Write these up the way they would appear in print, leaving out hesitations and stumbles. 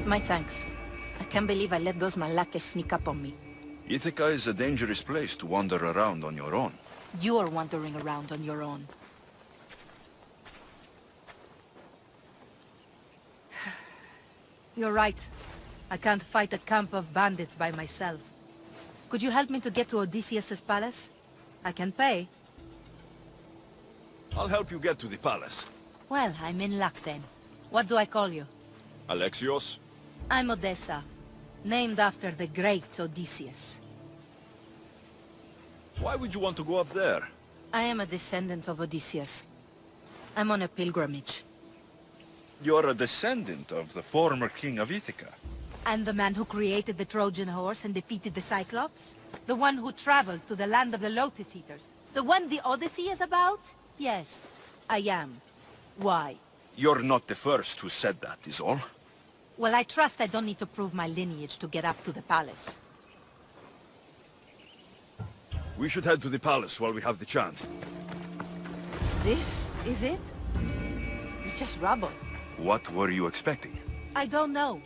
My thanks. I can't believe I let those Malakas sneak up on me. Ithaca is a dangerous place to wander around on your own. You're wandering around on your own. You're right. I can't fight a camp of bandits by myself. Could you help me to get to Odysseus' palace? I can pay. I'll help you get to the palace. Well, I'm in luck then. What do I call you? Alexios? I'm Odessa, named after the great Odysseus. Why would you want to go up there? I am a descendant of Odysseus. I'm on a pilgrimage. You're a descendant of the former king of Ithaca. And the man who created the Trojan horse and defeated the Cyclops? The one who traveled to the land of the Lotus Eaters? The one the Odyssey is about? Yes, I am. Why? You're not the first who said that, is all. Well, I trust I don't need to prove my lineage to get up to the palace. We should head to the palace while we have the chance. This is it? It's just rubble. What were you expecting? I don't know.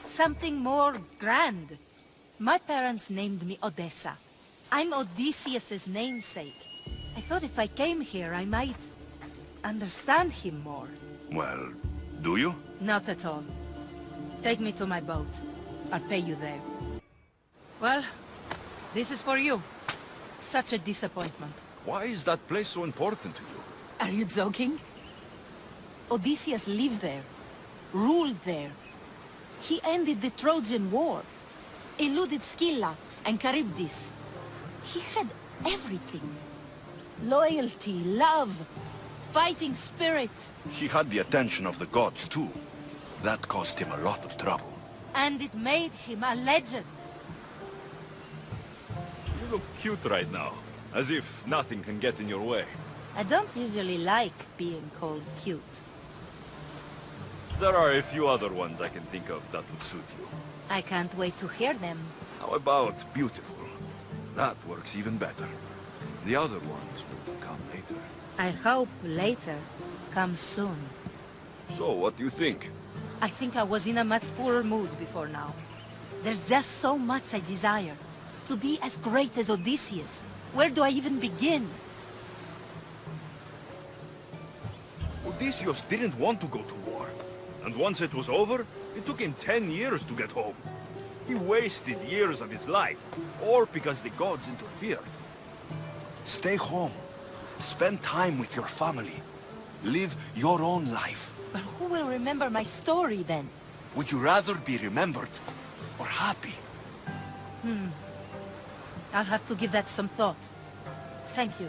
Something more grand. My parents named me Odessa. I'm Odysseus's namesake. I thought if I came here, I might understand him more. Well, do you? Not at all. Take me to my boat. I'll pay you there. Well, this is for you. Such a disappointment. Why is that place so important to you? Are you joking? Odysseus lived there, ruled there. He ended the Trojan War, eluded Scylla and Charybdis. He had everything. Loyalty, love, fighting spirit. He had the attention of the gods, too. That cost him a lot of trouble. And it made him a legend. You look cute right now, as if nothing can get in your way. I don't usually like being called cute. There are a few other ones I can think of that would suit you. I can't wait to hear them. How about beautiful? That works even better. The other ones will come later. I hope later comes soon. So, what do you think? I think I was in a much poorer mood before now. There's just so much I desire. To be as great as Odysseus. Where do I even begin? Odysseus didn't want to go to war. And once it was over, it took him 10 years to get home. He wasted years of his life, all because the gods interfered. Stay home. Spend time with your family. Live your own life. But who will remember my story then? Would you rather be remembered or happy? I'll have to give that some thought. Thank you.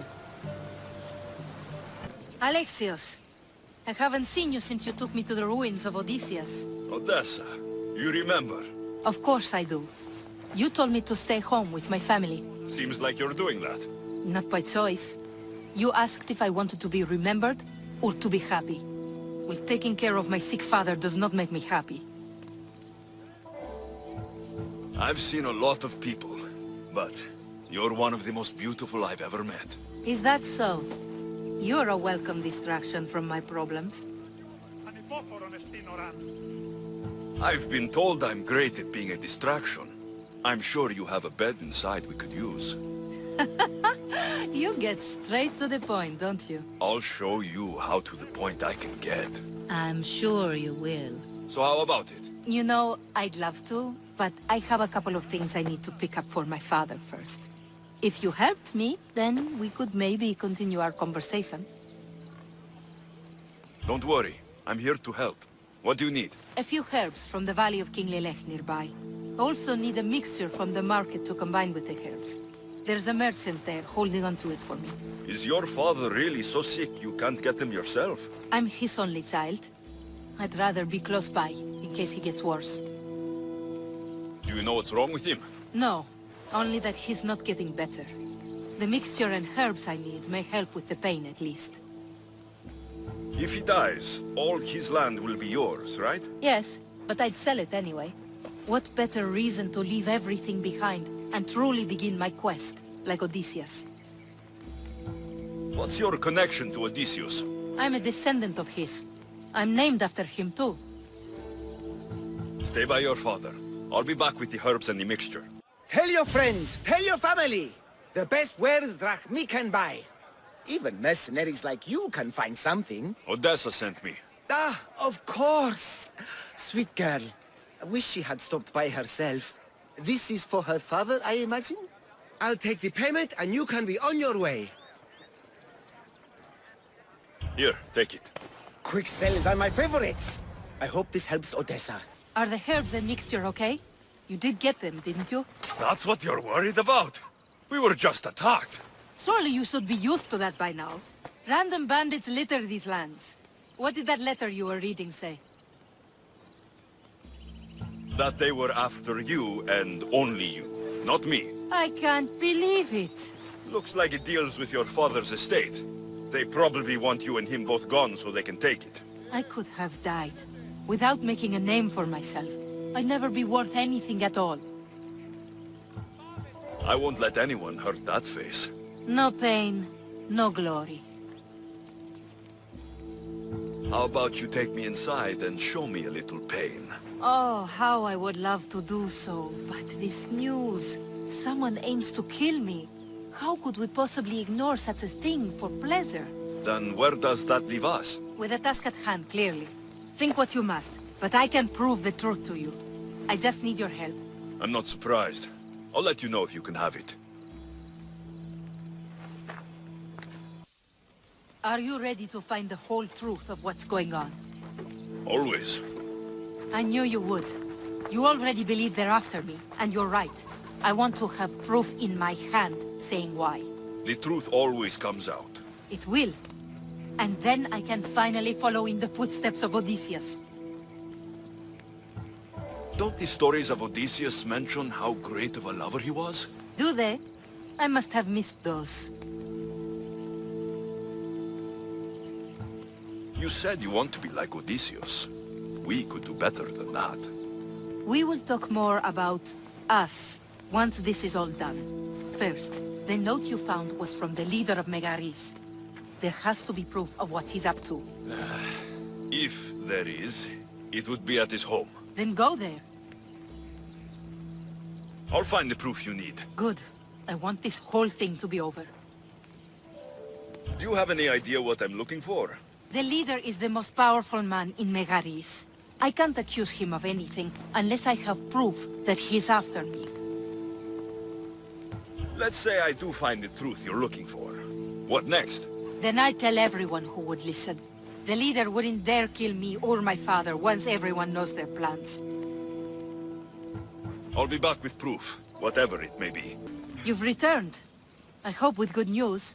Alexios, I haven't seen you since you took me to the ruins of Odysseus. Odessa, you remember? Of course I do. You told me to stay home with my family. Seems like you're doing that. Not by choice. You asked if I wanted to be remembered or to be happy. Well, taking care of my sick father does not make me happy. I've seen a lot of people, but you're one of the most beautiful I've ever met. Is that so? You're a welcome distraction from my problems. I've been told I'm great at being a distraction. I'm sure you have a bed inside we could use. You get straight to the point, don't you? I'll show you how to the point I can get. I'm sure you will. So how about it? You know, I'd love to, but I have a couple of things I need to pick up for my father first. If you helped me, then we could maybe continue our conversation. Don't worry, I'm here to help. What do you need? A few herbs from the Valley of King Lelech nearby. Also need a mixture from the market to combine with the herbs. There's a merchant there holding on to it for me. Is your father really so sick you can't get him yourself? I'm his only child. I'd rather be close by, in case he gets worse. Do you know what's wrong with him? No, only that he's not getting better. The mixture and herbs I need may help with the pain at least. If he dies, all his land will be yours, right? Yes, but I'd sell it anyway. What better reason to leave everything behind and truly begin my quest, like Odysseus? What's your connection to Odysseus? I'm a descendant of his. I'm named after him too. Stay by your father. I'll be back with the herbs and the mixture. Tell your friends, tell your family. The best wares drachmi can buy. Even mercenaries like you can find something. Odessa sent me. Ah, of course. Sweet girl. I wish she had stopped by herself. This is for her father, I imagine? I'll take the payment and you can be on your way. Here, take it. Quick sales are my favorites. I hope this helps Odessa. Are the herbs and mixture okay? You did get them, didn't you? That's what you're worried about? We were just attacked. Surely you should be used to that by now. Random bandits litter these lands. What did that letter you were reading say? That they were after you and only you, not me. I can't believe it. Looks like it deals with your father's estate. They probably want you and him both gone so they can take it. I could have died. Without making a name for myself. I'd never be worth anything at all. I won't let anyone hurt that face. No pain, no glory. How about you take me inside and show me a little pain? Oh, how I would love to do so. But this news... Someone aims to kill me. How could we possibly ignore such a thing for pleasure? Then where does that leave us? With a task at hand, clearly. Think what you must, but I can prove the truth to you. I just need your help. I'm not surprised. I'll let you know if you can have it. Are you ready to find the whole truth of what's going on? Always. I knew you would. You already believe they're after me, and you're right. I want to have proof in my hand saying why. The truth always comes out. It will. And then I can finally follow in the footsteps of Odysseus. Don't the stories of Odysseus mention how great of a lover he was? Do they? I must have missed those. You said you want to be like Odysseus. We could do better than that. We will talk more about us once this is all done. First, the note you found was from the leader of Megaris. There has to be proof of what he's up to. If there is, it would be at his home. Then go there. I'll find the proof you need. Good. I want this whole thing to be over. Do you have any idea what I'm looking for? The leader is the most powerful man in Megaris. I can't accuse him of anything unless I have proof that he's after me. Let's say I do find the truth you're looking for. What next? Then I'd tell everyone who would listen. The leader wouldn't dare kill me or my father once everyone knows their plans. I'll be back with proof, whatever it may be. You've returned. I hope with good news.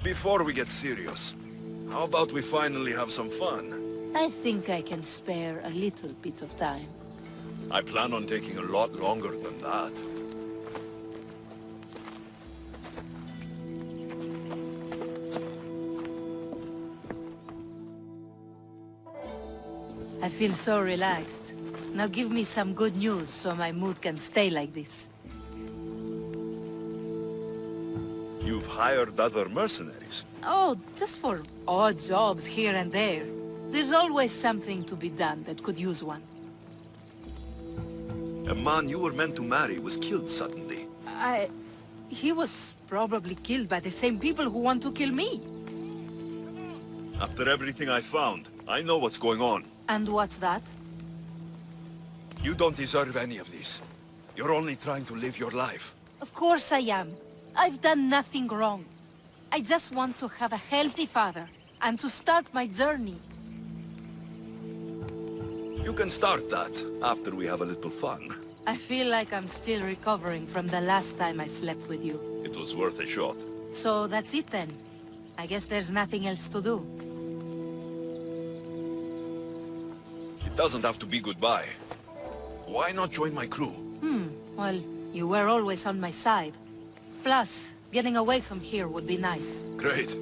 Before we get serious, how about we finally have some fun? I think I can spare a little bit of time. I plan on taking a lot longer than that. I feel so relaxed. Now give me some good news so my mood can stay like this. You've hired other mercenaries. Oh, just for odd jobs here and there. There's always something to be done that could use one. A man you were meant to marry was killed suddenly. He was probably killed by the same people who want to kill me. After everything I found, I know what's going on. And what's that? You don't deserve any of this. You're only trying to live your life. Of course I am. I've done nothing wrong. I just want to have a healthy father, and to start my journey. You can start that after we have a little fun. I feel like I'm still recovering from the last time I slept with you. It was worth a shot. So that's it then. I guess there's nothing else to do. It doesn't have to be goodbye. Why not join my crew? Well, you were always on my side. Plus, getting away from here would be nice. Great.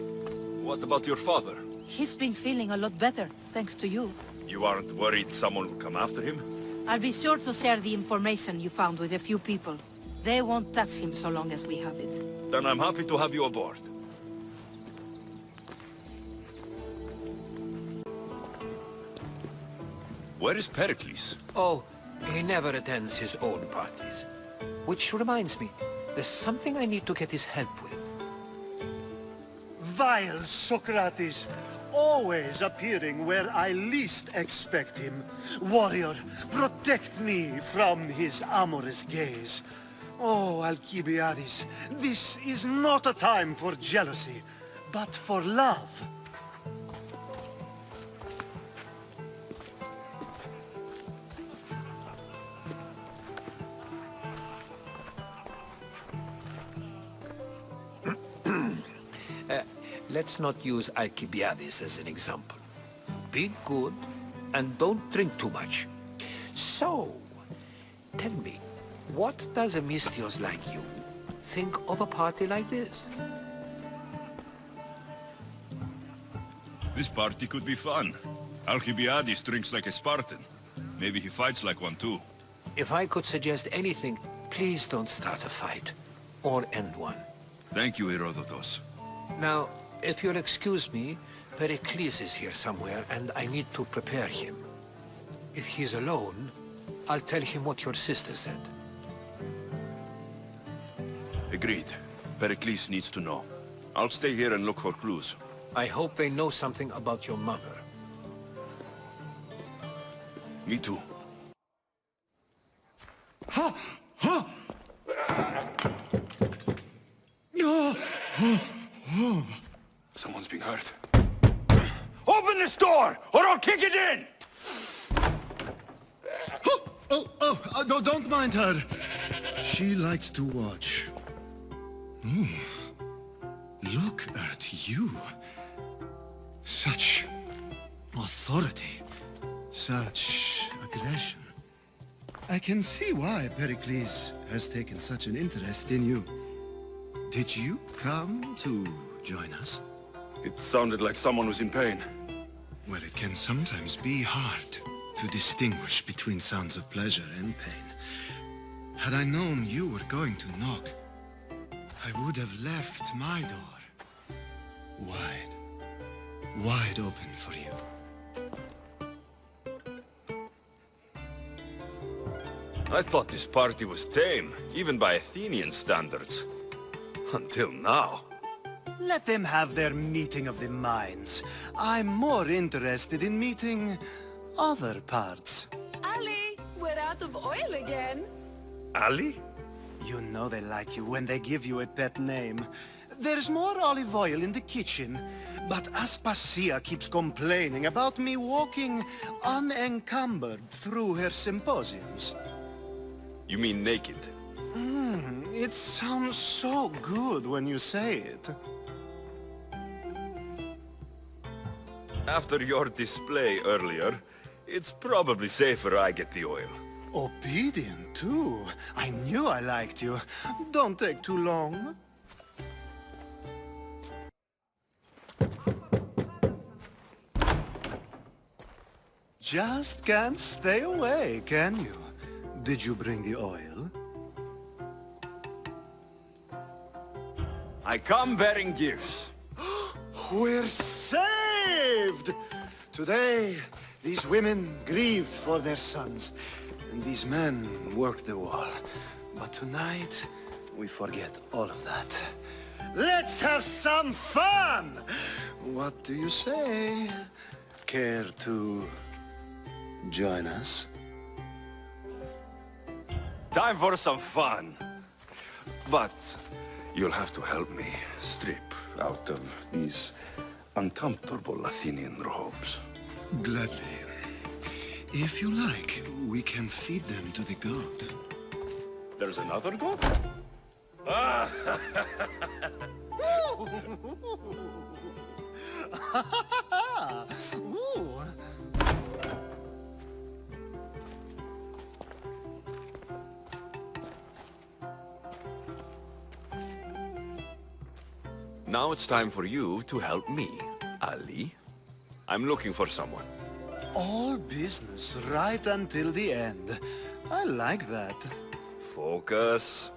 What about your father? He's been feeling a lot better, thanks to you. You aren't worried someone will come after him? I'll be sure to share the information you found with a few people. They won't touch him so long as we have it. Then I'm happy to have you aboard. Where is Pericles? Oh, he never attends his own parties. Which reminds me, there's something I need to get his help with. Vile Socrates, always appearing where I least expect him. Warrior, protect me from his amorous gaze. Oh, Alkibiades, this is not a time for jealousy, but for love. Let's not use Alkibiades as an example. Be good, and don't drink too much. So, tell me, what does a Mystios like you think of a party like this? This party could be fun. Alkibiades drinks like a Spartan. Maybe he fights like one too. If I could suggest anything, please don't start a fight, or end one. Thank you, Herodotus. Now, if you'll excuse me, Pericles is here somewhere, and I need to prepare him. If he's alone, I'll tell him what your sister said. Agreed. Pericles needs to know. I'll stay here and look for clues. I hope they know something about your mother. Me too. Someone's being hurt. Open this door, or I'll kick it in! No, don't mind her. She likes to watch. Look at you. Such authority. Such aggression. I can see why Pericles has taken such an interest in you. Did you come to join us? It sounded like someone was in pain. Well, it can sometimes be hard to distinguish between sounds of pleasure and pain. Had I known you were going to knock, I would have left my door wide open for you. I thought this party was tame, even by Athenian standards. Until now. Let them have their meeting of the minds. I'm more interested in meeting other parts. Ali, we're out of oil again. Ali? You know they like you when they give you a pet name. There's more olive oil in the kitchen, but Aspasia keeps complaining about me walking unencumbered through her symposiums. You mean naked? It sounds so good when you say it. After your display earlier, it's probably safer I get the oil. Obedient, too. I knew I liked you. Don't take too long. Just can't stay away, can you? Did you bring the oil? I come bearing gifts. We're saved! Today, these women grieved for their sons, and these men worked the wall. But tonight, we forget all of that. Let's have some fun! What do you say? Care to join us? Time for some fun. But you'll have to help me strip out of these uncomfortable Athenian robes. Gladly. If you like, we can feed them to the god. There's another god? Ooh. Now it's time for you to help me, Ali. I'm looking for someone. All business right until the end. I like that. Focus.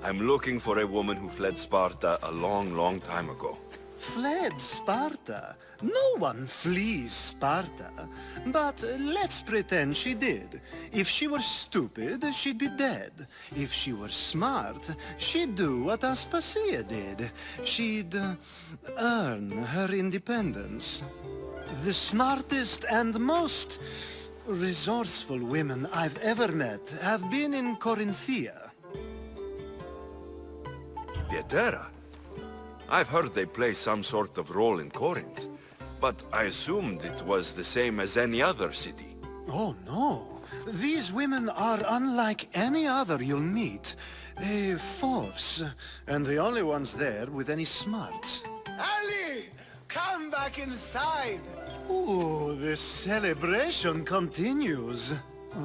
I'm looking for a woman who fled Sparta a long, long time ago. fled Sparta. No one flees Sparta. But let's pretend she did. If she were stupid, she'd be dead. If she were smart, she'd do what Aspasia did. She'd earn her independence. The smartest and most resourceful women I've ever met have been in Corinthia. Pietera? I've heard they play some sort of role in Corinth, but I assumed it was the same as any other city. Oh, no. These women are unlike any other you'll meet. A force, and the only ones there with any smarts. Ali! Come back inside! Ooh, the celebration continues.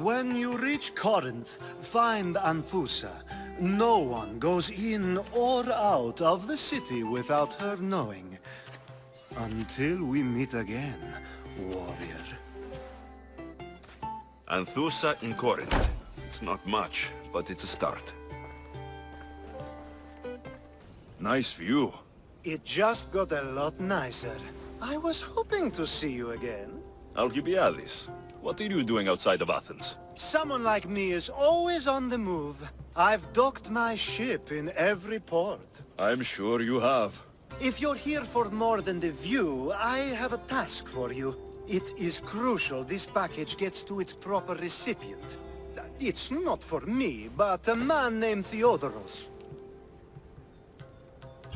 When you reach Corinth, find Anthusa. No one goes in or out of the city without her knowing. Until we meet again, warrior. Anthusa in Corinth. It's not much, but it's a start. Nice view. It just got a lot nicer. I was hoping to see you again. Alkibiades, what are you doing outside of Athens? Someone like me is always on the move. I've docked my ship in every port. I'm sure you have. If you're here for more than the view, I have a task for you. It is crucial this package gets to its proper recipient. It's not for me, but a man named Theodoros.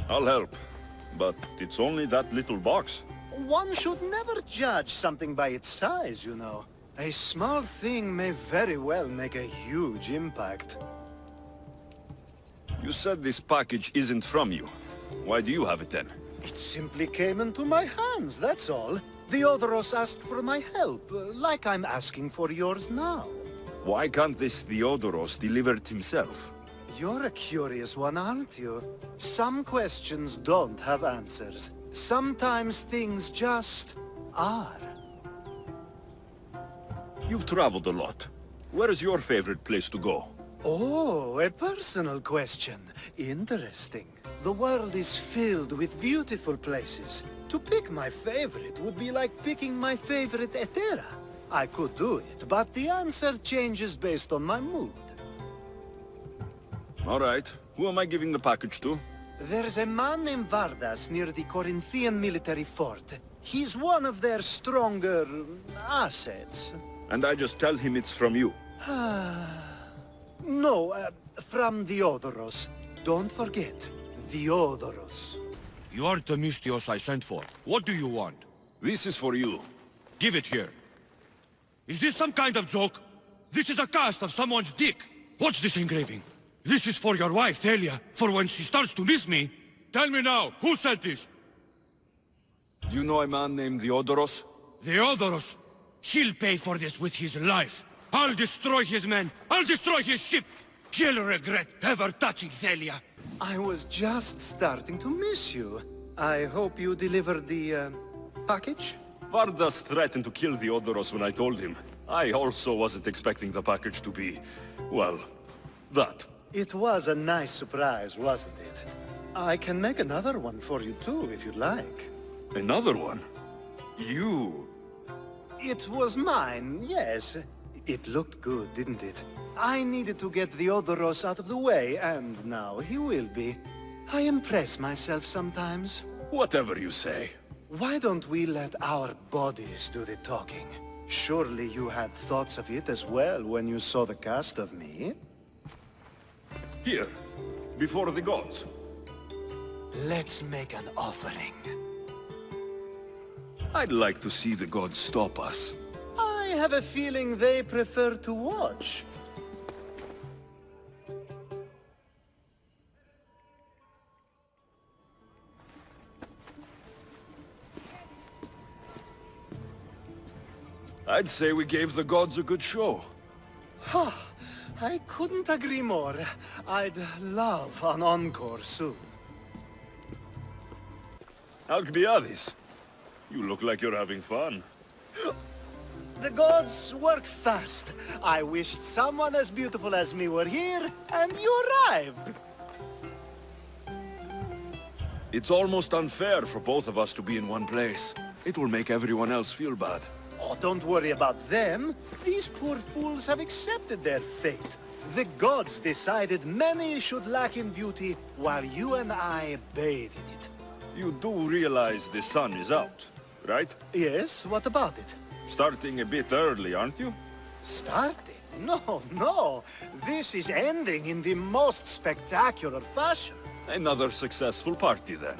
I'll help, but it's only that little box. One should never judge something by its size, you know. A small thing may very well make a huge impact. You said this package isn't from you. Why do you have it then? It simply came into my hands, that's all. Theodoros asked for my help, like I'm asking for yours now. Why can't this Theodoros deliver it himself? You're a curious one, aren't you? Some questions don't have answers. Sometimes things just are. You've traveled a lot. Where is your favorite place to go? Oh, a personal question. Interesting. The world is filled with beautiful places. To pick my favorite would be like picking my favorite Etera. I could do it, but the answer changes based on my mood. All right. Who am I giving the package to? There's a man named Vardas near the Corinthian military fort. He's one of their stronger assets. And I just tell him it's from you. No, from Theodoros. Don't forget, Theodoros. You are the Timotheos I sent for. What do you want? This is for you. Give it here. Is this some kind of joke? This is a cast of someone's dick. What's this engraving? This is for your wife, Thyia, for when she starts to miss me. Tell me now, who said this? Do you know a man named Theodoros? Theodoros. He'll pay for this with his life. I'll destroy his men. I'll destroy his ship. He'll regret ever touching Thyia. I was just starting to miss you. I hope you delivered the, package? Vardas threatened to kill Theodoros when I told him. I also wasn't expecting the package to be, well, that. It was a nice surprise, wasn't it? I can make another one for you too, if you'd like. Another one? You? It was mine, yes. It looked good, didn't it? I needed to get Theodoros out of the way, and now he will be. I impress myself sometimes. Whatever you say. Why don't we let our bodies do the talking? Surely you had thoughts of it as well when you saw the cast of me? Here, before the gods. Let's make an offering. I'd like to see the gods stop us. I have a feeling they prefer to watch. I'd say we gave the gods a good show. I couldn't agree more. I'd love an encore soon. Alkibiades, you look like you're having fun. The gods work fast. I wished someone as beautiful as me were here, and you arrived. It's almost unfair for both of us to be in one place. It will make everyone else feel bad. Oh, don't worry about them. These poor fools have accepted their fate. The gods decided many should lack in beauty, while you and I bathe in it. You do realize the sun is out, right? Yes, what about it? Starting a bit early, aren't you? Starting? No, no. This is ending in the most spectacular fashion. Another successful party, then.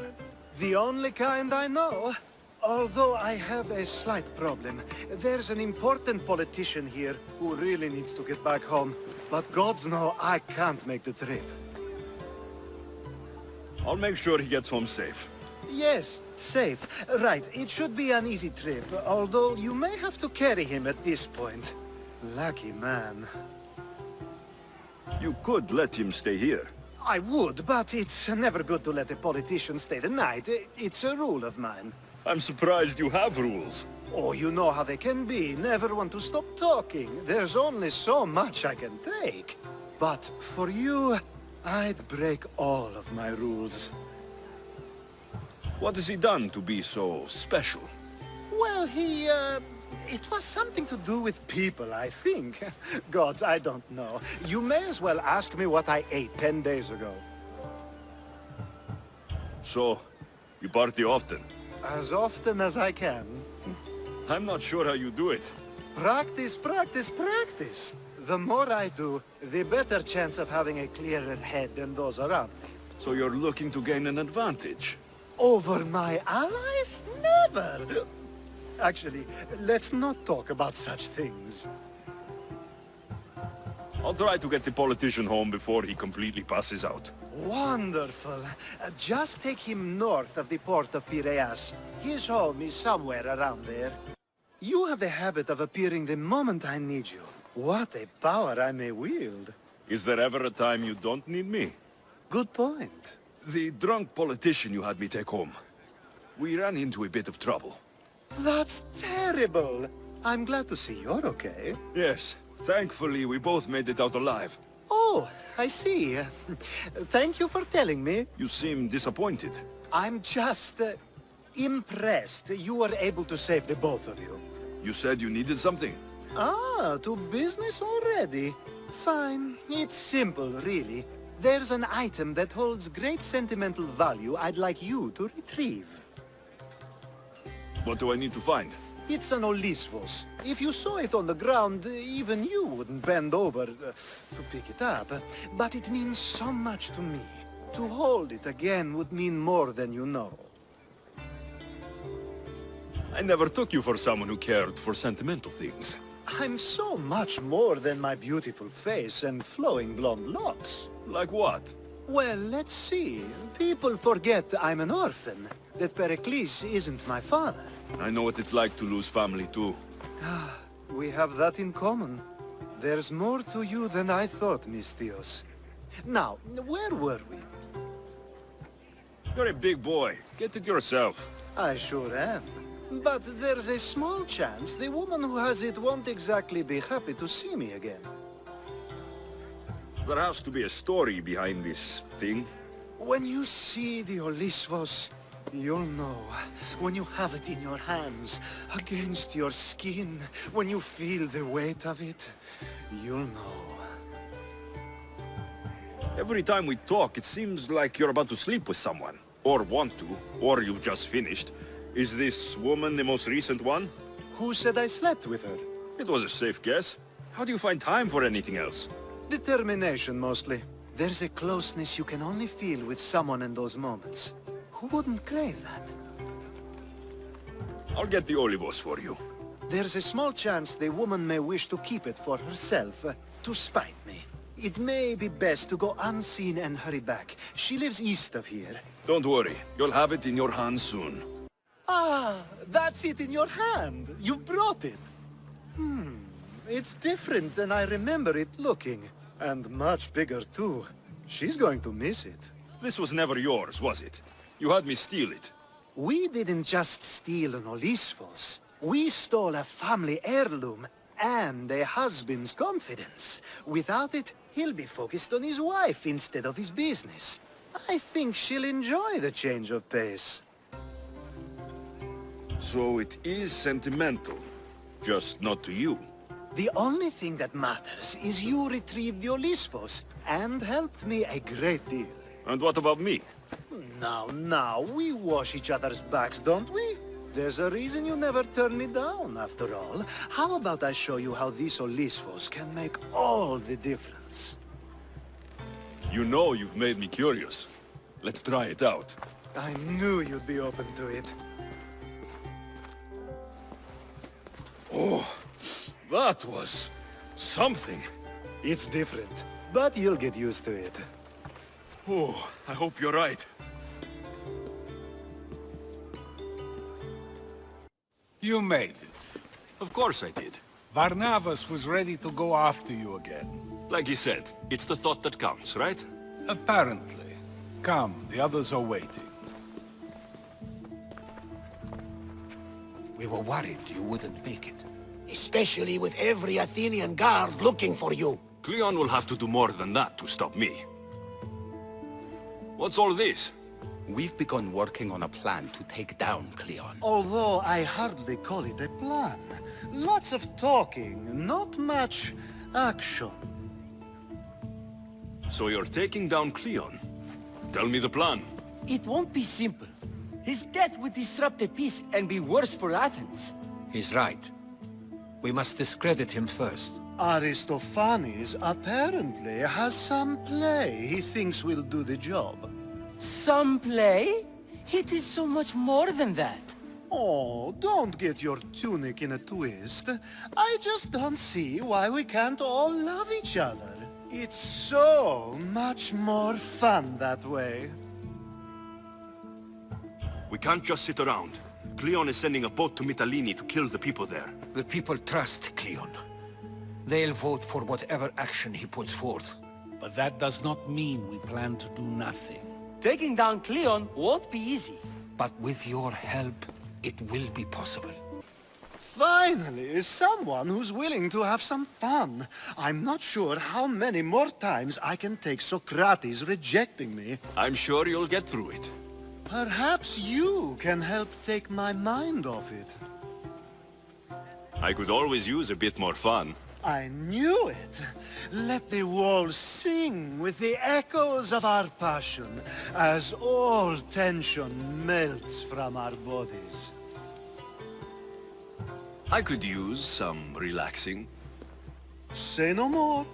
The only kind I know. Although I have a slight problem. There's an important politician here who really needs to get back home. But gods know I can't make the trip. I'll make sure he gets home safe. Yes, safe. Right, it should be an easy trip, although you may have to carry him at this point. Lucky man. You could let him stay here. I would, but it's never good to let a politician stay the night. It's a rule of mine. I'm surprised you have rules. Oh, you know how they can be. Never want to stop talking. There's only so much I can take. But for you, I'd break all of my rules. What has he done to be so special? Well, it was something to do with people, I think. Gods, I don't know. You may as well ask me what I ate 10 days ago. So, you party often? As often as I can. I'm not sure how you do it. Practice, practice, practice. The more I do, the better chance of having a clearer head than those around me. So you're looking to gain an advantage? Over my allies? Never! Actually, let's not talk about such things. I'll try to get the politician home before he completely passes out. Wonderful. Just take him north of the port of Piraeus. His home is somewhere around there. You have the habit of appearing the moment I need you. What a power I may wield. Is there ever a time you don't need me? Good point. The drunk politician you had me take home. We ran into a bit of trouble. That's terrible. I'm glad to see you're okay. Yes, thankfully we both made it out alive. Oh, I see. Thank you for telling me. You seem disappointed. I'm just impressed you were able to save the both of you. You said you needed something. Ah, to business already. Fine. It's simple, really. There's an item that holds great sentimental value I'd like you to retrieve. What do I need to find? It's an Olysvos. If you saw it on the ground, even you wouldn't bend over to pick it up. But it means so much to me. To hold it again would mean more than you know. I never took you for someone who cared for sentimental things. I'm so much more than my beautiful face and flowing blonde locks. Like what? Well, let's see. People forget I'm an orphan, that Pericles isn't my father. I know what it's like to lose family too. We have that in common. There's more to you than I thought, Misthios. Now, where were we? You're a big boy. Get it yourself. I sure am. But there's a small chance the woman who has it won't exactly be happy to see me again. There has to be a story behind this thing. When you see the Olysvos, you'll know. When you have it in your hands, against your skin, when you feel the weight of it, you'll know. Every time we talk, it seems like you're about to sleep with someone. Or want to. Or you've just finished. Is this woman the most recent one? Who said I slept with her? It was a safe guess. How do you find time for anything else? Determination, mostly. There's a closeness you can only feel with someone in those moments. Who wouldn't crave that? I'll get the olivos for you. There's a small chance the woman may wish to keep it for herself, to spite me. It may be best to go unseen and hurry back. She lives east of here. Don't worry. You'll have it in your hands soon. Ah, that's it in your hand. You brought it. It's different than I remember it looking. And much bigger, too. She's going to miss it. This was never yours, was it? You had me steal it. We didn't just steal an Olysvos. We stole a family heirloom and a husband's confidence. Without it, he'll be focused on his wife instead of his business. I think she'll enjoy the change of pace. So it is sentimental, just not to you. The only thing that matters is you retrieved the Olysphos and helped me a great deal. And what about me? Now, we wash each other's backs, don't we? There's a reason you never turn me down, after all. How about I show you how these Olysphos can make all the difference? You know you've made me curious. Let's try it out. I knew you'd be open to it. Oh, that was something. It's different, but you'll get used to it. Oh, I hope you're right. You made it. Of course I did. Barnabas was ready to go after you again. Like he said, it's the thought that counts, right? Apparently. Come, the others are waiting. We were worried you wouldn't make it. Especially with every Athenian guard looking for you. Cleon will have to do more than that to stop me. What's all this? We've begun working on a plan to take down Cleon. Although I hardly call it a plan. Lots of talking, not much action. So you're taking down Cleon? Tell me the plan. It won't be simple. His death would disrupt the peace and be worse for Athens. He's right. We must discredit him first. Aristophanes apparently has some play he thinks will do the job. Some play? It is so much more than that. Oh, don't get your tunic in a twist. I just don't see why we can't all love each other. It's so much more fun that way. We can't just sit around. Cleon is sending a boat to Mytilene to kill the people there. The people trust Cleon. They'll vote for whatever action he puts forth. But that does not mean we plan to do nothing. Taking down Cleon won't be easy. But with your help, it will be possible. Finally, someone who's willing to have some fun. I'm not sure how many more times I can take Socrates rejecting me. I'm sure you'll get through it. Perhaps you can help take my mind off it. I could always use a bit more fun. I knew it. Let the walls sing with the echoes of our passion as all tension melts from our bodies. I could use some relaxing. Say no more.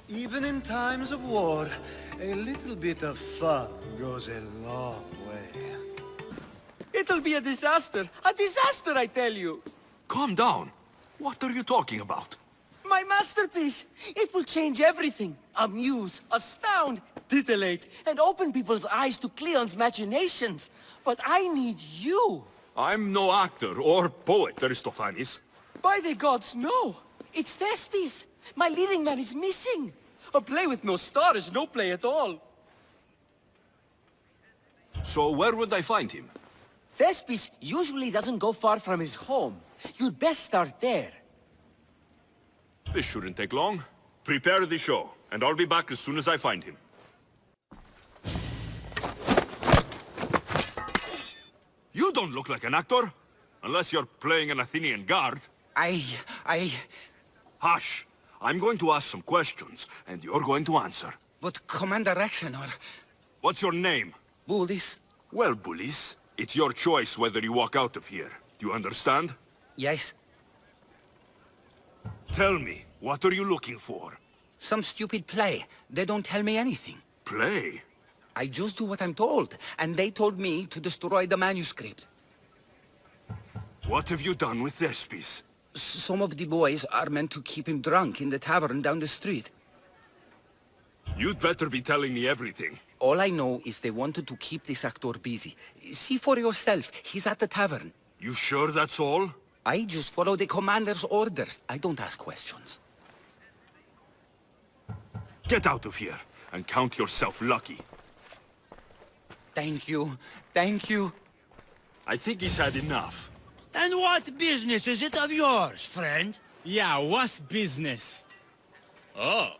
Even in times of war, a little bit of fun goes a long way. It'll be a disaster. A disaster, I tell you. Calm down. What are you talking about? My masterpiece. It will change everything. Amuse, astound, titillate, and open people's eyes to Cleon's machinations. But I need you. I'm no actor or poet, Aristophanes. By the gods, no. It's Thespis. My leading man is missing. A play with no star is no play at all. So where would I find him? Thespis usually doesn't go far from his home. You'd best start there. This shouldn't take long. Prepare the show, and I'll be back as soon as I find him. You don't look like an actor, unless you're playing an Athenian guard. Hush! I'm going to ask some questions, and you're going to answer. But Commander Roxana... What's your name? Bullis? Well, Bullis, it's your choice whether you walk out of here. Do you understand? Yes. Tell me, what are you looking for? Some stupid play. They don't tell me anything. Play? I just do what I'm told, and they told me to destroy the manuscript. What have you done with Thespis? Some of the boys are meant to keep him drunk in the tavern down the street. You'd better be telling me everything. All I know is they wanted to keep this actor busy. See for yourself, he's at the tavern. You sure that's all? I just follow the commander's orders. I don't ask questions. Get out of here, and count yourself lucky. Thank you. Thank you. I think he's had enough. And what business is it of yours, friend? Yeah, what's business? Oh,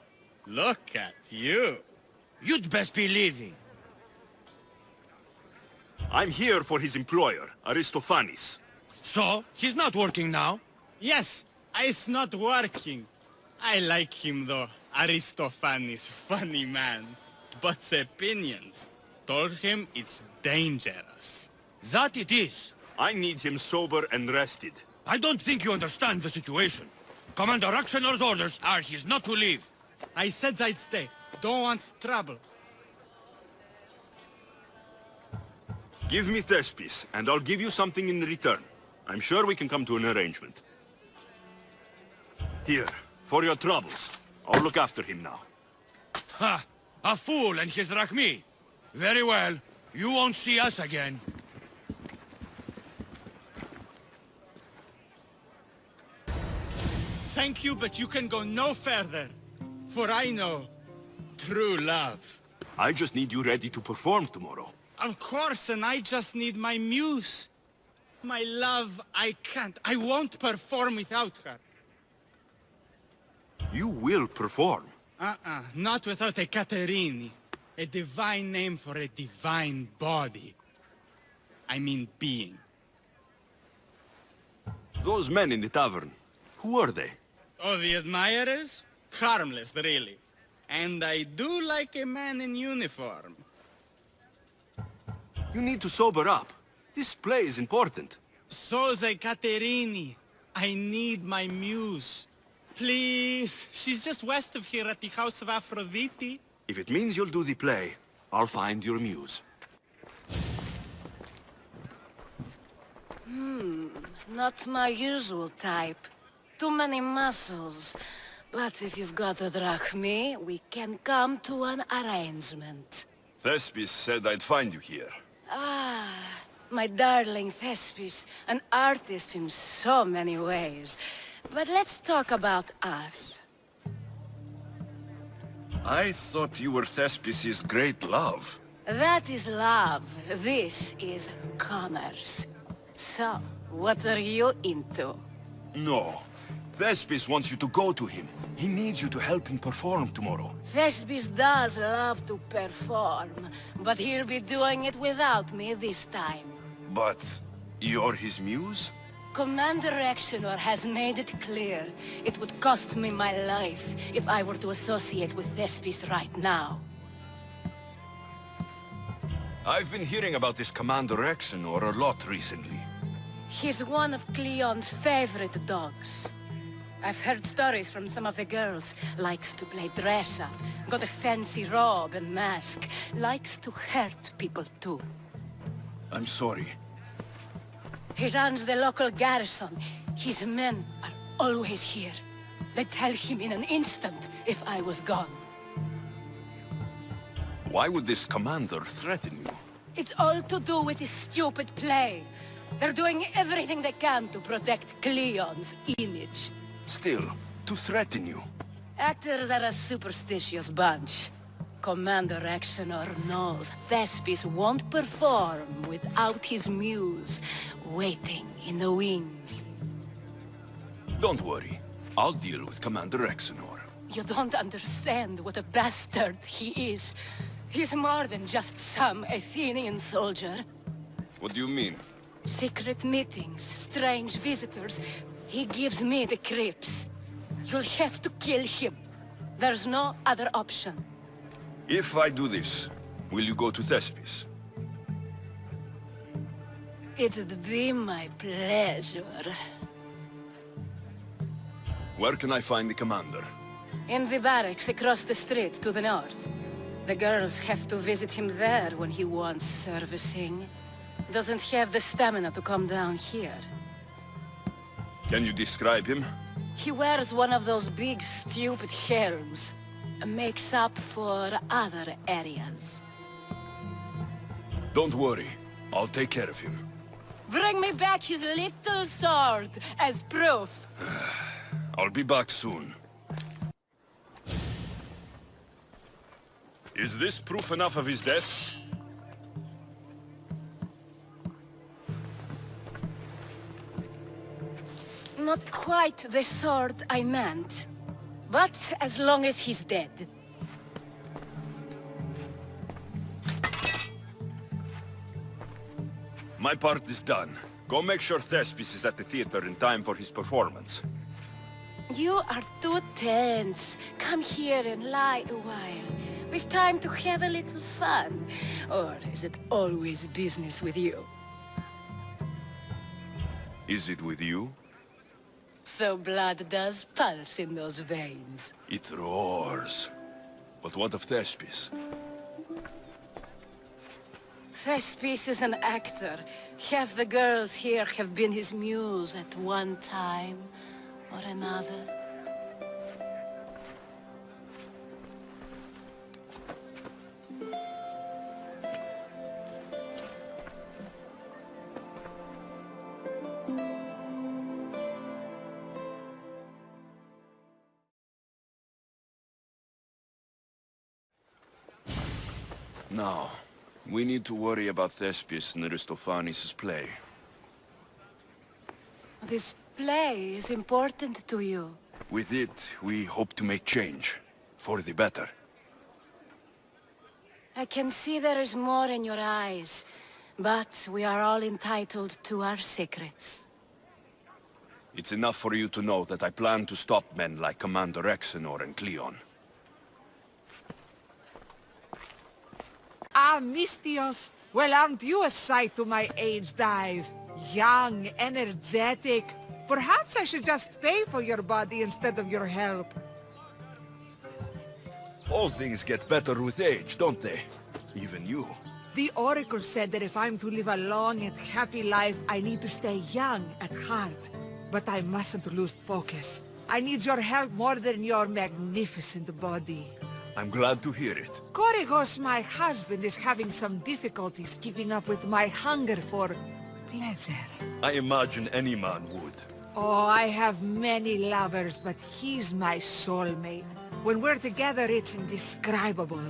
look at you. You'd best be leaving. I'm here for his employer, Aristophanes. So, he's not working now? Yes, it's not working. I like him though. Aristophanes, funny man. But opinions told him it's dangerous. That it is. I need him sober and rested. I don't think you understand the situation. Commander Roxana's orders are he's not to leave. I said I'd stay. Don't want trouble. Give me Thespis, and I'll give you something in return. I'm sure we can come to an arrangement. Here, for your troubles. I'll look after him now. Ha! A fool and his drachmi. Very well. You won't see us again. Thank you, but you can go no further. For I know true love. I just need you ready to perform tomorrow. Of course, and I just need my muse. My love, I can't. I won't perform without her. You will perform. Not without Aikaterine. A divine name for a divine body. I mean being. Those men in the tavern, who are they? Oh, the admirers? Harmless, really. And I do like a man in uniform. You need to sober up. This play is important. So's Aikaterine. I need my muse. Please, she's just west of here at the house of Aphrodite. If it means you'll do the play, I'll find your muse. Not my usual type. Too many muscles. But if you've got the drachmi, we can come to an arrangement. Thespis said I'd find you here. Ah, my darling Thespis, an artist in so many ways. But let's talk about us. I thought you were Thespis' great love. That is love. This is commerce. So, what are you into? No. Thespis wants you to go to him. He needs you to help him perform tomorrow. Thespis does love to perform, but he'll be doing it without me this time. But you're his muse? Commander Exenor has made it clear it would cost me my life if I were to associate with Thespis right now. I've been hearing about this Commander Exenor a lot recently. He's one of Cleon's favorite dogs. I've heard stories from some of the girls. Likes to play dress-up, got a fancy robe and mask. Likes to hurt people too. I'm sorry. He runs the local garrison. His men are always here. They'd tell him in an instant if I was gone. Why would this commander threaten you? It's all to do with his stupid play. They're doing everything they can to protect Cleon's image. Still, to threaten you. Actors are a superstitious bunch. Commander Exenor knows Thespis won't perform without his muse waiting in the wings. Don't worry. I'll deal with Commander Exenor. You don't understand what a bastard he is. He's more than just some Athenian soldier. What do you mean? Secret meetings, strange visitors. He gives me the creeps. You'll have to kill him. There's no other option. If I do this, will you go to Thespis? It'd be my pleasure. Where can I find the commander? In the barracks across the street to the north. The girls have to visit him there when he wants servicing. Doesn't have the stamina to come down here. Can you describe him? He wears one of those big, stupid helms. Makes up for other areas. Don't worry. I'll take care of him. Bring me back his little sword as proof. I'll be back soon. Is this proof enough of his death? Not quite the sword I meant. But as long as he's dead. My part is done. Go make sure Thespis is at the theater in time for his performance. You are too tense. Come here and lie a while. We've time to have a little fun. Or is it always business with you? Is it with you? So blood does pulse in those veins. It roars. But what of Thespis? Thespis is an actor. Half the girls here have been his muse at one time or another. Now, we need to worry about Thespis and Aristophanes' play. This play is important to you. With it, we hope to make change. For the better. I can see there is more in your eyes, but we are all entitled to our secrets. It's enough for you to know that I plan to stop men like Commander Exenor and Cleon. Ah, Misthios! Well, aren't you a sight to my aged eyes? Young, energetic. Perhaps I should just pay for your body instead of your help. All things get better with age, don't they? Even you. The Oracle said that if I'm to live a long and happy life, I need to stay young at heart. But I mustn't lose focus. I need your help more than your magnificent body. I'm glad to hear it. Korygos, my husband, is having some difficulties keeping up with my hunger for pleasure. I imagine any man would. Oh, I have many lovers, but he's my soulmate. When we're together, it's indescribable.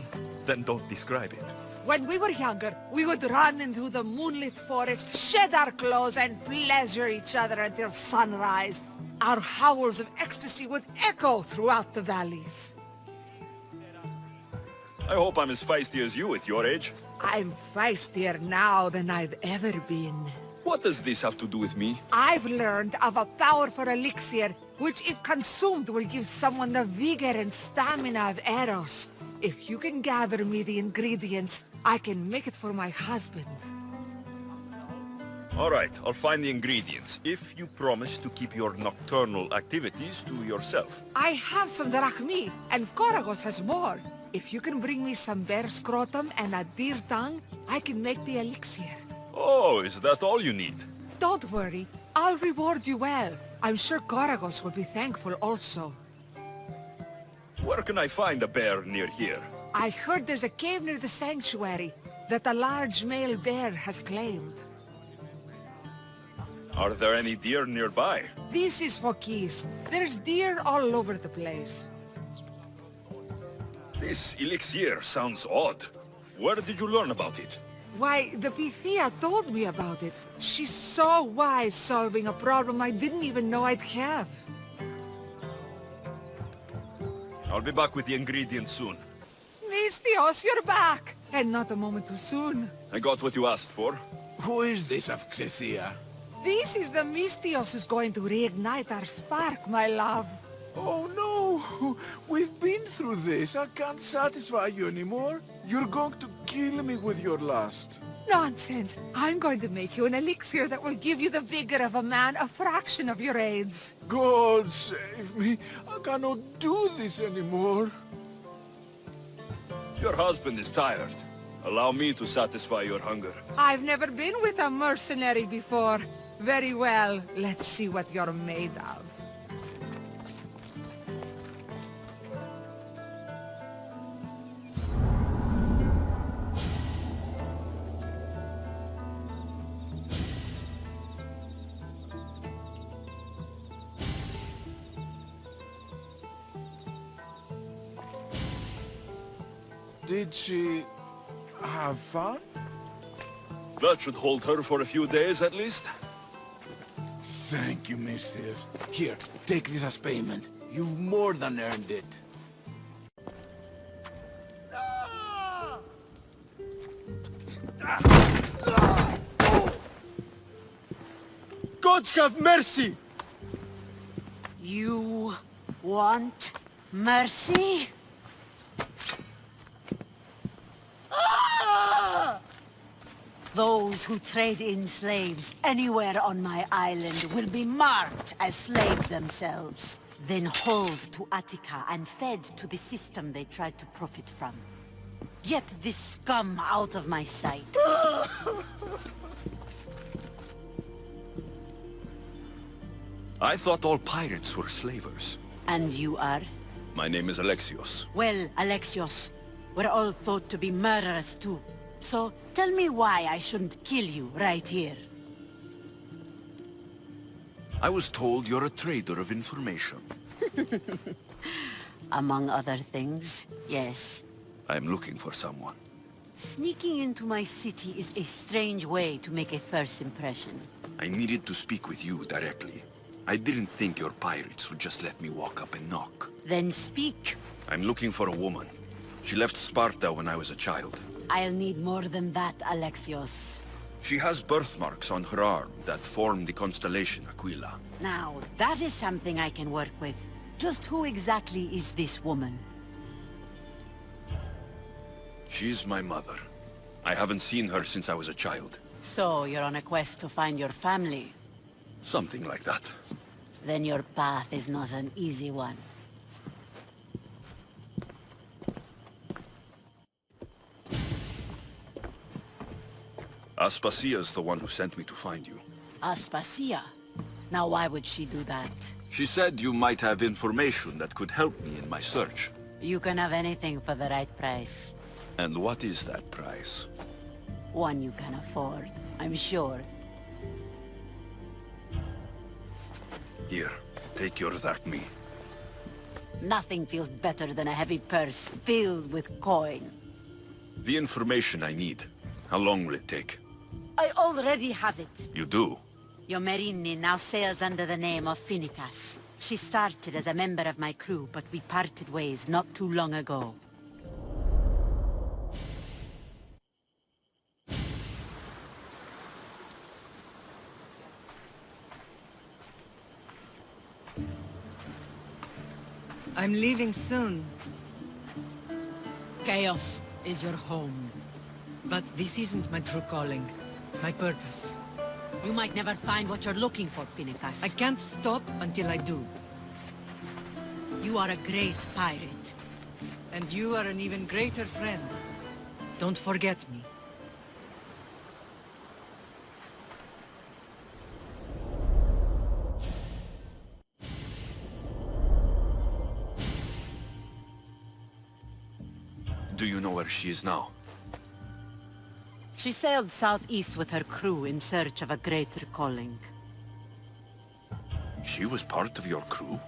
Then don't describe it. When we were younger, we would run into the moonlit forest, shed our clothes, and pleasure each other until sunrise. Our howls of ecstasy would echo throughout the valleys. I hope I'm as feisty as you at your age. I'm feistier now than I've ever been. What does this have to do with me? I've learned of a powerful elixir, which if consumed will give someone the vigor and stamina of Eros. If you can gather me the ingredients, I can make it for my husband. All right, I'll find the ingredients, if you promise to keep your nocturnal activities to yourself. I have some drachmi, and Korygos has more. If you can bring me some bear scrotum and a deer tongue, I can make the elixir. Oh, is that all you need? Don't worry, I'll reward you well. I'm sure Korygos will be thankful also. Where can I find a bear near here? I heard there's a cave near the sanctuary that a large male bear has claimed. Are there any deer nearby? This is Phokis. There's deer all over the place. This elixir sounds odd. Where did you learn about it? Why, the Thyia told me about it. She's so wise solving a problem I didn't even know I'd have. I'll be back with the ingredients soon. Misthios, you're back! And not a moment too soon. I got what you asked for. Who is this Auxesia? This is the Misthios who's going to reignite our spark, my love. Oh no! We've been through this. I can't satisfy you anymore. You're going to kill me with your lust. Nonsense. I'm going to make you an elixir that will give you the vigor of a man a fraction of your age. God save me. I cannot do this anymore. Your husband is tired. Allow me to satisfy your hunger. I've never been with a mercenary before. Very well. Let's see what you're made of. Did she have fun? That should hold her for a few days at least. Thank you, Misthios. Here, take this as payment. You've more than earned it. Gods have mercy! You want mercy? Those who trade in slaves anywhere on my island will be marked as slaves themselves, then hauled to Attica and fed to the system they tried to profit from. Get this scum out of my sight. I thought all pirates were slavers. And you are? My name is Alexios. Well, Alexios, we're all thought to be murderers too. So, tell me why I shouldn't kill you right here. I was told you're a trader of information. Among other things, yes. I'm looking for someone. Sneaking into my city is a strange way to make a first impression. I needed to speak with you directly. I didn't think your pirates would just let me walk up and knock. Then speak. I'm looking for a woman. She left Sparta when I was a child. I'll need more than that, Alexios. She has birthmarks on her arm that form the constellation Aquila. Now, that is something I can work with. Just who exactly is this woman? She's my mother. I haven't seen her since I was a child. So, you're on a quest to find your family? Something like that. Then your path is not an easy one. Aspasia is the one who sent me to find you. Aspasia? Now why would she do that? She said you might have information that could help me in my search. You can have anything for the right price. And what is that price? One you can afford, I'm sure. Here, take your Daphnae. Nothing feels better than a heavy purse filled with coin. The information I need. How long will it take? I already have it. You do? Your Merini now sails under the name of Phoenicas. She started as a member of my crew, but we parted ways not too long ago. I'm leaving soon. Chaos is your home. But this isn't my true calling. My purpose. You might never find what you're looking for, Phoenicas. I can't stop until I do. You are a great pirate. And you are an even greater friend. Don't forget me. Do you know where she is now? She sailed southeast with her crew in search of a greater calling. She was part of your crew?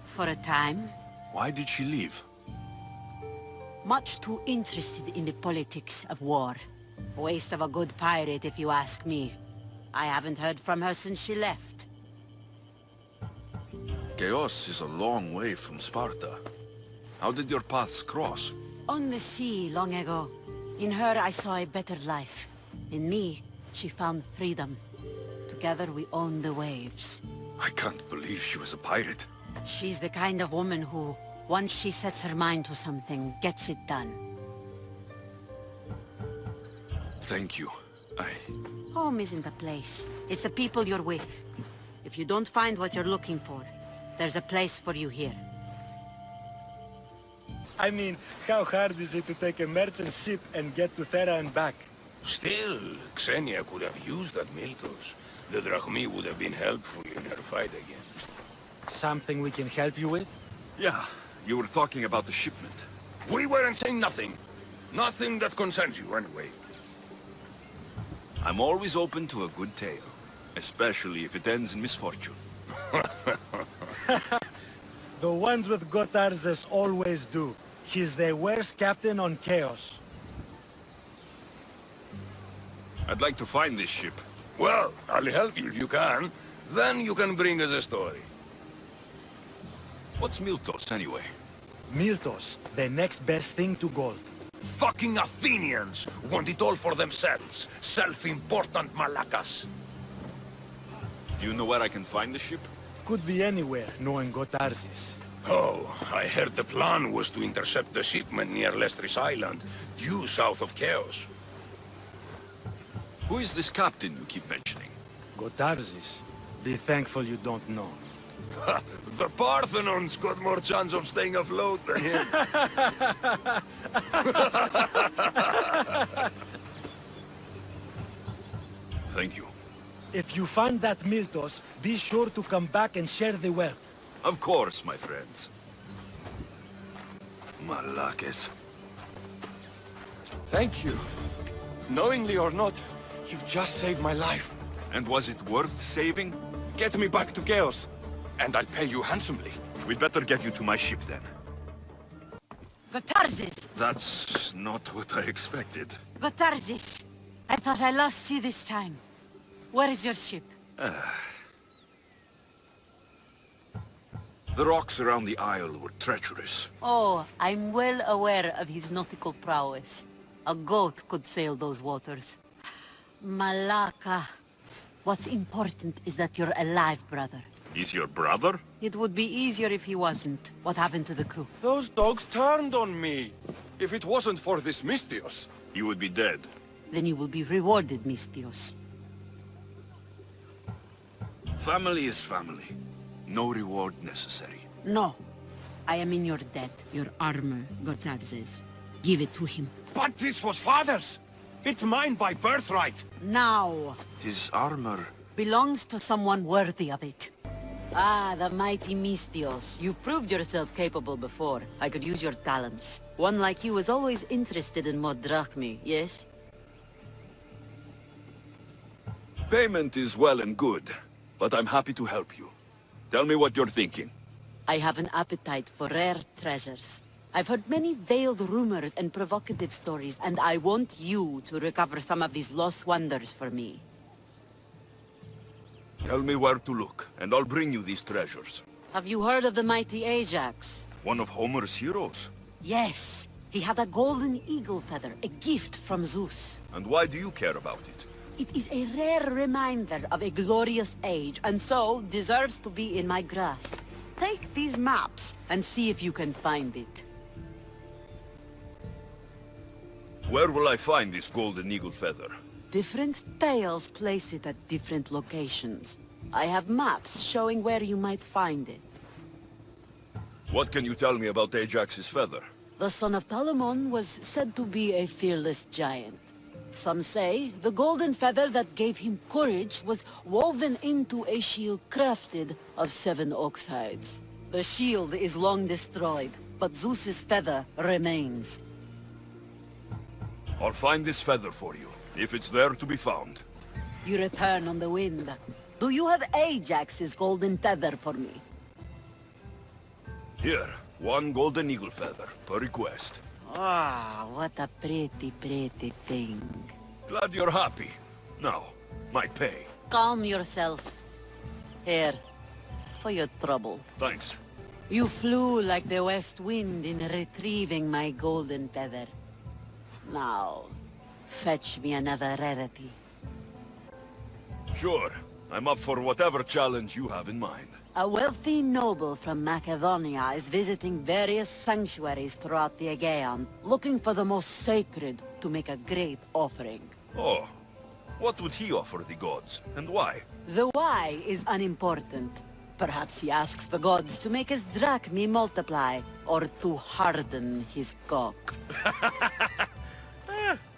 For a time. Why did she leave? Much too interested in the politics of war. Waste of a good pirate, if you ask me. I haven't heard from her since she left. Chaos is a long way from Sparta. How did your paths cross? On the sea, long ago. In her, I saw a better life. In me, she found freedom. Together, we own the waves. I can't believe she was a pirate. She's the kind of woman who, once she sets her mind to something, gets it done. Thank you. Home isn't a place. It's the people you're with. If you don't find what you're looking for, there's a place for you here. I mean, how hard is it to take a merchant ship and get to Thyia and back? Still, Xenia could have used that Mikkos. The Drachmi would have been helpful in her fight against. Something we can help you with? Yeah, you were talking about the shipment. We weren't saying nothing. Nothing that concerns you, anyway. I'm always open to a good tale. Especially if it ends in misfortune. The ones with Gotarzes always do. He's the worst captain on Chaos. I'd like to find this ship. Well, I'll help you if you can. Then you can bring us a story. What's Miltos, anyway? Miltos, the next best thing to gold. Fucking Athenians want it all for themselves. Self-important malakas. Do you know where I can find the ship? Could be anywhere, knowing Gotarzis. Oh, I heard the plan was to intercept the shipment near Lestris Island, due south of Chaos. Who is this captain you keep mentioning? Gotarzis. Be thankful you don't know. The Parthenon's got more chance of staying afloat than him. Thank you. If you find that Miltos, be sure to come back and share the wealth. Of course, my friends. Malakes. Thank you. Knowingly or not, you've just saved my life. And was it worth saving? Get me back to Chaos, and I'll pay you handsomely. We'd better get you to my ship then. Gotarzis! That's not what I expected. Gotarzis! I thought I lost you this time. Where is your ship? The rocks around the isle were treacherous. Oh, I'm well aware of his nautical prowess. A goat could sail those waters. Malaka. What's important is that you're alive, brother. He's your brother? It would be easier if he wasn't. What happened to the crew? Those dogs turned on me. If it wasn't for this Misthios, You would be dead. Then you will be rewarded, Misthios. Family is family. No reward necessary. No. I am in your debt. Your armor, Gotarzes. Give it to him. But this was father's! It's mine by birthright! Now! His armor... belongs to someone worthy of it. Ah, the mighty Misthios. You've proved yourself capable before. I could use your talents. One like you is always interested in more drachmae, yes? Payment is well and good, but I'm happy to help you. Tell me what you're thinking. I have an appetite for rare treasures. I've heard many veiled rumors and provocative stories, and I want you to recover some of these lost wonders for me. Tell me where to look, and I'll bring you these treasures. Have you heard of the mighty Ajax? One of Homer's heroes? Yes. He had a golden eagle feather, a gift from Zeus. And why do you care about it? It is a rare reminder of a glorious age, and so deserves to be in my grasp. Take these maps and see if you can find it. Where will I find this golden eagle feather? Different tales place it at different locations. I have maps showing where you might find it. What can you tell me about Ajax's feather? The son of Telamon was said to be a fearless giant. Some say the golden feather that gave him courage was woven into a shield crafted of 7 ox hides. The shield is long destroyed, but Zeus's feather remains. I'll find this feather for you, if it's there to be found. You return on the wind. Do you have Ajax's golden feather for me? Here, 1 golden eagle feather, per request. Ah, what a pretty, pretty thing. Glad you're happy. Now, my pay. Calm yourself. Here, for your trouble. Thanks. You flew like the west wind in retrieving my golden feather. Now, fetch me another rarity. Sure. I'm up for whatever challenge you have in mind. A wealthy noble from Macedonia is visiting various sanctuaries throughout the Aegean, looking for the most sacred to make a great offering. Oh. What would he offer the gods, and why? The why is unimportant. Perhaps he asks the gods to make his drachmae multiply, or to harden his cock.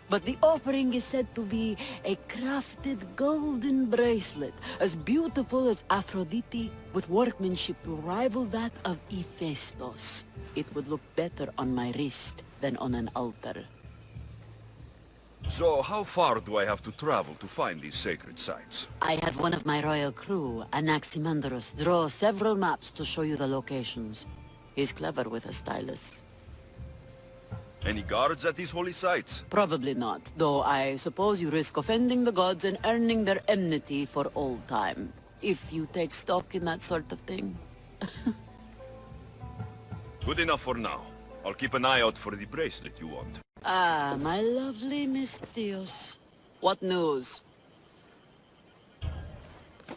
But the offering is said to be a crafted golden bracelet, as beautiful as Aphrodite, with workmanship to rival that of Hephaestus. It would look better on my wrist than on an altar. So, how far do I have to travel to find these sacred sites? I had one of my royal crew, Anaximandros, draw several maps to show you the locations. He's clever with a stylus. Any guards at these holy sites? Probably not, though I suppose you risk offending the gods and earning their enmity for all time. If you take stock in that sort of thing. Good enough for now. I'll keep an eye out for the bracelet you want. Ah, my lovely Miss Theos. What news?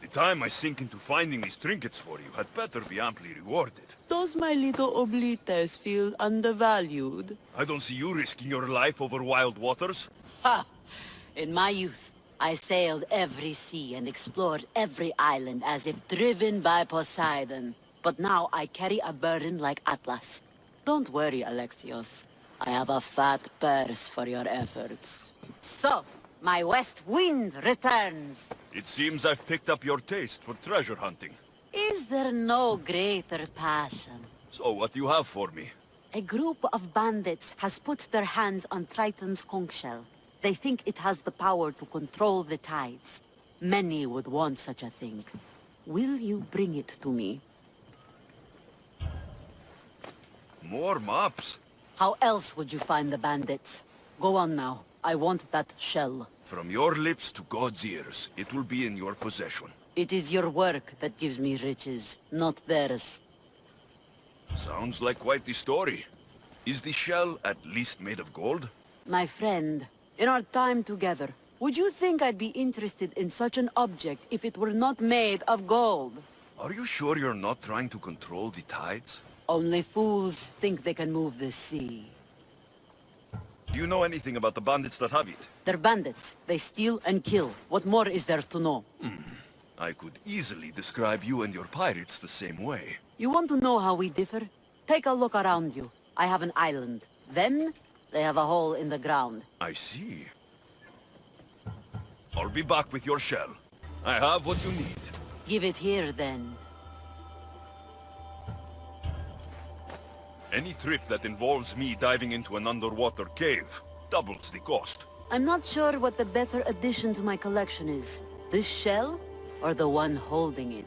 The time I sink into finding these trinkets for you had better be amply rewarded. Does my little oblites feel undervalued? I don't see you risking your life over wild waters. Ha! In my youth, I sailed every sea and explored every island as if driven by Poseidon. But now I carry a burden like Atlas. Don't worry, Alexios. I have a fat purse for your efforts. So, my west wind returns. It seems I've picked up your taste for treasure hunting. Is there no greater passion? So what do you have for me? A group of bandits has put their hands on Triton's conch shell. They think it has the power to control the tides. Many would want such a thing. Will you bring it to me? More maps? How else would you find the bandits? Go on now. I want that shell. From your lips to God's ears, it will be in your possession. It is your work that gives me riches, not theirs. Sounds like quite the story. Is the shell at least made of gold? My friend, in our time together, would you think I'd be interested in such an object if it were not made of gold? Are you sure you're not trying to control the tides? Only fools think they can move the sea. Do you know anything about the bandits that have it? They're bandits. They steal and kill. What more is there to know? I could easily describe you and your pirates the same way. You want to know how we differ? Take a look around you. I have an island. Them, they have a hole in the ground. I see. I'll be back with your shell. I have what you need. Give it here, then. Any trip that involves me diving into an underwater cave doubles the cost. I'm not sure what the better addition to my collection is. This shell, or the one holding it?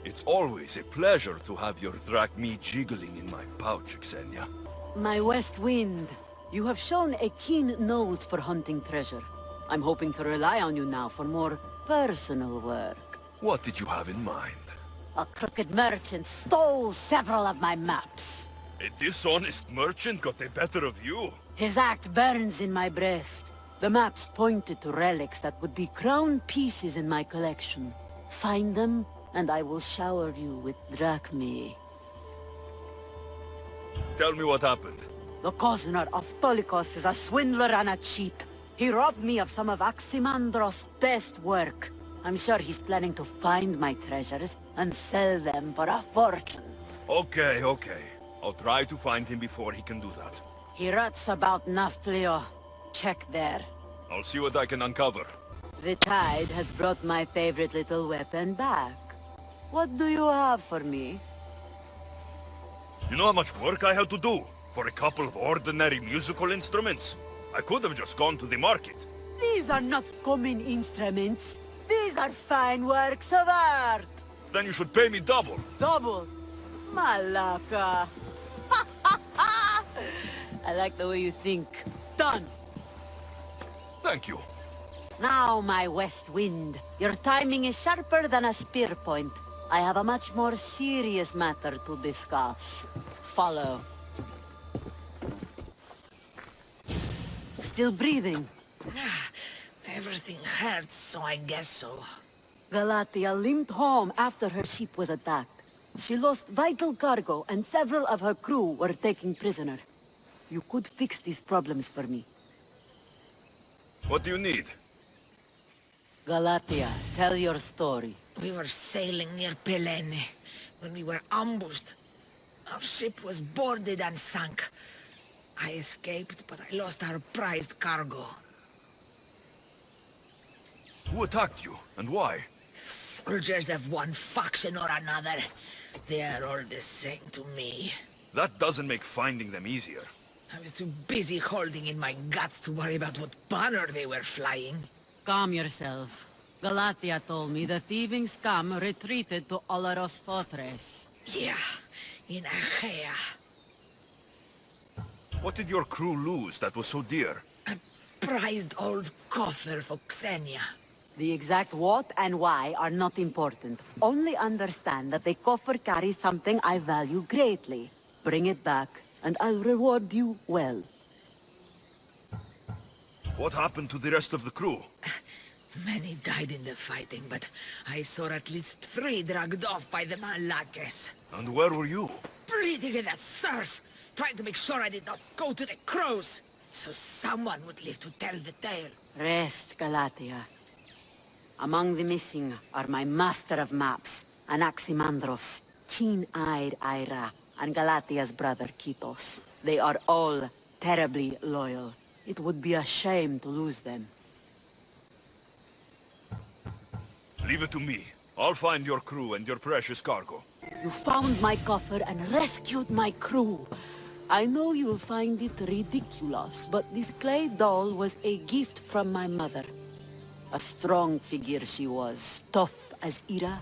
It's always a pleasure to have your drachmae jiggling in my pouch, Xenia. My west wind. You have shown a keen nose for hunting treasure. I'm hoping to rely on you now for more personal work. What did you have in mind? A crooked merchant stole several of my maps. A dishonest merchant got the better of you? His act burns in my breast. The maps pointed to relics that would be crown pieces in my collection. Find them, and I will shower you with drachmae. Tell me what happened. The Kozner of Lykinos is a swindler and a cheat. He robbed me of some of Aximandros' best work. I'm sure he's planning to find my treasures and sell them for a fortune. Okay. I'll try to find him before he can do that. He rots about Nafplio. Check there. I'll see what I can uncover. The tide has brought my favorite little weapon back. What do you have for me? You know how much work I had to do for a couple of ordinary musical instruments? I could have just gone to the market. These are not common instruments. These are fine works of art. Then you should pay me double. Double? Malaka. I like the way you think. Done. Thank you. Now, my west wind. Your timing is sharper than a spear point. I have a much more serious matter to discuss. Follow. Still breathing? Everything hurts, so I guess so. Galatea limped home after her ship was attacked. She lost vital cargo, and several of her crew were taken prisoner. You could fix these problems for me. What do you need? Galatea, tell your story. We were sailing near Pelene when we were ambushed. Our ship was boarded and sunk. I escaped, but I lost our prized cargo. Who attacked you, and why? Soldiers of one faction or another. They are all the same to me. That doesn't make finding them easier. I was too busy holding in my guts to worry about what banner they were flying. Calm yourself. Galatea told me the thieving scum retreated to Olaros Fortress. Yeah, in Achaea. What did your crew lose that was so dear? Prized old coffer for Xenia. The exact what and why are not important. Only understand that the coffer carries something I value greatly. Bring it back, and I'll reward you well. What happened to the rest of the crew? Many died in the fighting, but I saw at least 3 dragged off by the Malaches. And where were you? Bleeding in that surf, trying to make sure I did not go to the crows, so someone would live to tell the tale. Rest, Galatia. Among the missing are my master of maps, Anaximandros, keen-eyed Ira, and Galatia's brother Kytos. They are all terribly loyal. It would be a shame to lose them. Leave it to me. I'll find your crew and your precious cargo. You found my coffer and rescued my crew. I know you'll find it ridiculous, but this clay doll was a gift from my mother. A strong figure she was, tough as Ira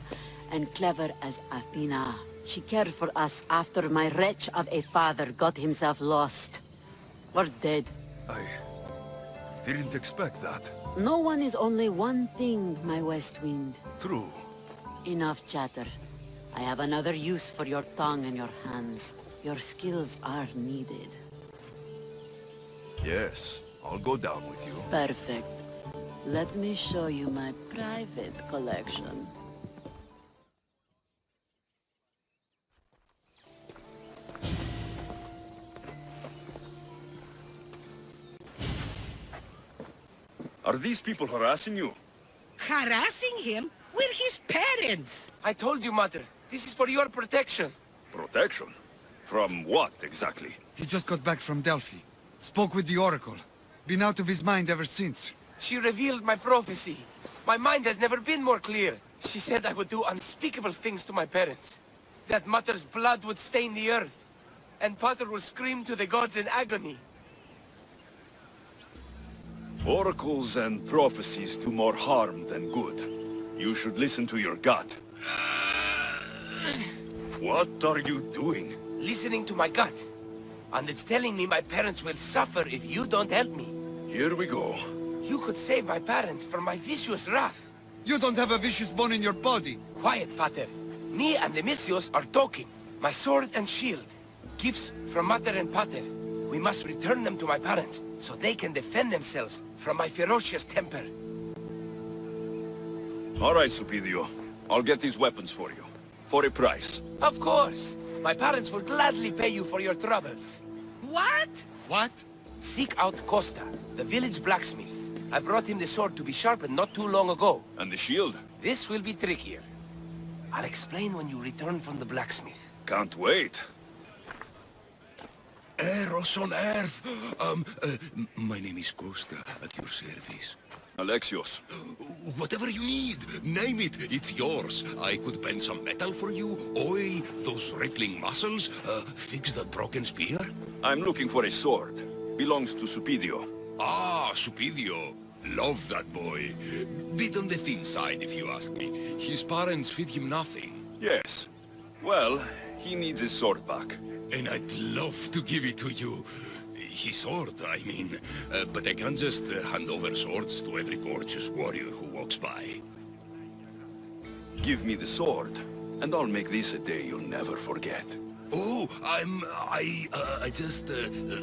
and clever as Athena. She cared for us after my wretch of a father got himself lost. Or dead. I didn't expect that. No one is only one thing, my West Wind. True. Enough chatter. I have another use for your tongue and your hands. Your skills are needed. Yes, I'll go down with you. Perfect. Let me show you my private collection. Are these people harassing you? Harassing him? We're his parents! I told you, Mother. This is for your protection. Protection? From what, exactly? He just got back from Delphi. Spoke with the Oracle. Been out of his mind ever since. She revealed my prophecy. My mind has never been more clear. She said I would do unspeakable things to my parents. That Mother's blood would stain the earth. And Pater would scream to the gods in agony. Oracles and prophecies do more harm than good. You should listen to your gut. What are you doing? Listening to my gut. And it's telling me my parents will suffer if you don't help me. Here we go. You could save my parents from my vicious wrath. You don't have a vicious bone in your body. Quiet, Pater. Me and Alexios are talking. My sword and shield. Gifts from Mater and Pater. We must return them to my parents, so they can defend themselves from my ferocious temper. All right, Supidio. I'll get these weapons for you. For a price. Of course. My parents will gladly pay you for your troubles. What? What? Seek out Kosta, the village blacksmith. I brought him the sword to be sharpened not too long ago. And the shield? This will be trickier. I'll explain when you return from the blacksmith. Can't wait. Eros on Earth! My name is Kosta, at your service. Alexios. Whatever you need, name it, it's yours. I could bend some metal for you, oil those rippling muscles, fix that broken spear. I'm looking for a sword. Belongs to Supidio. Ah, Supidio. Love that boy. Bit on the thin side, if you ask me. His parents feed him nothing. Yes. Well, he needs his sword back. And I'd love to give it to you. His sword, I mean. But I can't just hand over swords to every gorgeous warrior who walks by. Give me the sword, and I'll make this a day you'll never forget. Oh,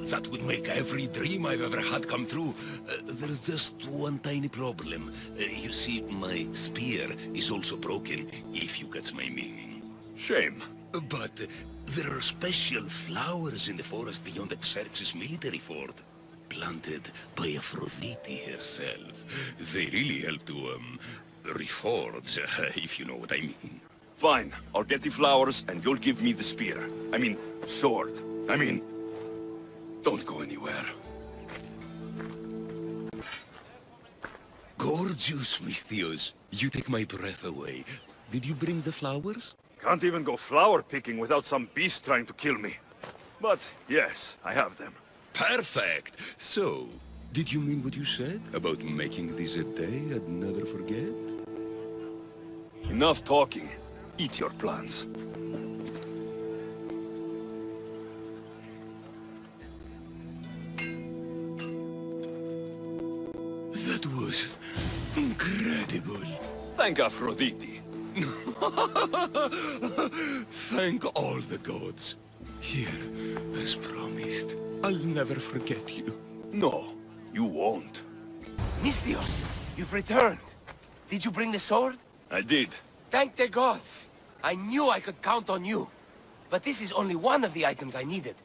that would make every dream I've ever had come true. There's just one tiny problem. You see, my spear is also broken, if you get my meaning. Shame. But there are special flowers in the forest beyond Xerxes' military fort, planted by Aphrodite herself. They really help to, reforge, if you know what I mean. Fine, I'll get the flowers and you'll give me the spear. I mean, sword. Don't go anywhere. Gorgeous, Misthios. You take my breath away. Did you bring the flowers? Can't even go flower picking without some beast trying to kill me. But yes, I have them. Perfect! So, did you mean what you said about making this a day I'd never forget? Enough talking. Eat your plants. was incredible. Thank Aphrodite. Thank all the gods. Here, as promised, I'll never forget you. No, you won't. Misthios, you've returned. Did you bring the sword? I did. Thank the gods. I knew I could count on you. But this is only one of the items I needed.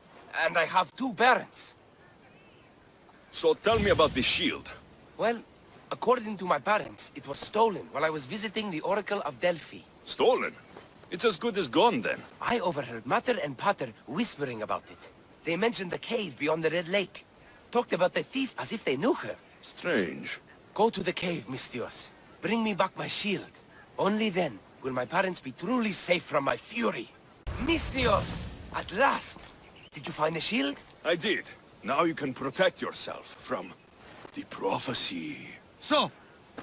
And I have 2 parents. So tell me about the shield. Well, according to my parents, it was stolen while I was visiting the Oracle of Delphi. Stolen? It's as good as gone then. I overheard Mater and Pater whispering about it. They mentioned the cave beyond the Red Lake. Talked about the thief as if they knew her. Strange. Go to the cave, Misthios. Bring me back my shield. Only then will my parents be truly safe from my fury. Misthios! At last! Did you find the shield? I did. Now you can protect yourself from the prophecy. So,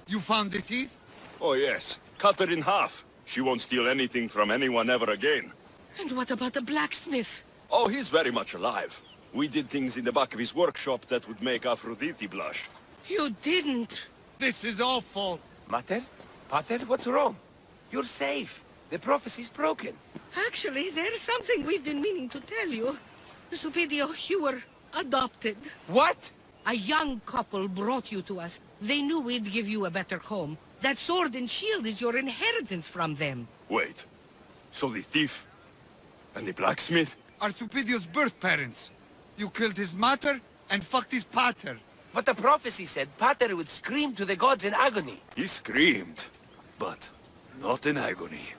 you found the thief? Oh yes, cut her in half. She won't steal anything from anyone ever again. And what about the blacksmith? Oh, he's very much alive. We did things in the back of his workshop that would make Aphrodite blush. You didn't. This is awful. Mater? Pater, what's wrong? You're safe. The prophecy's broken. Actually, there's something we've been meaning to tell you. Zupidio, you were adopted. What? A young couple brought you to us. They knew we'd give you a better home. That sword and shield is your inheritance from them. Wait, so the thief and the blacksmith are Supidio's birth parents. You killed his mater and fucked his pater. But the prophecy said Pater would scream to the gods in agony. He screamed, but not in agony.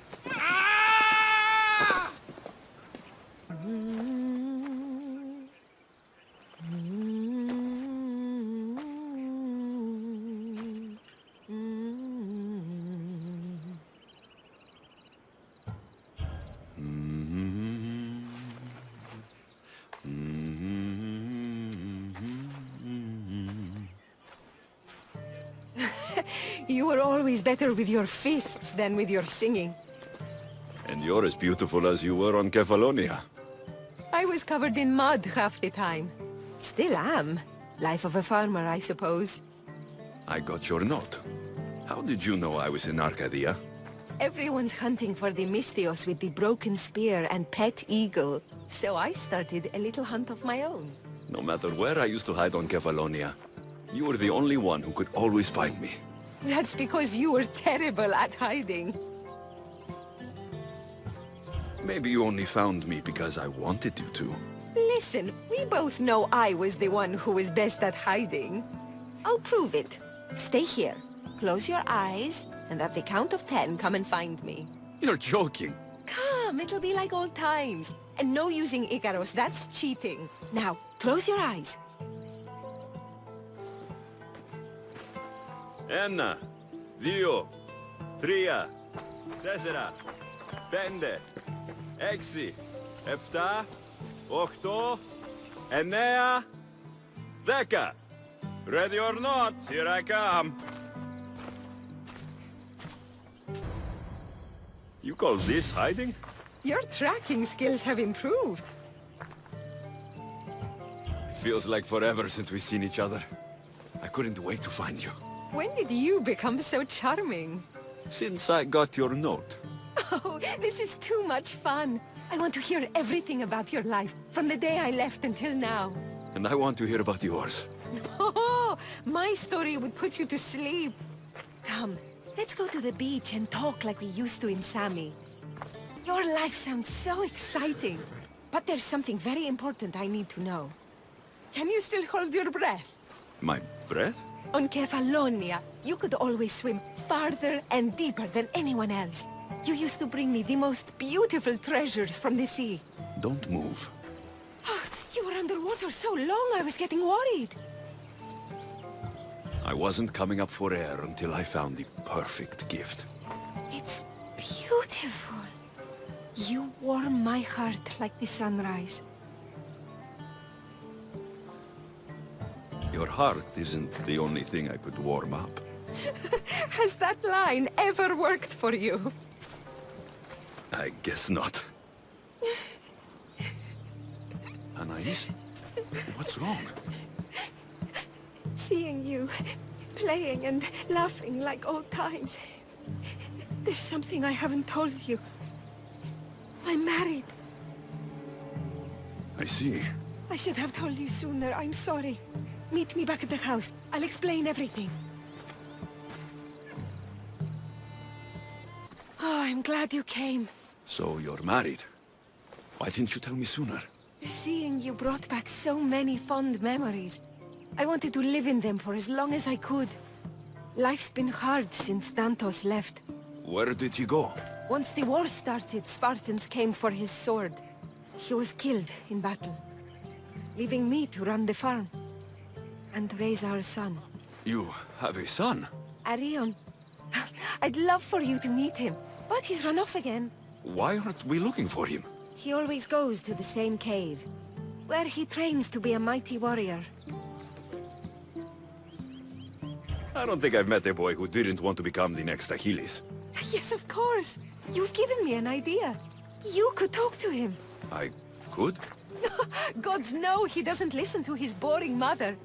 You were always better with your fists than with your singing. And you're as beautiful as you were on Kefalonia. I was covered in mud half the time. Still am. Life of a farmer, I suppose. I got your note. How did you know I was in Arcadia? Everyone's hunting for the Misthios with the broken spear and pet eagle. So I started a little hunt of my own. No matter where I used to hide on Kefalonia, you were the only one who could always find me. That's because you were terrible at hiding. Maybe you only found me because I wanted you to. Listen, we both know I was the one who was best at hiding. I'll prove it. Stay here. Close your eyes, and at the count of 10, come and find me. You're joking. Come, it'll be like old times. And no using Icaros, that's cheating. Now, close your eyes. Ένα, δύο, τρία, τέσσερα, πέντε, έξι, εφτά, οχτώ, εννέα, δέκα. Ready or not, here I come. You call this hiding? Your tracking skills have improved. It feels like forever since we've seen each other. I couldn't wait to find you. When did you become so charming? Since I got your note. Oh, this is too much fun. I want to hear everything about your life, from the day I left until now. And I want to hear about yours. Oh, my story would put you to sleep. Come, let's go to the beach and talk like we used to in Sami. Your life sounds so exciting. But there's something very important I need to know. Can you still hold your breath? My breath? On Kefalonia, you could always swim farther and deeper than anyone else. You used to bring me the most beautiful treasures from the sea. Don't move. You were underwater so long, I was getting worried. I wasn't coming up for air until I found the perfect gift. It's beautiful. You warm my heart like the sunrise. Your heart isn't the only thing I could warm up. Has that line ever worked for you? I guess not. Anais? What's wrong? Seeing you playing and laughing like old times. There's something I haven't told you. I'm married. I see. I should have told you sooner. I'm sorry. Meet me back at the house. I'll explain everything. Oh, I'm glad you came. So you're married? Why didn't you tell me sooner? Seeing you brought back so many fond memories. I wanted to live in them for as long as I could. Life's been hard since Dantos left. Where did he go? Once the war started, Spartans came for his sword. He was killed in battle, leaving me to run the farm and raise our son. You have a son? Arion. I'd love for you to meet him, but he's run off again. Why aren't we looking for him? He always goes to the same cave, where he trains to be a mighty warrior. I don't think I've met a boy who didn't want to become the next Achilles. Yes, of course. You've given me an idea. You could talk to him. I could? Gods know he doesn't listen to his boring mother.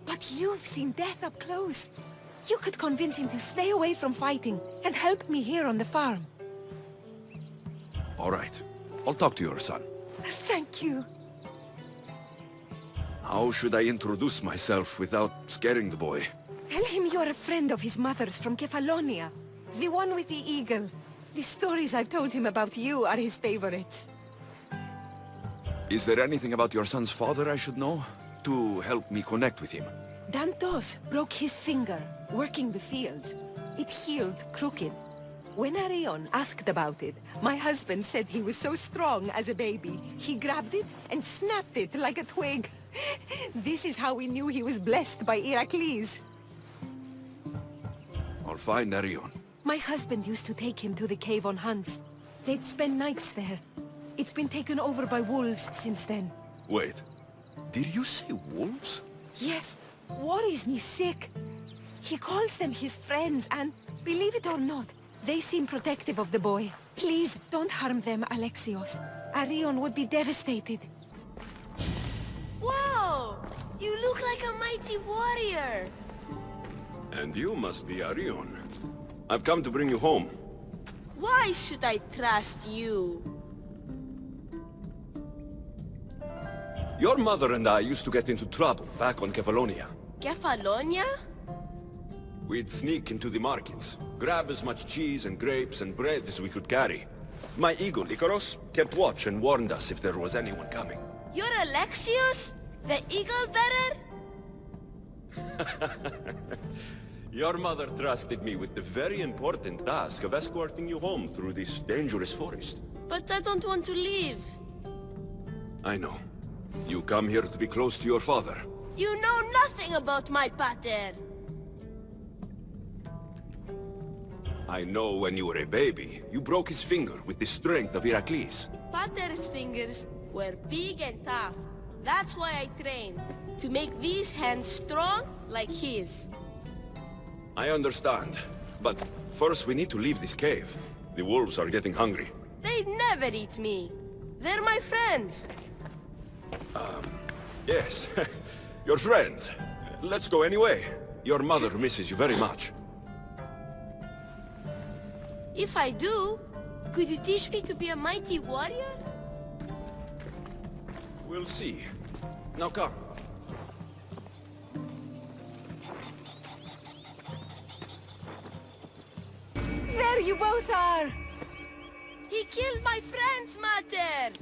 But you've seen death up close. You could convince him to stay away from fighting and help me here on the farm. All right. I'll talk to your son. Thank you. How should I introduce myself without scaring the boy? Tell him you're a friend of his mother's from Kefalonia. The one with the eagle. The stories I've told him about you are his favorites. Is there anything about your son's father I should know? To help me connect with him? Dantos broke his finger, working the fields. It healed crooked. When Arion asked about it, my husband said he was so strong as a baby, he grabbed it and snapped it like a twig. This is how we knew he was blessed by Heracles. I'll find Arion. My husband used to take him to the cave on hunts. They'd spend nights there. It's been taken over by wolves since then. Wait, did you say wolves? Yes, worries me sick. He calls them his friends and, believe it or not, they seem protective of the boy. Please, don't harm them, Alexios. Arion would be devastated. Whoa! You look like a mighty warrior! And you must be Arion. I've come to bring you home. Why should I trust you? Your mother and I used to get into trouble back on Kefalonia. Kefalonia? We'd sneak into the markets, grab as much cheese and grapes and bread as we could carry. My eagle, Lykinos, kept watch and warned us if there was anyone coming. You're Alexios? The eagle bearer? Your mother trusted me with the very important task of escorting you home through this dangerous forest. But I don't want to leave. I know. You come here to be close to your father. You know nothing about my pater. I know when you were a baby, you broke his finger with the strength of Heracles. Pater's fingers were big and tough. That's why I trained. To make these hands strong like his. I understand. But first we need to leave this cave. The wolves are getting hungry. They'd never eat me. They're my friends. Yes. Your friends. Let's go anyway. Your mother misses you very much. If I do, could you teach me to be a mighty warrior? We'll see. Now come. There you both are! He killed my friends, Mater!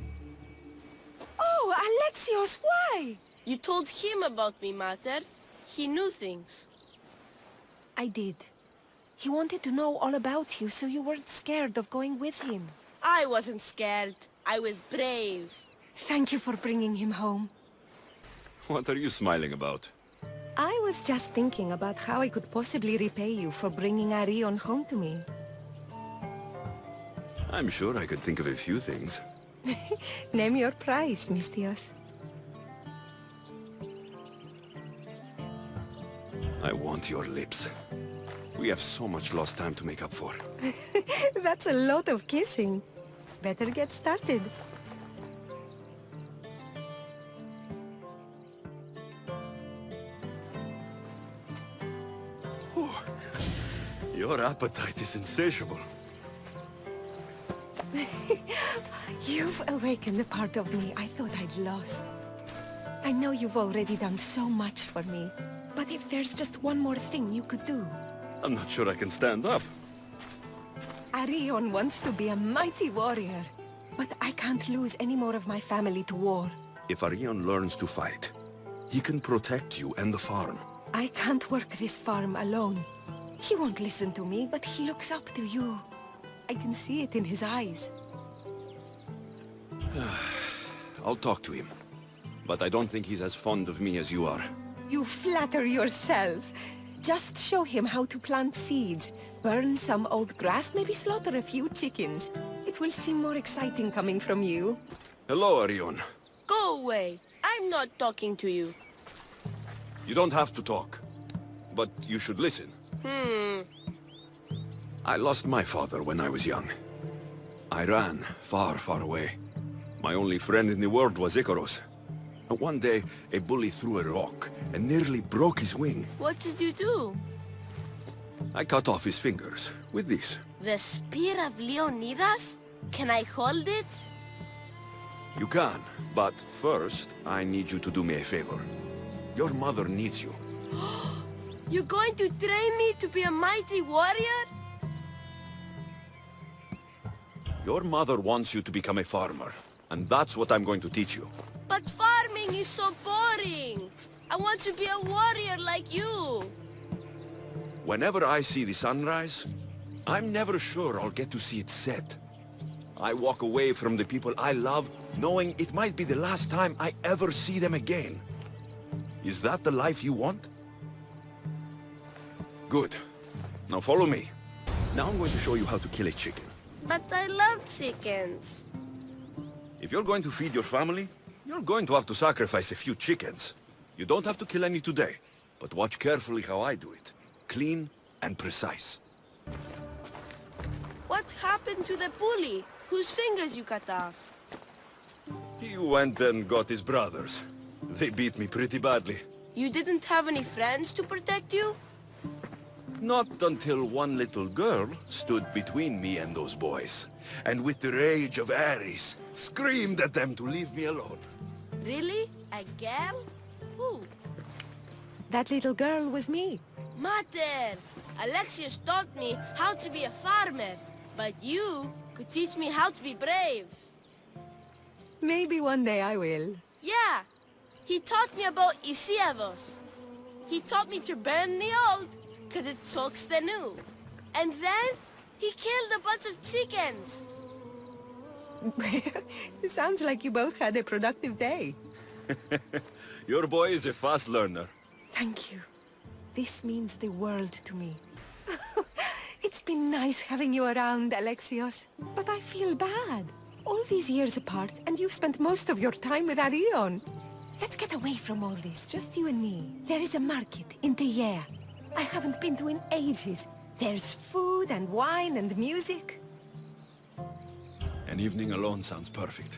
Oh, Alexios, why? You told him about me, Mater. He knew things. I did. He wanted to know all about you, so you weren't scared of going with him. I wasn't scared. I was brave. Thank you for bringing him home. What are you smiling about? I was just thinking about how I could possibly repay you for bringing Arion home to me. I'm sure I could think of a few things. Name your price, Misthios. I want your lips. We have so much lost time to make up for. That's a lot of kissing. Better get started. Your appetite is insatiable. You've awakened a part of me I thought I'd lost. I know you've already done so much for me, but if there's just one more thing you could do... I'm not sure I can stand up. Arion wants to be a mighty warrior, but I can't lose any more of my family to war. If Arion learns to fight, he can protect you and the farm. I can't work this farm alone. He won't listen to me, but he looks up to you. I can see it in his eyes. I'll talk to him. But I don't think he's as fond of me as you are. You flatter yourself. Just show him how to plant seeds. Burn some old grass, maybe slaughter a few chickens. It will seem more exciting coming from you. Hello, Arion. Go away. I'm not talking to you. You don't have to talk. But you should listen. I lost my father when I was young. I ran far, far away. My only friend in the world was Icaros. One day, a bully threw a rock and nearly broke his wing. What did you do? I cut off his fingers with this. The spear of Leonidas? Can I hold it? You can, but first, I need you to do me a favor. Your mother needs you. You're going to train me to be a mighty warrior? Your mother wants you to become a farmer, and that's what I'm going to teach you. But farming is so boring. I want to be a warrior like you. Whenever I see the sunrise, I'm never sure I'll get to see it set. I walk away from the people I love, knowing it might be the last time I ever see them again. Is that the life you want? Good. Now follow me. Now I'm going to show you how to kill a chicken. But I love chickens. If you're going to feed your family, you're going to have to sacrifice a few chickens. You don't have to kill any today, but watch carefully how I do it. Clean and precise. What happened to the bully whose fingers you cut off? He went and got his brothers. They beat me pretty badly. You didn't have any friends to protect you? Not until one little girl stood between me and those boys, and with the rage of Ares, screamed at them to leave me alone. Really? A girl? Who? That little girl was me. Mater! Alexios taught me how to be a farmer, but you could teach me how to be brave. Maybe one day I will. Yeah! He taught me about Isiavos. He taught me to burn the old, because it soaks the new. And then, he killed a bunch of chickens. It sounds like you both had a productive day. Your boy is a fast learner. Thank you. This means the world to me. It's been nice having you around, Alexios. But I feel bad. All these years apart, and you've spent most of your time with Arion. Let's get away from all this, just you and me. There is a market in Thyia. I haven't been to in ages. There's food and wine and music. An evening alone sounds perfect.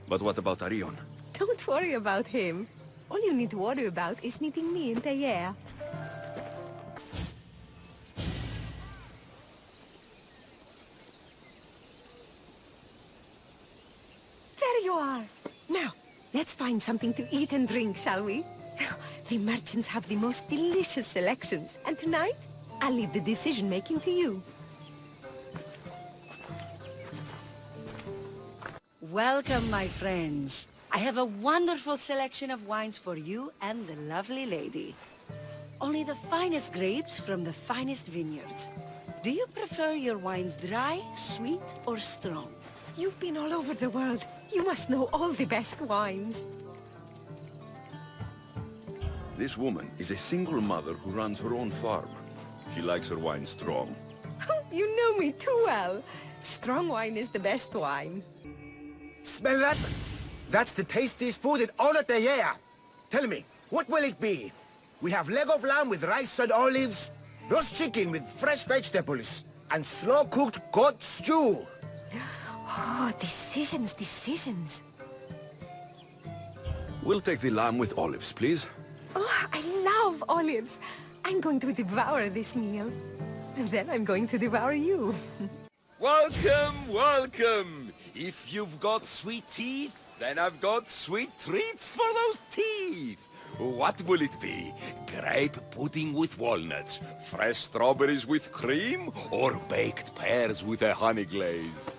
But what about Arion? Don't worry about him. All you need to worry about is meeting me in Thyia. There you are. Now, let's find something to eat and drink, shall we? The merchants have the most delicious selections, and tonight, I'll leave the decision-making to you. Welcome, my friends. I have a wonderful selection of wines for you and the lovely lady. Only the finest grapes from the finest vineyards. Do you prefer your wines dry, sweet, or strong? You've been all over the world. You must know all the best wines. This woman is a single mother who runs her own farm. She likes her wine strong. You know me too well. Strong wine is the best wine. Smell that? That's the tastiest food in all of Thyia. Tell me, what will it be? We have leg of lamb with rice and olives, roast chicken with fresh vegetables, and slow-cooked goat stew. Oh, decisions, decisions. We'll take the lamb with olives, please. Oh, I love olives. I'm going to devour this meal. Then I'm going to devour you. Welcome, welcome! If you've got sweet teeth, then I've got sweet treats for those teeth! What will it be? Grape pudding with walnuts, fresh strawberries with cream, or baked pears with a honey glaze?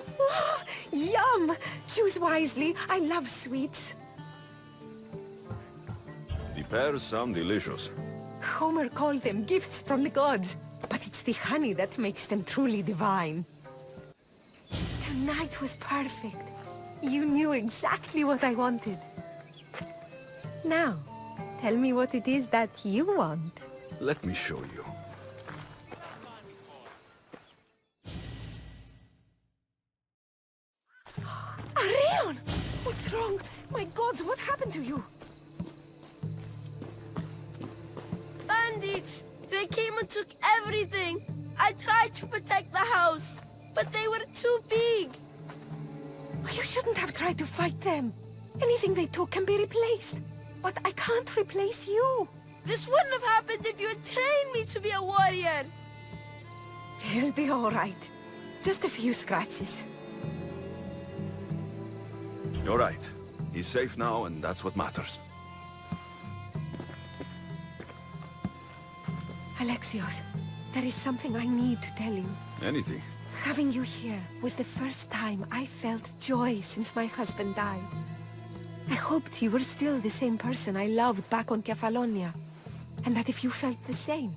Yum! Choose wisely. I love sweets. The pears sound delicious. Homer called them gifts from the gods. But it's the honey that makes them truly divine. Tonight was perfect. You knew exactly what I wanted. Now, tell me what it is that you want. Let me show you. Arion! What's wrong? My gods, what happened to you? Bandits! They came and took everything! I tried to protect the house, but they were too big! You shouldn't have tried to fight them. Anything they took can be replaced. But I can't replace you. This wouldn't have happened if you had trained me to be a warrior! He'll be all right. Just a few scratches. You're right. He's safe now, and that's what matters. Alexios, there is something I need to tell you. Anything. Having you here was the first time I felt joy since my husband died. I hoped you were still the same person I loved back on Kefalonia. And that if you felt the same,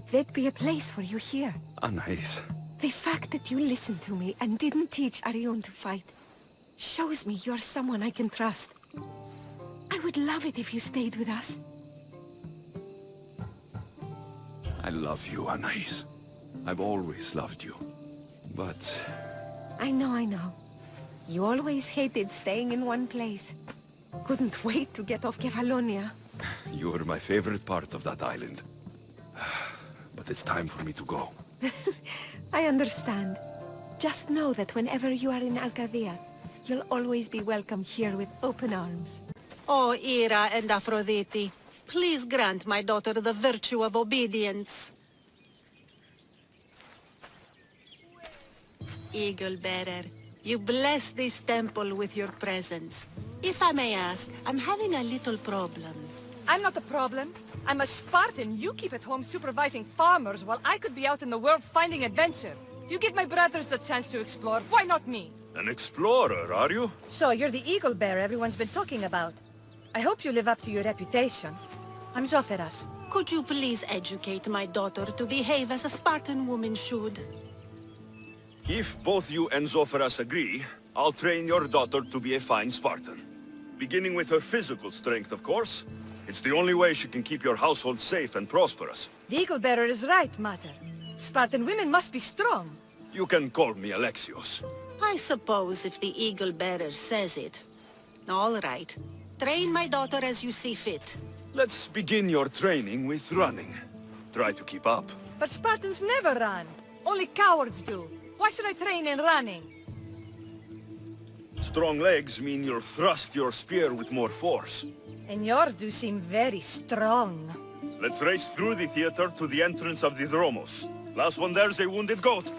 there'd be a place for you here. Anais. The fact that you listened to me and didn't teach Arion to fight shows me you're someone I can trust. I would love it if you stayed with us. I love you, Anais. I've always loved you. But... I know. You always hated staying in one place. Couldn't wait to get off Kefalonia. you were my favorite part of that island. But it's time for me to go. I understand. Just know that whenever you are in Arcadia, you'll always be welcome here with open arms. Oh, Ira and Aphrodite, please grant my daughter the virtue of obedience. Eagle Bearer, you bless this temple with your presence. If I may ask, I'm having a little problem. I'm not the problem. I'm a Spartan. You keep at home supervising farmers while I could be out in the world finding adventure. You give my brothers the chance to explore. Why not me? An explorer, are you? So you're the eagle bearer everyone's been talking about. I hope you live up to your reputation. I'm Zopheras. Could you please educate my daughter to behave as a Spartan woman should? If both you and Zopheras agree, I'll train your daughter to be a fine Spartan. Beginning with her physical strength, of course. It's the only way she can keep your household safe and prosperous. The eagle bearer is right, Mater. Spartan women must be strong. You can call me Alexios. I suppose if the Eagle Bearer says it. All right. Train my daughter as you see fit. Let's begin your training with running. Try to keep up. But Spartans never run. Only cowards do. Why should I train in running? Strong legs mean you'll thrust your spear with more force. And yours do seem very strong. Let's race through the theater to the entrance of the Dromos. Last one there's a wounded goat.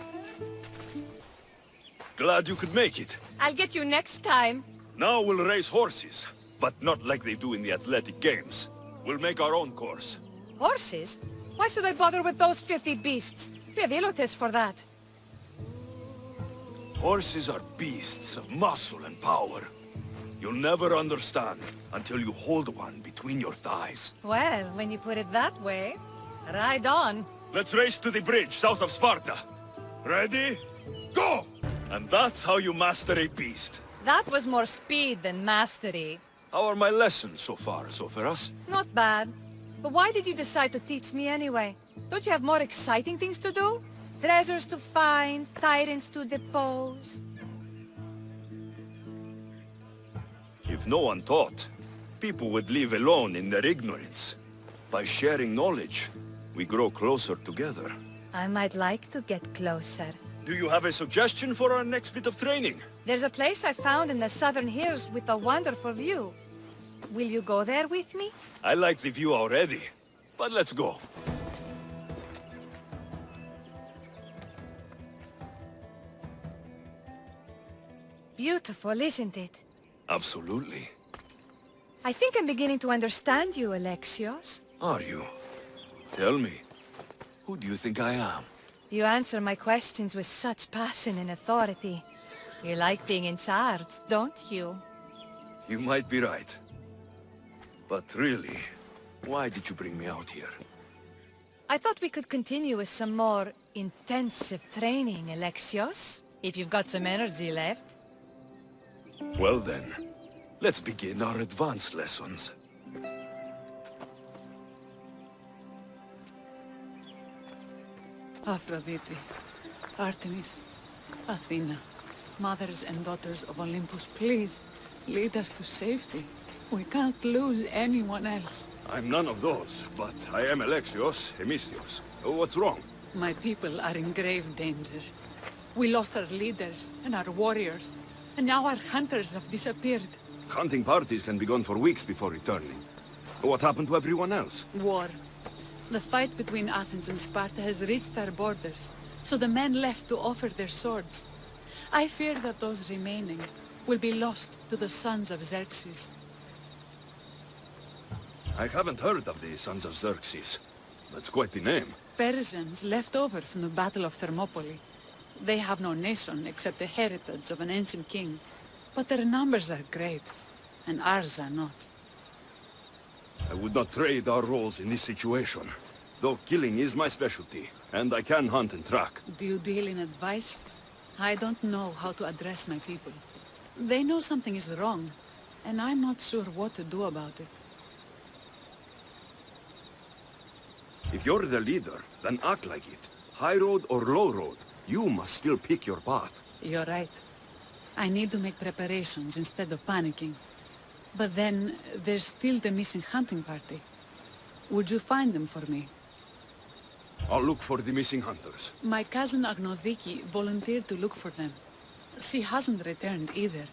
Glad you could make it. I'll get you next time. Now we'll race horses, but not like they do in the athletic games. We'll make our own course. Horses? Why should I bother with those filthy beasts? We have elotes for that. Horses are beasts of muscle and power. You'll never understand until you hold one between your thighs. Well, when you put it that way, ride on. Let's race to the bridge south of Sparta. Ready? Go! And that's how you master a beast. That was more speed than mastery. How are my lessons so far, Zopheras? Not bad. But why did you decide to teach me anyway? Don't you have more exciting things to do? Treasures to find, tyrants to depose. If no one taught, people would live alone in their ignorance. By sharing knowledge, we grow closer together. I might like to get closer. Do you have a suggestion for our next bit of training? There's a place I found in the southern hills with a wonderful view. Will you go there with me? I like the view already, but let's go. beautiful, isn't it? Absolutely. I think I'm beginning to understand you, Alexios. Are you? Tell me, who do you think I am? You answer my questions with such passion and authority. You like being in charge, don't you? You might be right. But really, why did you bring me out here? I thought we could continue with some more intensive training, Alexios. If you've got some energy left. Well then, let's begin our advanced lessons. Aphrodite, Artemis, Athena, mothers and daughters of Olympus, please, lead us to safety. We can't lose anyone else. I'm none of those, but I am Alexios, Themistios. What's wrong? My people are in grave danger. We lost our leaders and our warriors, and now our hunters have disappeared. Hunting parties can be gone for weeks before returning. What happened to everyone else? War. The fight between Athens and Sparta has reached our borders, so the men left to offer their swords. I fear that those remaining will be lost to the sons of Xerxes. I haven't heard of the Sons of Xerxes. That's quite the name. Persians left over from the Battle of Thermopylae. They have no nation except the heritage of an ancient king, but their numbers are great, and ours are not. I would not trade our roles in this situation, though killing is my specialty, and I can hunt and track. Do you deal in advice? I don't know how to address my people. They know something is wrong, and I'm not sure what to do about it. If you're the leader, then act like it. High road or low road, you must still pick your path. You're right. I need to make preparations instead of panicking. But then, there's still the missing hunting party. Would you find them for me? I'll look for the missing hunters. My cousin Agnodiki volunteered to look for them. She hasn't returned either.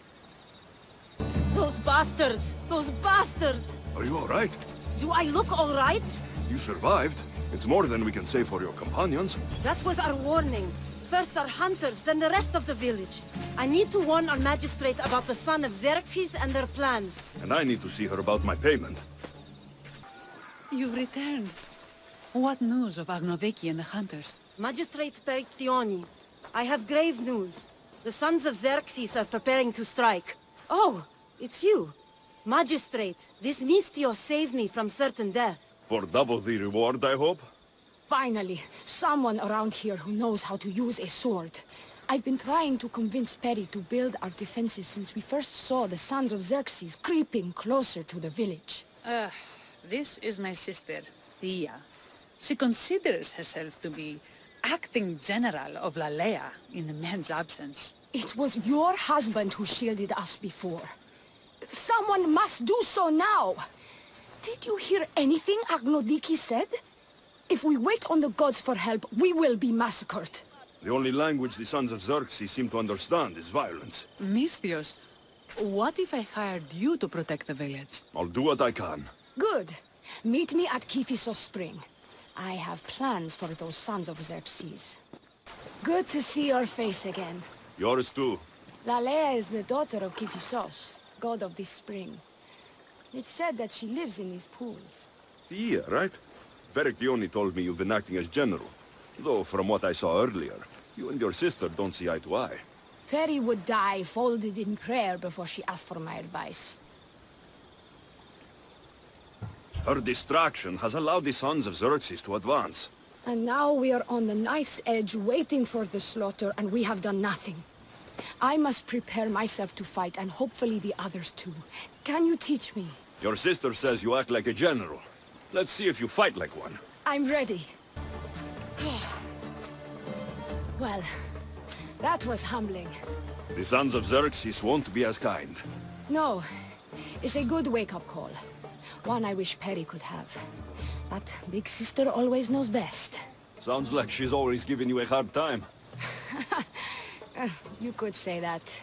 Those bastards! Those bastards! Are you all right? Do I look all right? You survived. It's more than we can say for your companions. That was our warning. First our hunters, then the rest of the village. I need to warn our magistrate about the son of Xerxes and their plans. And I need to see her about my payment. You've returned. What news of Agnodiki and the hunters? Magistrate Perictioni, I have grave news. The sons of Xerxes are preparing to strike. Oh, it's you. Magistrate, this Misthios saved me from certain death. For double the reward, I hope? Finally, someone around here who knows how to use a sword. I've been trying to convince Peri to build our defenses since we first saw the sons of Xerxes creeping closer to the village. This is my sister, Thyia. She considers herself to be acting general of Lalea in the men's absence. It was your husband who shielded us before. Someone must do so now! Did you hear anything Agnodiki said? If we wait on the gods for help, we will be massacred. The only language the sons of Xerxes seem to understand is violence. Misthios, what if I hired you to protect the village? I'll do what I can. Good. Meet me at Kiphisos Spring. I have plans for those sons of Xerxes. Good to see your face again. Yours too. Lalea is the daughter of Kiphisos, god of this spring. It's said that she lives in these pools. Thyia, right? Perictioni told me you've been acting as general. Though, from what I saw earlier, you and your sister don't see eye to eye. Peri would die folded in prayer before she asked for my advice. Her distraction has allowed the sons of Xerxes to advance. And now we are on the knife's edge waiting for the slaughter, and we have done nothing. I must prepare myself to fight, and hopefully the others too. Can you teach me? Your sister says you act like a general. Let's see if you fight like one. I'm ready. Well, that was humbling. The sons of Xerxes won't be as kind. No, it's a good wake-up call. One I wish Peri could have. But Big Sister always knows best. Sounds like she's always giving you a hard time. You could say that.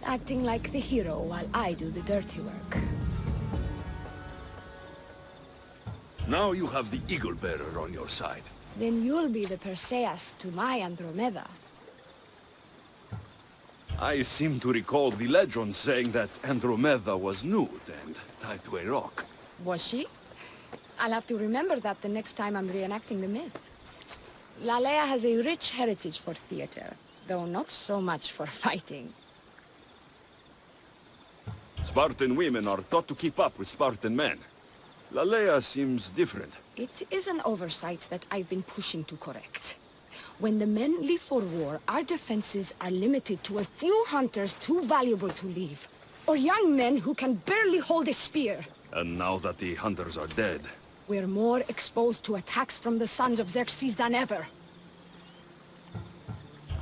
Acting like the hero while I do the dirty work. Now you have the Eagle-Bearer on your side. Then you'll be the Perseus to my Andromeda. I seem to recall the legend saying that Andromeda was nude and tied to a rock. Was she? I'll have to remember that the next time I'm reenacting the myth. Lalea has a rich heritage for theater, though not so much for fighting. Spartan women are taught to keep up with Spartan men. Lalea seems different. It is an oversight that I've been pushing to correct. When the men leave for war, our defenses are limited to a few hunters too valuable to leave, or young men who can barely hold a spear. And now that the hunters are dead... We're more exposed to attacks from the sons of Xerxes than ever.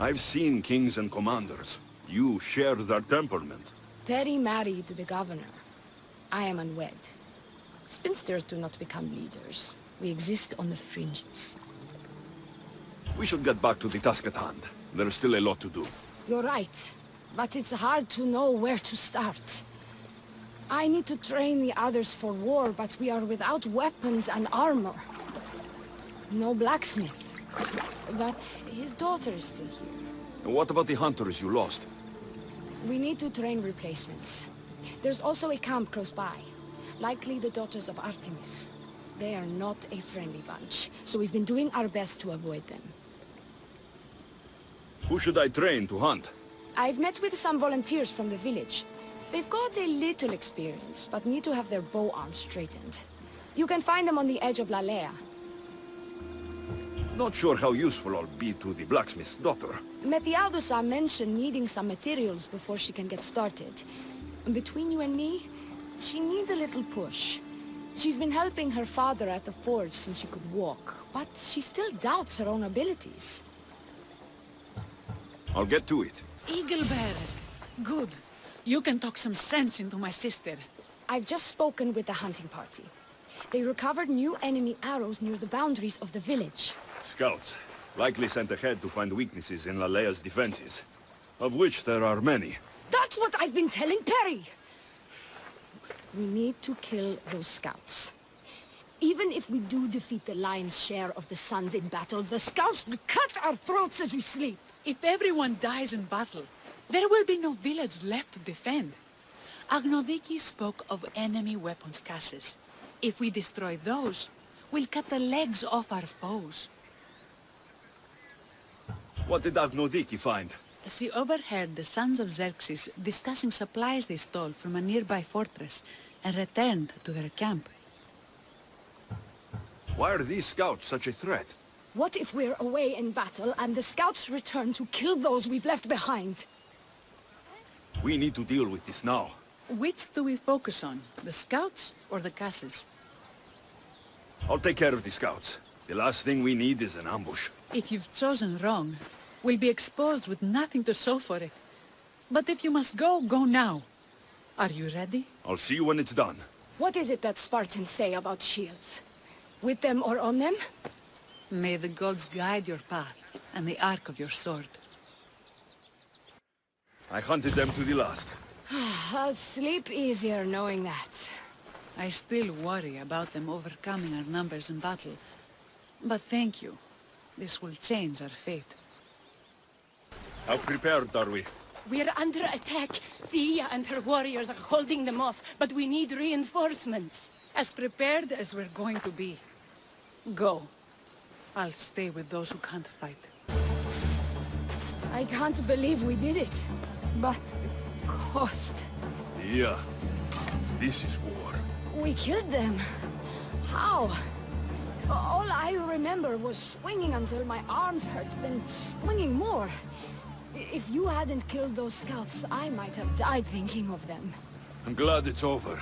I've seen kings and commanders. You share their temperament. Perry married the governor. I am unwed. Spinsters do not become leaders. We exist on the fringes. We should get back to the task at hand. There's still a lot to do. You're right, but it's hard to know where to start. I need to train the others for war, but we are without weapons and armor. No blacksmith. But his daughter is still here. And what about the hunters you lost? We need to train replacements. There's also a camp close by. Likely the daughters of Artemis. They are not a friendly bunch, so we've been doing our best to avoid them. Who should I train to hunt? I've met with some volunteers from the village. They've got a little experience, but need to have their bow arms straightened. You can find them on the edge of Lalea. Not sure how useful I'll be to the blacksmith's daughter. Methiadusa mentioned needing some materials before she can get started. Between you and me, she needs a little push. She's been helping her father at the forge since she could walk, but she still doubts her own abilities. I'll get to it. Eaglebearer. Good. You can talk some sense into my sister. I've just spoken with the hunting party. They recovered new enemy arrows near the boundaries of the village. Scouts. Likely sent ahead to find weaknesses in Lalea's defenses. Of which there are many. That's what I've been telling Perry! We need to kill those scouts. Even if we do defeat the lion's share of the sons in battle, the scouts will cut our throats as we sleep. If everyone dies in battle, there will be no village left to defend. Agnodiki spoke of enemy weapons caches. If we destroy those, we'll cut the legs off our foes. What did Agnodiki find? She overheard the sons of Xerxes discussing supplies they stole from a nearby fortress and returned to their camp. Why are these scouts such a threat? What if we're away in battle and the scouts return to kill those we've left behind? We need to deal with this now. Which do we focus on? The scouts or the caches? I'll take care of the scouts. The last thing we need is an ambush. If you've chosen wrong, we'll be exposed with nothing to show for it. But if you must go, go now. Are you ready? I'll see you when it's done. What is it that Spartans say about shields? With them or on them? May the gods guide your path and the arc of your sword. I hunted them to the last. I'll sleep easier knowing that. I still worry about them overcoming our numbers in battle. But thank you. This will change our fate. How prepared are we? We're under attack. Thyia and her warriors are holding them off, but we need reinforcements. As prepared as we're going to be. Go. I'll stay with those who can't fight. I can't believe we did it. But... Kosta... Yeah. This is war. We killed them. How? All I remember was swinging until my arms hurt, then swinging more. If you hadn't killed those scouts, I might have died thinking of them. I'm glad it's over.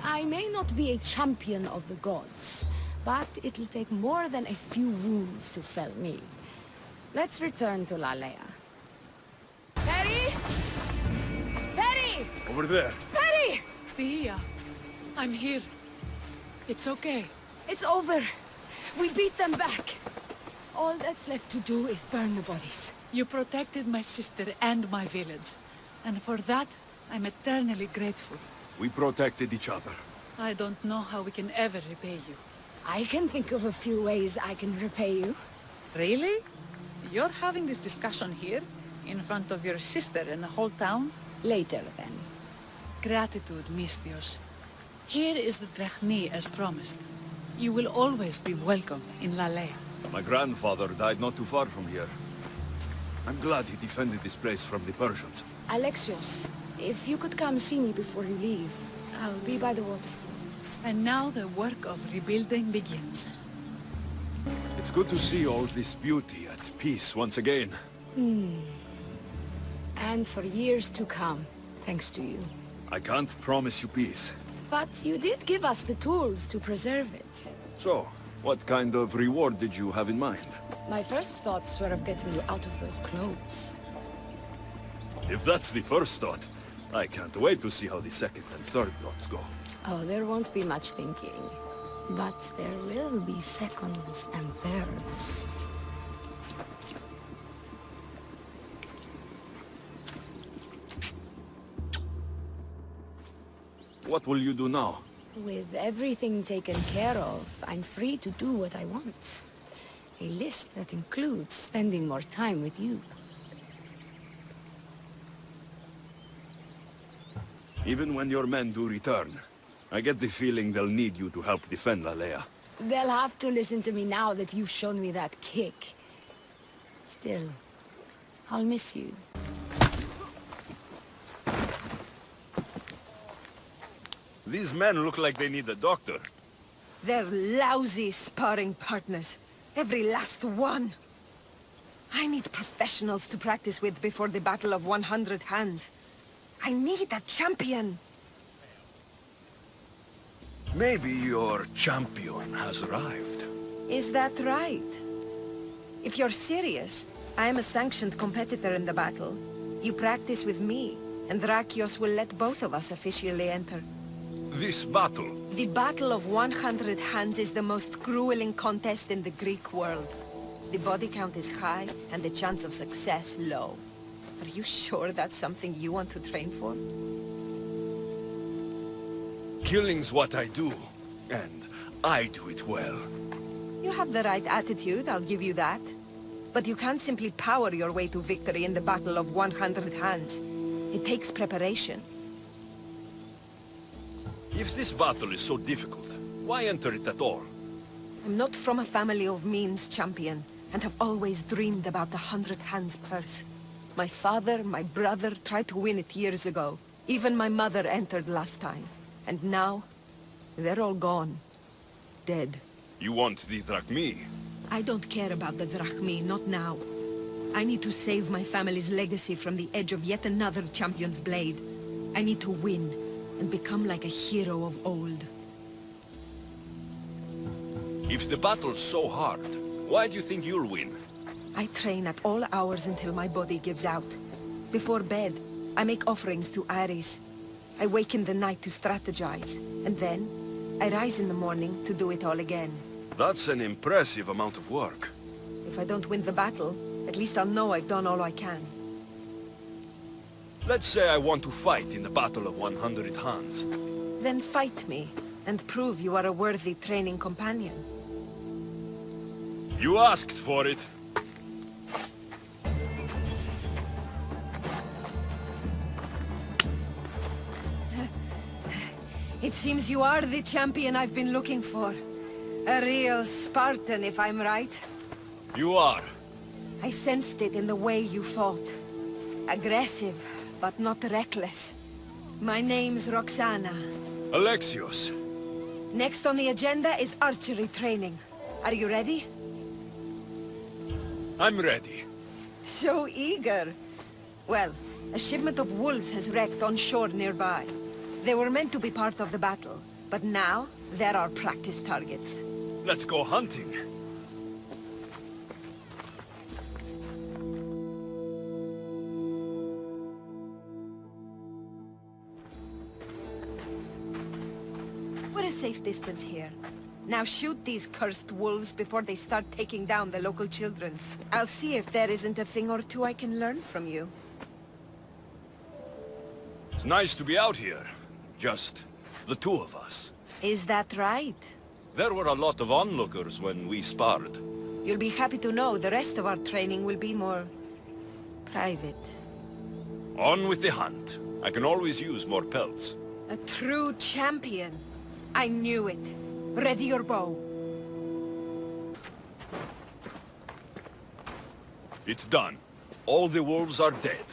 I may not be a champion of the gods, but it'll take more than a few wounds to fell me. Let's return to Lalea. Perry! Perry! Over there. Perry! Thyia, I'm here. It's okay. It's over. We beat them back. All that's left to do is burn the bodies. You protected my sister and my village. And for that, I'm eternally grateful. We protected each other. I don't know how we can ever repay you. I can think of a few ways I can repay you. Really? You're having this discussion here? in front of your sister and the whole town? Later, then. Gratitude, Misthios. Here is the Daphnae as promised. You will always be welcome in Lalea. My grandfather died not too far from here. I'm glad he defended this place from the Persians. Alexios, if you could come see me before you leave, I'll be by the waterfall. And now the work of rebuilding begins. It's good to see all this beauty at peace once again. And for years to come, thanks to you. I can't promise you peace. But you did give us the tools to preserve it. So, what kind of reward did you have in mind? My first thoughts were of getting you out of those clothes. If that's the first thought, I can't wait to see how the second and third thoughts go. Oh, there won't be much thinking. But there will be seconds and thirds. What will you do now? With everything taken care of, I'm free to do what I want. A list that includes spending more time with you. Even when your men do return, I get the feeling they'll need you to help defend Lalea. They'll have to listen to me now that you've shown me that kick. Still, I'll miss you. These men look like they need a doctor. They're lousy sparring partners. Every last one. I need professionals to practice with before the Battle of 100 Hands. I need a champion. Maybe your champion has arrived. Is that right? If you're serious, I am a sanctioned competitor in the battle. You practice with me, and Alexios will let both of us officially enter. This battle? The Battle of 100 Hands is the most grueling contest in the Greek world. The body count is high, and the chance of success low. Are you sure that's something you want to train for? Killing's what I do, and I do it well. You have the right attitude, I'll give you that. But you can't simply power your way to victory in the Battle of 100 Hands. It takes preparation. If this battle is so difficult, why enter it at all? I'm not from a family of means, champion, and have always dreamed about the 100 Hands purse. My father, my brother tried to win it years ago. Even my mother entered last time. And now, they're all gone. Dead. You want the Drachmae? I don't care about the Drachmae, not now. I need to save my family's legacy from the edge of yet another champion's blade. I need to win, and become like a hero of old. If the battle's so hard, why do you think you'll win? I train at all hours until my body gives out. Before bed, I make offerings to Ares. I wake in the night to strategize, and then I rise in the morning to do it all again. That's an impressive amount of work. If I don't win the battle, at least I'll know I've done all I can. Let's say I want to fight in the Battle of 100 Hands. Then fight me, and prove you are a worthy training companion. You asked for it. It seems you are the champion I've been looking for. A real Spartan, if I'm right. You are. I sensed it in the way you fought. Aggressive, but not reckless. My name's Roxana. Alexios. Next on the agenda is archery training. Are you ready? I'm ready. So eager. Well, a shipment of wolves has wrecked on shore nearby. They were meant to be part of the battle, but now they're our practice targets. Let's go hunting. We're a safe distance here. Now shoot these cursed wolves before they start taking down the local children. I'll see if there isn't a thing or two I can learn from you. It's nice to be out here. Just the two of us. Is that right? There were a lot of onlookers when we sparred. You'll be happy to know the rest of our training will be more... Private. On with the hunt. I can always use more pelts. A true champion. I knew it. Ready your bow. It's done. All the wolves are dead.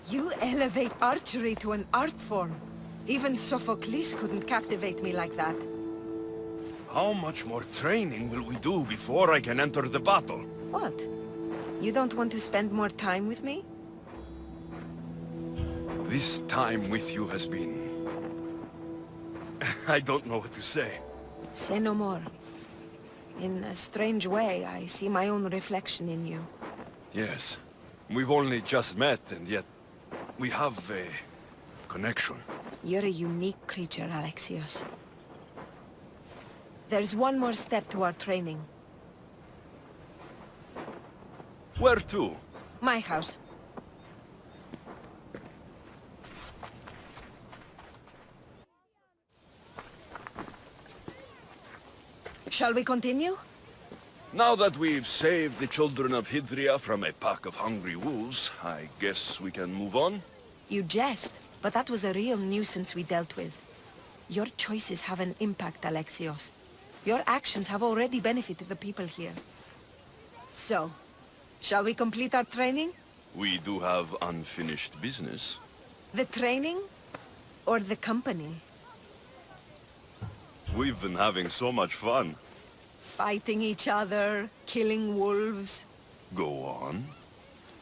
You elevate archery to an art form. Even Sophocles couldn't captivate me like that. How much more training will we do before I can enter the battle? What? You don't want to spend more time with me? This time with you has been... I don't know what to say. Say no more. In a strange way, I see my own reflection in you. Yes. We've only just met, and yet... we have a... connection. You're a unique creature, Alexios. There's one more step to our training. Where to? My house. Shall we continue? Now that we've saved the children of Hydria from a pack of hungry wolves, I guess we can move on? You jest, but that was a real nuisance we dealt with. Your choices have an impact, Alexios. Your actions have already benefited the people here. So, shall we complete our training? We do have unfinished business. The training? Or the company? We've been having so much fun. Fighting each other, killing wolves. Go on.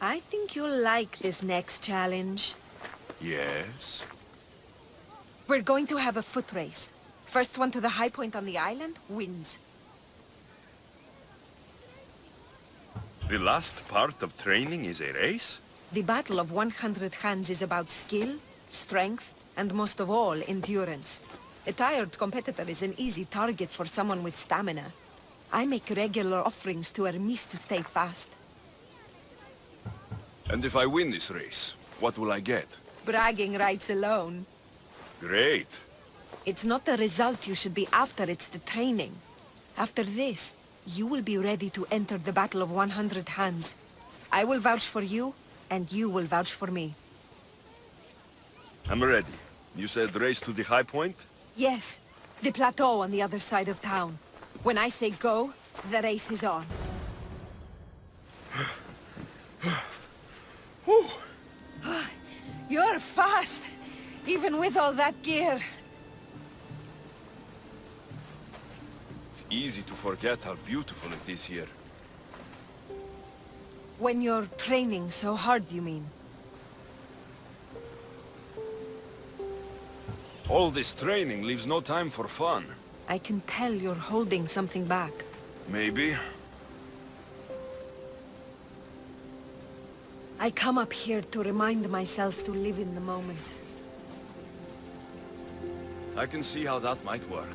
I think you'll like this next challenge. Yes? We're going to have a foot race. First one to the high point on the island wins. The last part of training is a race? The Battle of 100 Hands is about skill, strength, and most of all, endurance. A tired competitor is an easy target for someone with stamina. I make regular offerings to Hermes to stay fast. And if I win this race, what will I get? Bragging rights alone. Great. It's not the result you should be after, it's the training. After this, you will be ready to enter the Battle of 100 Hands. I will vouch for you, and you will vouch for me. I'm ready. You said race to the high point? Yes, the plateau on the other side of town. When I say go, the race is on. You're fast, even with all that gear. It's easy to forget how beautiful it is here. When you're training so hard, you mean? All this training leaves no time for fun. I can tell you're holding something back. Maybe. I come up here to remind myself to live in the moment. I can see how that might work.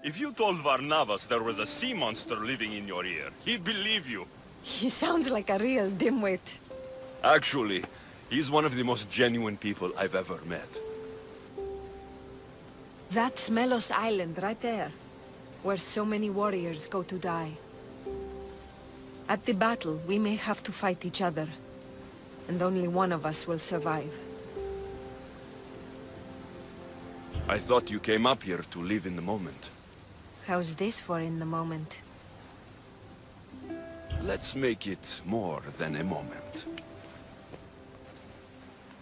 If you told Varnavas there was a sea monster living in your ear, he'd believe you. He sounds like a real dimwit. Actually, he's one of the most genuine people I've ever met. That's Melos Island right there, where so many warriors go to die. At the battle, we may have to fight each other, and only one of us will survive. I thought you came up here to live in the moment. How's this for in the moment? Let's make it more than a moment.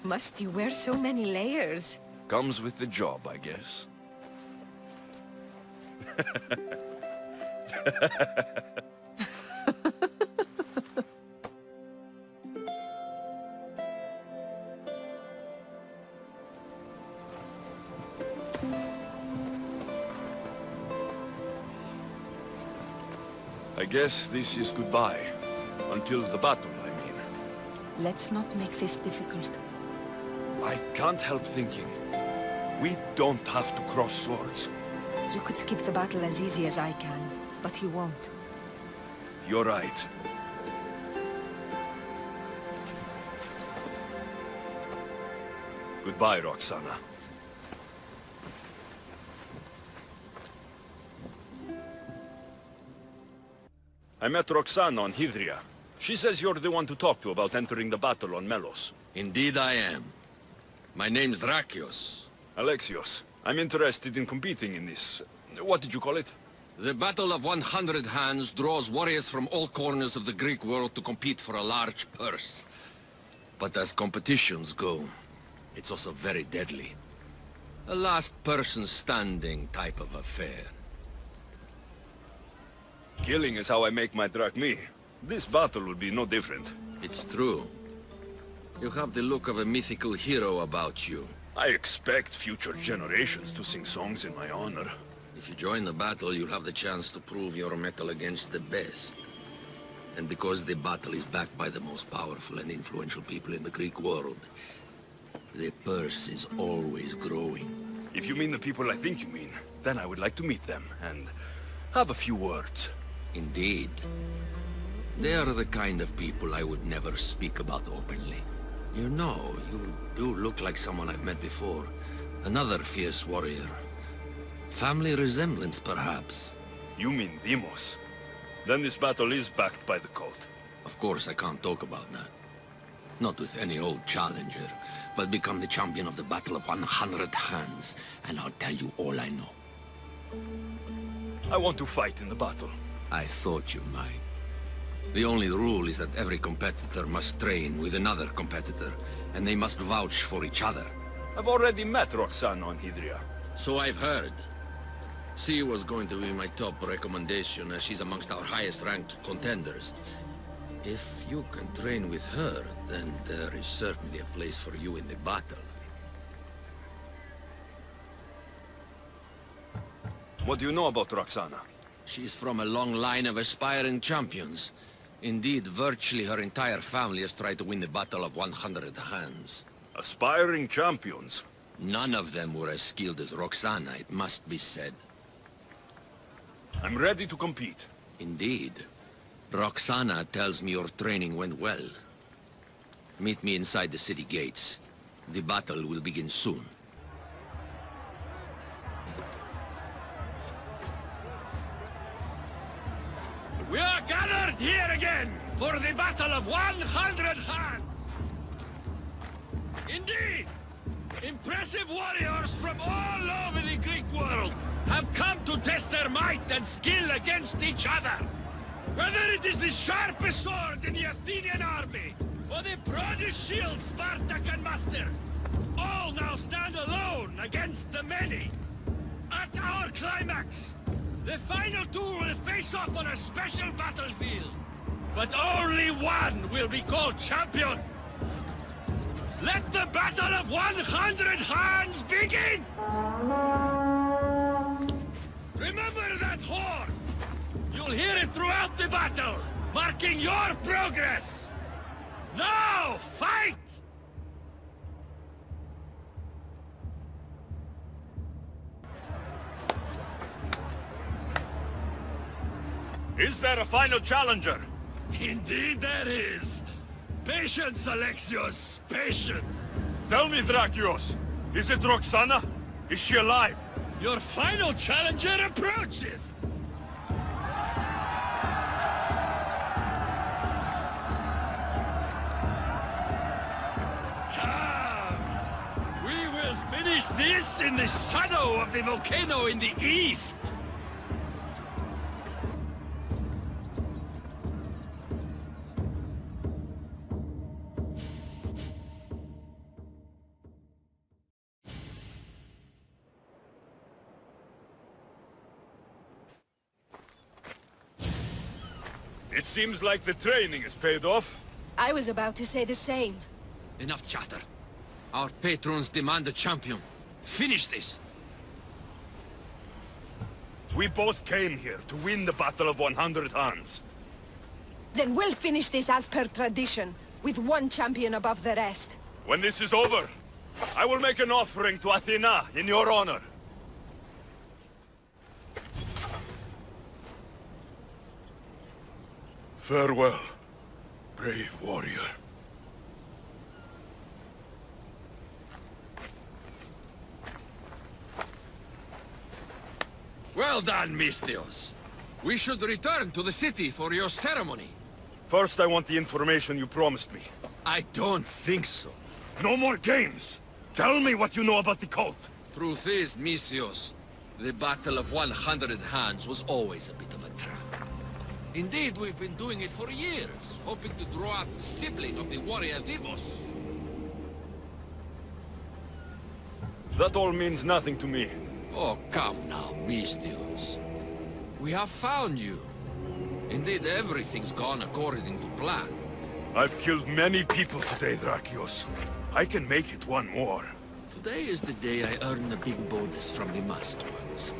Must you wear so many layers? Comes with the job, I guess. I guess this is goodbye. Until the battle, I mean. Let's not make this difficult. I can't help thinking. We don't have to cross swords. You could skip the battle as easy as I can, but you won't. You're right. Goodbye, Roxana. I met Roxana on Hydria. She says you're the one to talk to about entering the battle on Melos. Indeed I am. My name's Alexios. Alexios, I'm interested in competing in this... What did you call it? The Battle of 100 Hands draws warriors from all corners of the Greek world to compete for a large purse. But as competitions go, it's also very deadly. A last person standing type of affair. Killing is how I make my drachmae. This battle will be no different. It's true. You have the look of a mythical hero about you. I expect future generations to sing songs in my honor. If you join the battle, you'll have the chance to prove your mettle against the best. And because the battle is backed by the most powerful and influential people in the Greek world, the purse is always growing. If you mean the people I think you mean, then I would like to meet them and have a few words. Indeed. They are the kind of people I would never speak about openly. You know, you do look like someone I've met before. Another fierce warrior. Family resemblance, perhaps. You mean Deimos? Then this battle is backed by the cult. Of course I can't talk about that. Not with any old challenger, but become the champion of the Battle of 100 Hands, and I'll tell you all I know. I want to fight in the battle. I thought you might. The only rule is that every competitor must train with another competitor, and they must vouch for each other. I've already met Roxana on Hydria. So I've heard. She was going to be my top recommendation, as she's amongst our highest-ranked contenders. If you can train with her, then there is certainly a place for you in the battle. What do you know about Roxana? She's from a long line of aspiring champions. Indeed, virtually her entire family has tried to win the Battle of 100 Hands. Aspiring champions? None of them were as skilled as Roxana, it must be said. I'm ready to compete. Indeed. Roxana tells me your training went well. Meet me inside the city gates. The battle will begin soon. We are gathered here again for the Battle of 100 Hands! Indeed! Impressive warriors from all over the Greek world have come to test their might and skill against each other. Whether it is the sharpest sword in the Athenian army, or the broadest shield Sparta can muster, all now stand alone against the many. At our climax, the final two will face off on a special battlefield. But only one will be called champion. Let the Battle of 100 Hands begin! Remember that horn! You'll hear it throughout the battle, marking your progress! Now, fight! Is there a final challenger? Indeed there is. Patience, Alexios, patience. Tell me, Drakios, is it Roxana? Is she alive? Your final challenger approaches! Come! We will finish this in the shadow of the volcano in the east! It seems like the training is paid off. I was about to say the same. Enough chatter. Our patrons demand a champion. Finish this! We both came here to win the Battle of 100 Hands. Then we'll finish this as per tradition, with one champion above the rest. When this is over, I will make an offering to Athena in your honor. Farewell, brave warrior. Well done, Misthios. We should return to the city for your ceremony. First, I want the information you promised me. I don't think so. No more games! Tell me what you know about the cult! Truth is, Misthios, the Battle of 100 Hands was always a bit of a trap. Indeed, we've been doing it for years, hoping to draw out the sibling of the warrior Deimos. That all means nothing to me. Oh, come now, Misthios. We have found you. Indeed, everything's gone according to plan. I've killed many people today, Drakios. I can make it one more. Today is the day I earn the big bonus from the masked ones.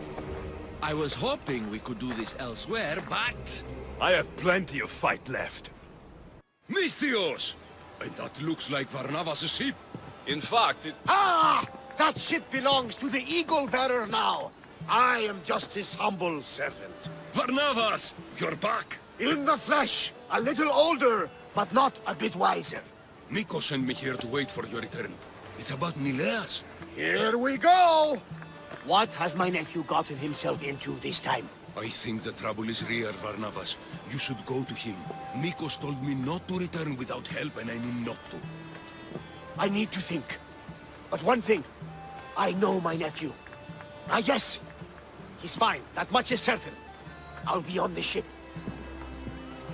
I was hoping we could do this elsewhere, but... I have plenty of fight left. Misthios! And that looks like Varnavas' ship. In fact, it... Ah! That ship belongs to the Eagle Bearer now. I am just his humble servant. Varnavas! You're back! In the flesh, a little older, but not a bit wiser. Mikkos sent me here to wait for your return. It's about Nileas. Here we go! What has my nephew gotten himself into this time? I think the trouble is real, Varnavas. You should go to him. Mikkos told me not to return without help, and I mean not to. I need to think. But one thing, I know my nephew. Ah, yes, he's fine. That much is certain. I'll be on the ship.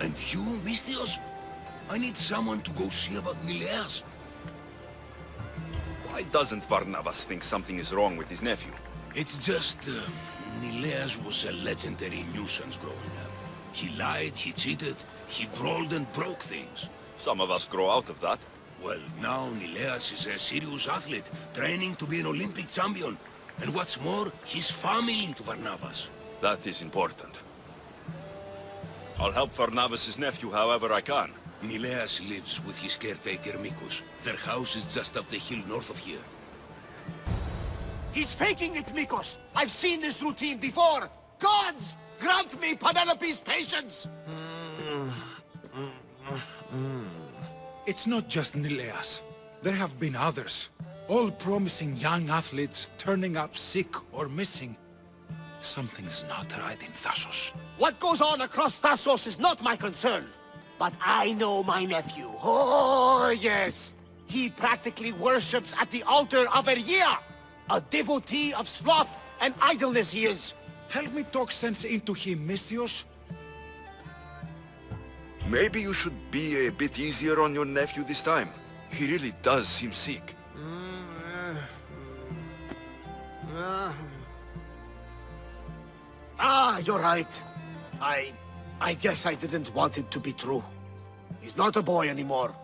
And you, Misthios? I need someone to go see about Nileas. Why doesn't Varnavas think something is wrong with his nephew? It's just, Nileas was a legendary nuisance growing up. He lied, he cheated, he brawled and broke things. Some of us grow out of that. Well, now Nileas is a serious athlete, training to be an Olympic champion. And what's more, he's family to Varnavas. That is important. I'll help Varnavas' nephew however I can. Nileas lives with his caretaker Mikkos. Their house is just up the hill north of here. He's faking it, Mikkos! I've seen this routine before! Gods! Grant me Penelope's patience! It's not just Nileas. There have been others. All promising young athletes turning up sick or missing. Something's not right in Thassos. What goes on across Thassos is not my concern. But I know my nephew. Oh, yes! He practically worships at the altar of Ergia! A devotee of sloth and idleness he is. Help me talk sense into him, Misthios. Maybe you should be a bit easier on your nephew this time. He really does seem sick. Ah, you're right. I guess I didn't want it to be true. He's not a boy anymore.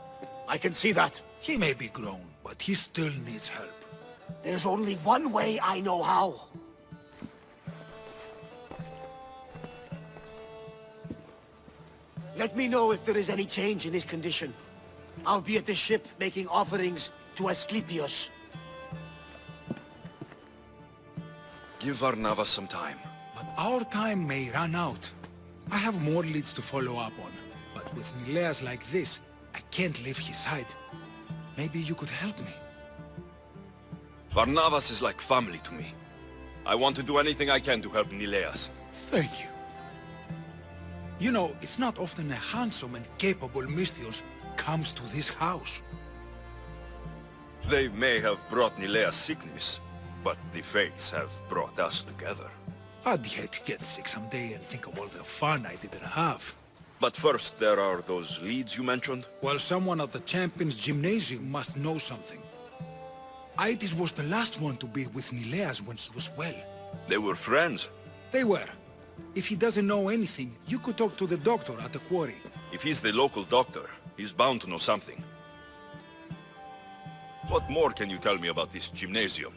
I can see that. He may be grown, but he still needs help. There's only one way I know how. Let me know if there is any change in his condition. I'll be at the ship making offerings to Asclepius. Give Varnavas some time. But our time may run out. I have more leads to follow up on. But with Nileas like this, I can't leave his side. Maybe you could help me. Varnavas is like family to me. I want to do anything I can to help Nileas. Thank you. You know, it's not often a handsome and capable Misthios comes to this house. They may have brought Nileas sickness, but the fates have brought us together. I'd hate to get sick someday and think of all the fun I didn't have. But first, there are those leads you mentioned. Well, someone at the Champions Gymnasium must know something. Aitis was the last one to be with Nileas when he was well. They were friends. They were. If he doesn't know anything, you could talk to the doctor at the quarry. If he's the local doctor, he's bound to know something. What more can you tell me about this gymnasium?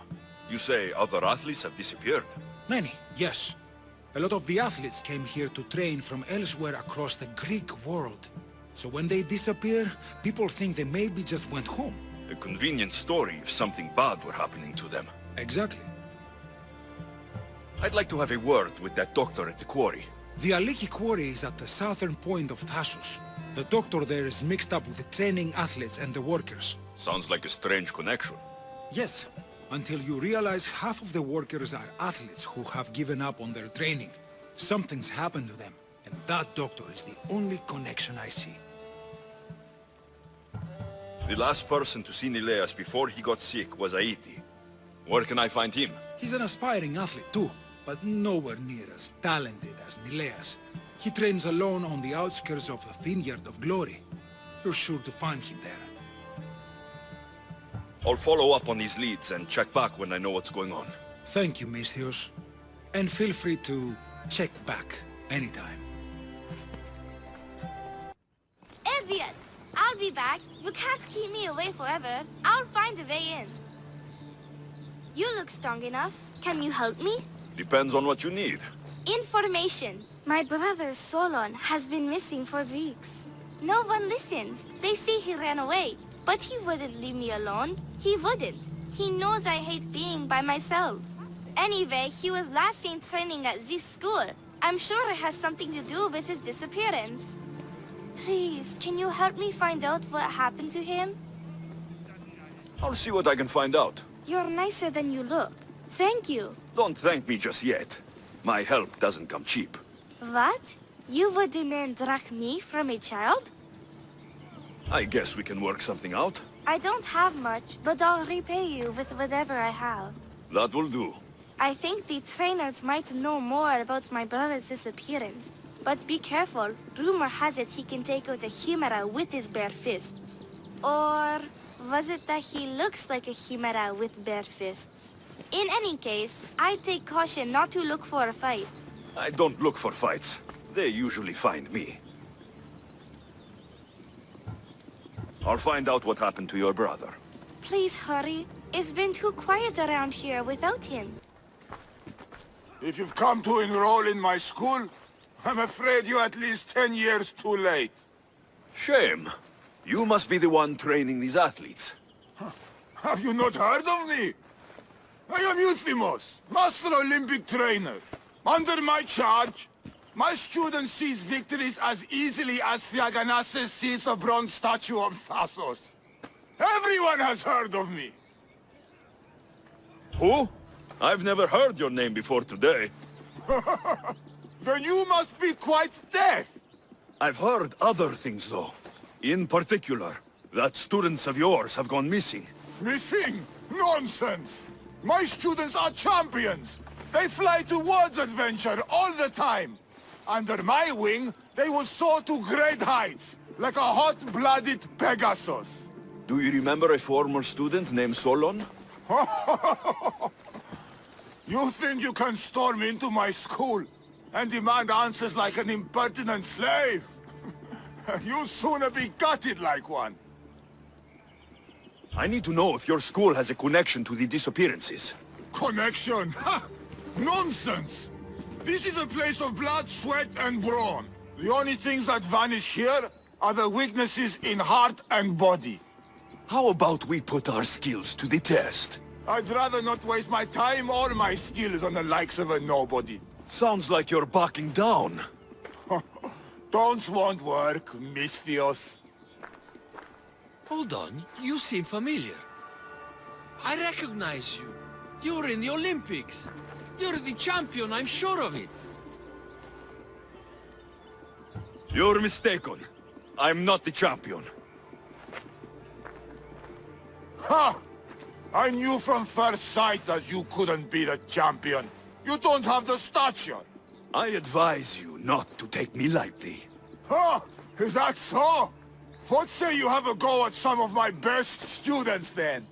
You say other athletes have disappeared? Many, yes. A lot of the athletes came here to train from elsewhere across the Greek world. So when they disappear, people think they maybe just went home. A convenient story if something bad were happening to them. Exactly. I'd like to have a word with that doctor at the quarry. The Aliki quarry is at the southern point of Thassos. The doctor there is mixed up with the training athletes and the workers. Sounds like a strange connection. Yes. until you realize half of the workers are athletes who have given up on their training. Something's happened to them, and that doctor is the only connection I see. The last person to see Nileas before he got sick was Aiti. Where can I find him? He's an aspiring athlete too, but nowhere near as talented as Nileas. He trains alone on the outskirts of the Vineyard of Glory. You're sure to find him there. I'll follow up on these leads and check back when I know what's going on. Thank you, Timotheos. And feel free to check back anytime. Idiot! I'll be back. You can't keep me away forever. I'll find a way in. You look strong enough. Can you help me? Depends on what you need. Information. My brother Solon has been missing for weeks. No one listens. They say he ran away. But he wouldn't leave me alone. He wouldn't. He knows I hate being by myself. Anyway, he was last seen training at this school. I'm sure it has something to do with his disappearance. Please, can you help me find out what happened to him? I'll see what I can find out. You're nicer than you look. Thank you. Don't thank me just yet. My help doesn't come cheap. What? You would demand drachmae from a child? I guess we can work something out. I don't have much, but I'll repay you with whatever I have. That will do. I think the trainers might know more about my brother's disappearance. But be careful. Rumor has it he can take out a chimera with his bare fists. Or was it that he looks like a chimera with bare fists? In any case, I'd take caution not to look for a fight. I don't look for fights. They usually find me. I'll find out what happened to your brother. Please hurry. It's been too quiet around here without him. If you've come to enroll in my school, I'm afraid you're at least 10 years too late. Shame. You must be the one training these athletes. Have you not heard of me? I am Euthymos, Master Olympic Trainer. Under my charge, my student sees victories as easily as Theaganaces sees the bronze statue of Thasos. Everyone has heard of me. Who? I've never heard your name before today. Then you must be quite deaf. I've heard other things, though. In particular, that students of yours have gone missing. Missing? Nonsense! My students are champions! They fly towards adventure all the time! Under my wing, they will soar to great heights, like a hot-blooded Pegasus. Do you remember a former student named Solon? You think you can storm into my school and demand answers like an impertinent slave? You'll sooner be gutted like one. I need to know if your school has a connection to the disappearances. Connection? Ha! Nonsense! This is a place of blood, sweat, and brawn. The only things that vanish here are the weaknesses in heart and body. How about we put our skills to the test? I'd rather not waste my time or my skills on the likes of a nobody. Sounds like you're backing down. Don't want work, Misthios. Hold on, you seem familiar. I recognize you. You're in the Olympics. You're the champion, I'm sure of it. You're mistaken. I'm not the champion. Ha! I knew from first sight that you couldn't be the champion. You don't have the stature. I advise you not to take me lightly. Ha! Is that so? What say you have a go at some of my best students, then?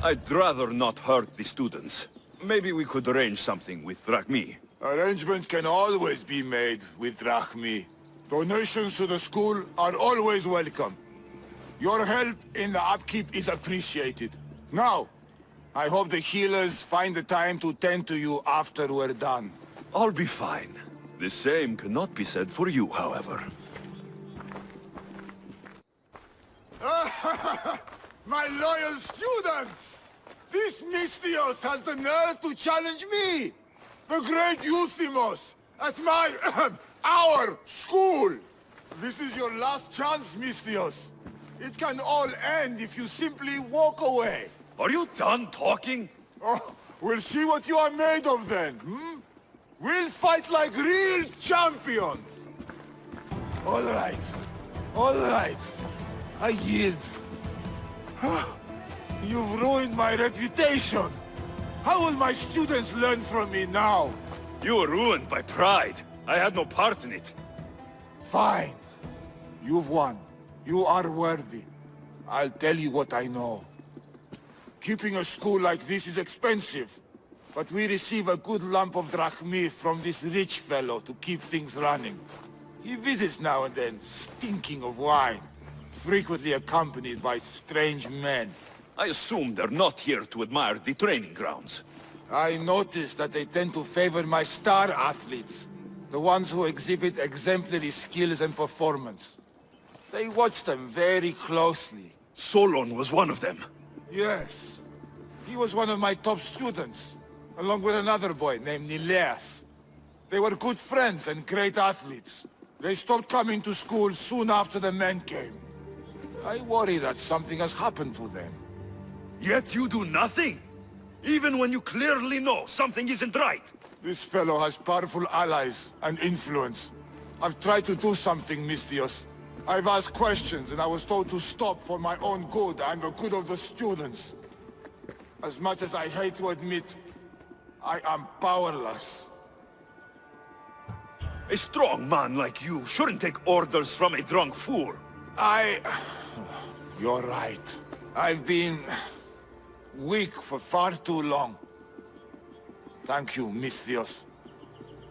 I'd rather not hurt the students. Maybe we could arrange something with drachmae. Arrangement can always be made with drachmae. Donations to the school are always welcome. Your help in the upkeep is appreciated. Now, I hope the healers find the time to tend to you after we're done. I'll be fine. The same cannot be said for you, however. My loyal students! This Misthios has the nerve to challenge me! The great Euthymos! At my... our school! This is your last chance, Misthios. It can all end if you simply walk away. Are you done talking? Oh, we'll see what you are made of then, hmm? We'll fight like real champions! All right. All right. I yield. You've ruined my reputation. How will my students learn from me now? You were ruined by pride. I had no part in it. Fine. You've won. You are worthy. I'll tell you what I know. Keeping a school like this is expensive, but we receive a good lump of drachmi from this rich fellow to keep things running. He visits now and then, stinking of wine, frequently accompanied by strange men. I assume they're not here to admire the training grounds. I noticed that they tend to favor my star athletes, the ones who exhibit exemplary skills and performance. They watch them very closely. Solon was one of them. Yes. He was one of my top students, along with another boy named Nileas. They were good friends and great athletes. They stopped coming to school soon after the men came. I worry that something has happened to them. Yet you do nothing? Even when you clearly know something isn't right? This fellow has powerful allies and influence. I've tried to do something, Misthios. I've asked questions and I was told to stop for my own good and the good of the students. As much as I hate to admit, I am powerless. A strong man like you shouldn't take orders from a drunk fool. You're right. I've been weak for far too long. Thank you, Misthios.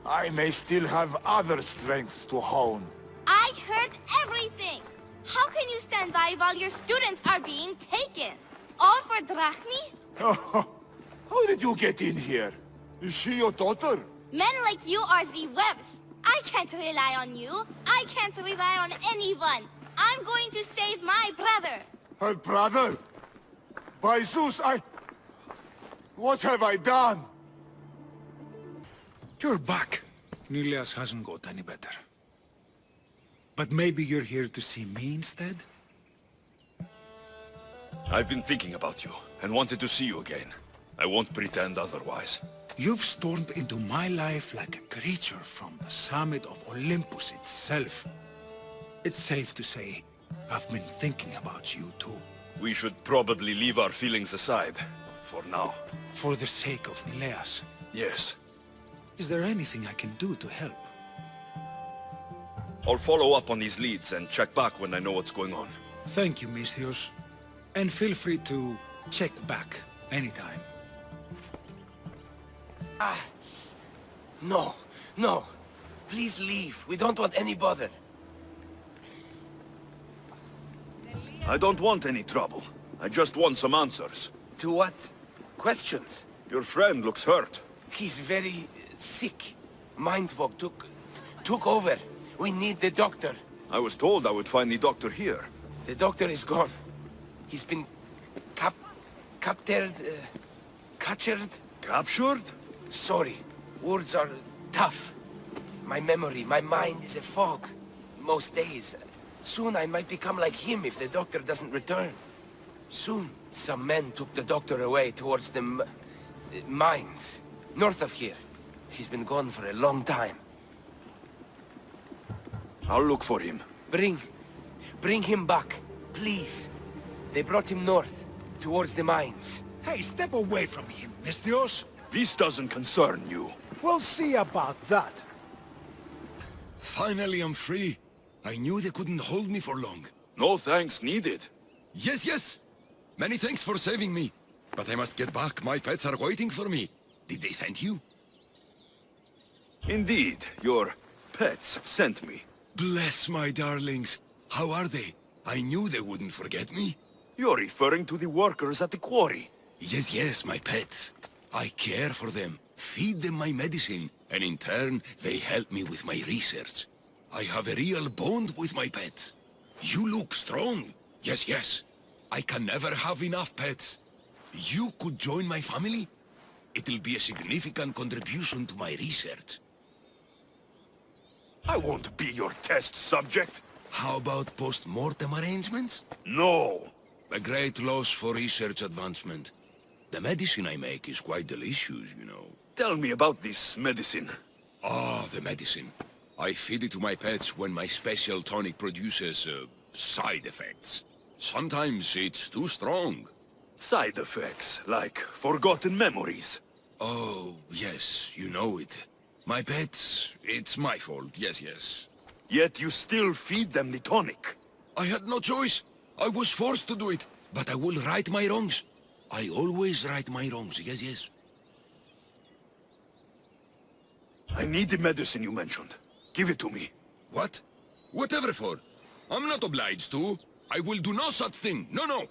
I may still have other strengths to hone. I heard everything! How can you stand by while your students are being taken? All for drachmi? How did you get in here? Is she your daughter? Men like you are the worst. I can't rely on you. I can't rely on anyone. I'm going to save my brother. Her brother? By Zeus, what have I done? You're back. Nileas hasn't got any better. But maybe you're here to see me instead? I've been thinking about you, and wanted to see you again. I won't pretend otherwise. You've stormed into my life like a creature from the summit of Olympus itself. It's safe to say, I've been thinking about you too. We should probably leave our feelings aside, for now. For the sake of Nileas. Yes. Is there anything I can do to help? I'll follow up on these leads and check back when I know what's going on. Thank you, Misthios. And feel free to check back anytime. No, no. Please leave. We don't want any bother. I don't want any trouble. I just want some answers. To what? Questions? Your friend looks hurt. He's very sick. Mind fog took over. We need the doctor. I was told I would find the doctor here. The doctor is gone. He's been captured? Captured? Sorry. Words are tough. My memory, my mind is a fog. Most days. Soon I might become like him if the doctor doesn't return. Soon. Some men took the doctor away towards the mines. North of here. He's been gone for a long time. I'll look for him. Bring him back. Please. They brought him north, towards the mines. Hey, step away from him, Misthios. This doesn't concern you. We'll see about that. Finally, I'm free. I knew they couldn't hold me for long. No thanks needed. Yes, yes. Many thanks for saving me. But I must get back. My pets are waiting for me. Did they send you? Indeed, your pets sent me. Bless my darlings. How are they? I knew they wouldn't forget me. You're referring to the workers at the quarry. Yes, yes, my pets. I care for them, feed them my medicine, and in turn, they help me with my research. I have a real bond with my pets. You look strong. Yes, yes. I can never have enough pets. You could join my family? It'll be a significant contribution to my research. I won't be your test subject. How about post-mortem arrangements? No. A great loss for research advancement. The medicine I make is quite delicious, you know. Tell me about this medicine. Ah, the medicine. I feed it to my pets when my special tonic produces, side effects. Sometimes it's too strong. Side effects, like forgotten memories. Oh, yes, you know it. My pets, it's my fault, yes. Yet you still feed them the tonic. I had no choice. I was forced to do it. But I will right my wrongs. I always right my wrongs, yes. I need the medicine you mentioned. Give it to me. What? Whatever for. I'm not obliged to. I will do no such thing. No.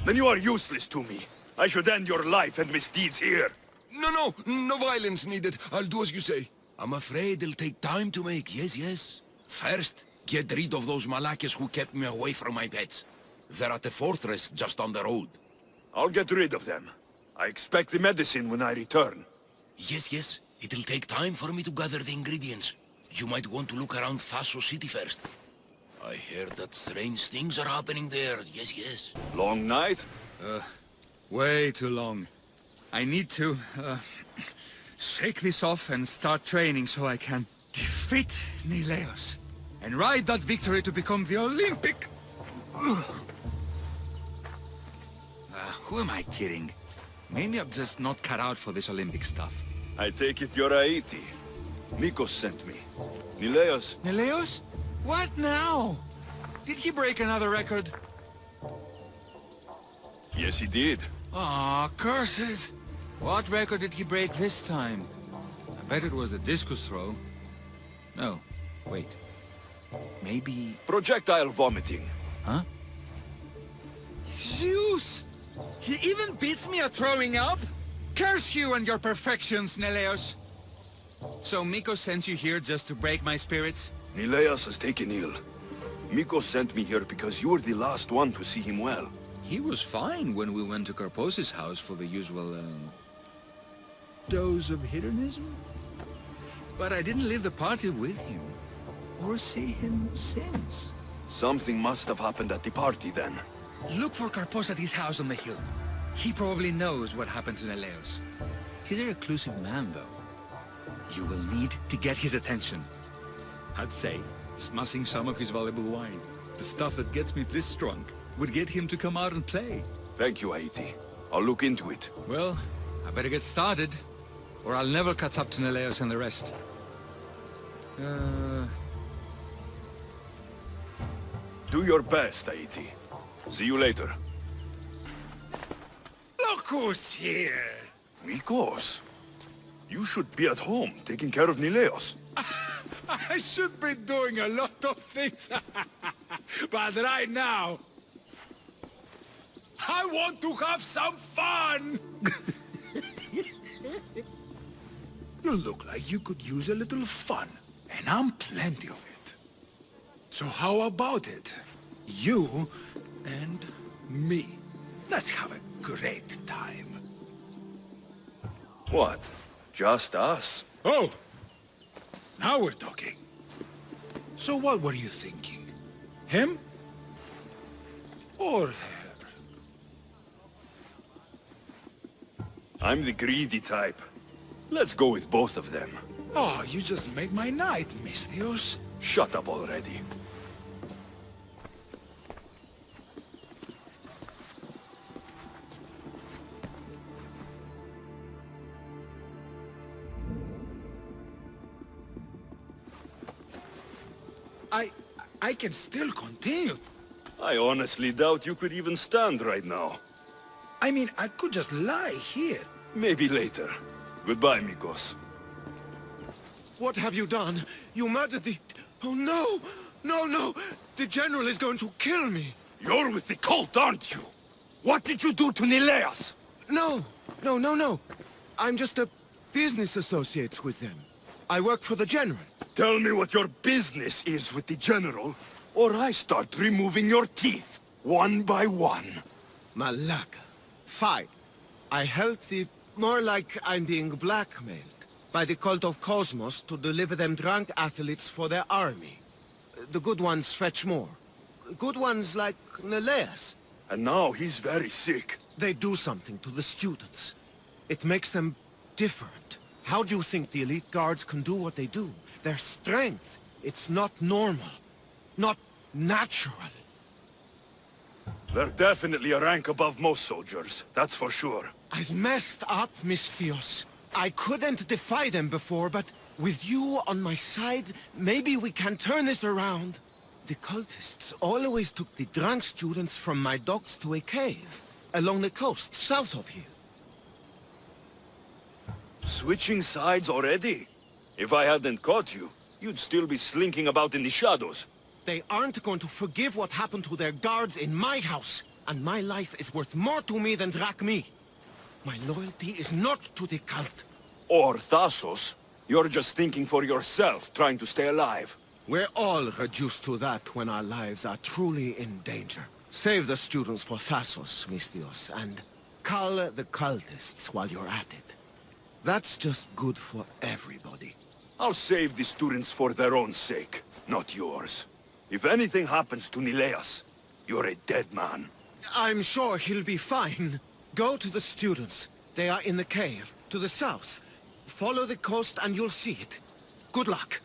Then you are useless to me. I should end your life and misdeeds here. No violence needed. I'll do as you say. I'm afraid it'll take time to make, yes. First, get rid of those Malakas who kept me away from my pets. They're at the fortress just on the road. I'll get rid of them. I expect the medicine when I return. Yes. It'll take time for me to gather the ingredients. You might want to look around Thasos city first. I hear that strange things are happening there, yes. Long night? Way too long. I need to, shake this off and start training so I can defeat Nileos and ride that victory to become the Olympic... who am I kidding? Maybe I'm just not cut out for this Olympic stuff. I take it you're Aiti. Mikkos sent me. Nileos. Nileos? What now? Did he break another record? Yes, he did. Aw, curses! What record did he break this time? I bet it was the discus throw. No, wait. Maybe... Projectile vomiting. Huh? Zeus! He even beats me at throwing up? Curse you and your perfections, Nileos! So Mikkos sent you here just to break my spirits? Nileos has taken ill. Mikkos sent me here because you were the last one to see him well. He was fine when we went to Karpos's house for the usual, dose of hedonism. But I didn't leave the party with him, or see him since. Something must have happened at the party then. Look for Karpos at his house on the hill. He probably knows what happened to Nileos. He's a reclusive man, though. You will need to get his attention. I'd say, smashing some of his valuable wine, the stuff that gets me this drunk, would get him to come out and play. Thank you, Aiti. I'll look into it. Well, I better get started, or I'll never catch up to Nileos and the rest. Do your best, Aiti. See you later. Look who's here! Mikkos? You should be at home, taking care of Nileos. I should be doing a lot of things. But right now... I want to have some fun! You look like you could use a little fun, and I'm plenty of it. So how about it? You and me. Let's have a great time. What? Just us? Oh! Now we're talking. So what were you thinking? Him? Or her? I'm the greedy type. Let's go with both of them. Oh, you just made my night, Timotheos. Shut up already. I can still continue. I honestly doubt you could even stand right now. I mean, I could just lie here. Maybe later. Goodbye, Mikkos. What have you done? You murdered the... Oh, no! No! The General is going to kill me! You're with the cult, aren't you? What did you do to Nileos? No! I'm just a business associate with them. I work for the General. Tell me what your business is with the General, or I start removing your teeth, one by one. Malaka. Fine. I help the... More like I'm being blackmailed by the cult of Cosmos to deliver them drunk athletes for their army. The good ones fetch more. Good ones like Nileos. And now he's very sick. They do something to the students. It makes them different. How do you think the elite guards can do what they do? Their strength, it's not normal. Not natural. They're definitely a rank above most soldiers, that's for sure. I've messed up, Thyia. I couldn't defy them before, but with you on my side, maybe we can turn this around. The cultists always took the drunk students from my docks to a cave, along the coast, south of here. Switching sides already? If I hadn't caught you, you'd still be slinking about in the shadows. They aren't going to forgive what happened to their guards in my house, and my life is worth more to me than Drachmi. My loyalty is not to the cult. Or Thassos. You're just thinking for yourself, trying to stay alive. We're all reduced to that when our lives are truly in danger. Save the students for Thassos, Thyia, and cull the cultists while you're at it. That's just good for everybody. I'll save the students for their own sake, not yours. If anything happens to Nileas, you're a dead man. I'm sure he'll be fine. Go to the students. They are in the cave, to the south. Follow the coast and you'll see it. Good luck.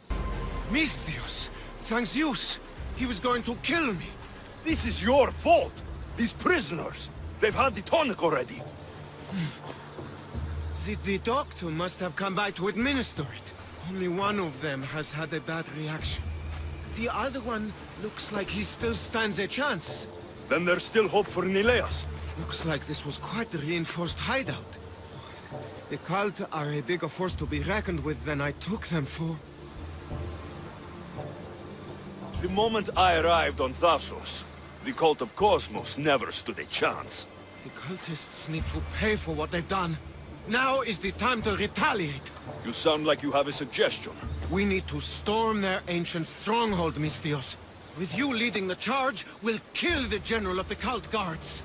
Thyia, thanks Zeus. He was going to kill me. This is your fault. These prisoners, they've had the tonic already. The doctor must have come by to administer it. Only one of them has had a bad reaction. The other one looks like he still stands a chance. Then there's still hope for Nileas. Looks like this was quite a reinforced hideout. The cult are a bigger force to be reckoned with than I took them for. The moment I arrived on Thassos, the cult of Cosmos never stood a chance. The cultists need to pay for what they've done. Now is the time to retaliate. You sound like you have a suggestion. We need to storm their ancient stronghold, Thyia. With you leading the charge, we'll kill the general of the cult guards.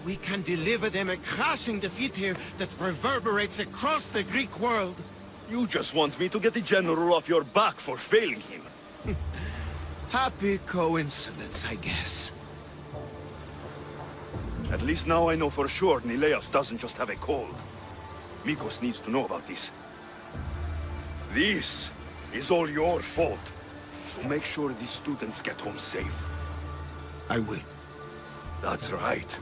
We can deliver them a crashing defeat here that reverberates across the Greek world. You just want me to get the general off your back for failing him. Happy coincidence, I guess. At least now I know for sure Nileas doesn't just have a cold. Mikkos needs to know about this. This is all your fault. So make sure the students get home safe. I will. That's right.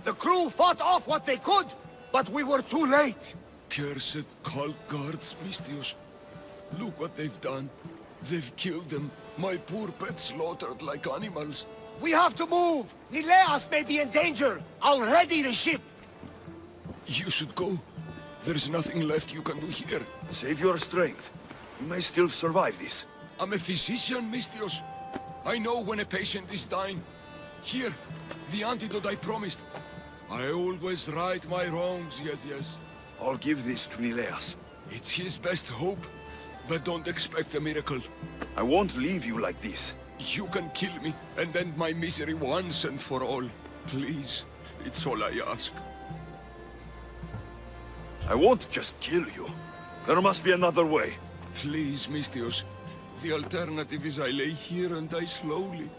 The crew fought off what they could, but we were too late. Cursed cult guards, Thyia. Look what they've done. They've killed them. My poor pets slaughtered like animals. We have to move! Nileas may be in danger! I'll ready the ship! You should go. There's nothing left you can do here. Save your strength. You may still survive this. I'm a physician, Thyia. I know when a patient is dying. Here, the antidote I promised. I always right my wrongs, yes. I'll give this to Nileas. It's his best hope, but don't expect a miracle. I won't leave you like this. You can kill me and end my misery once and for all. Please, it's all I ask. I won't just kill you. There must be another way. Please, Thyia. The alternative is I lay here and die slowly.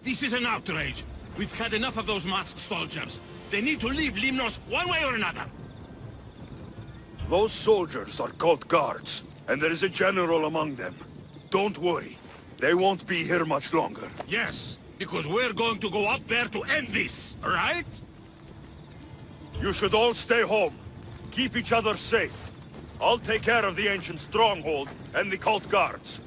This is an outrage. We've had enough of those masked soldiers. They need to leave Limnos one way or another. Those soldiers are cult guards, and there is a general among them. Don't worry. They won't be here much longer. Yes, because we're going to go up there to end this, right? You should all stay home. Keep each other safe. I'll take care of the ancient stronghold and the cult guards.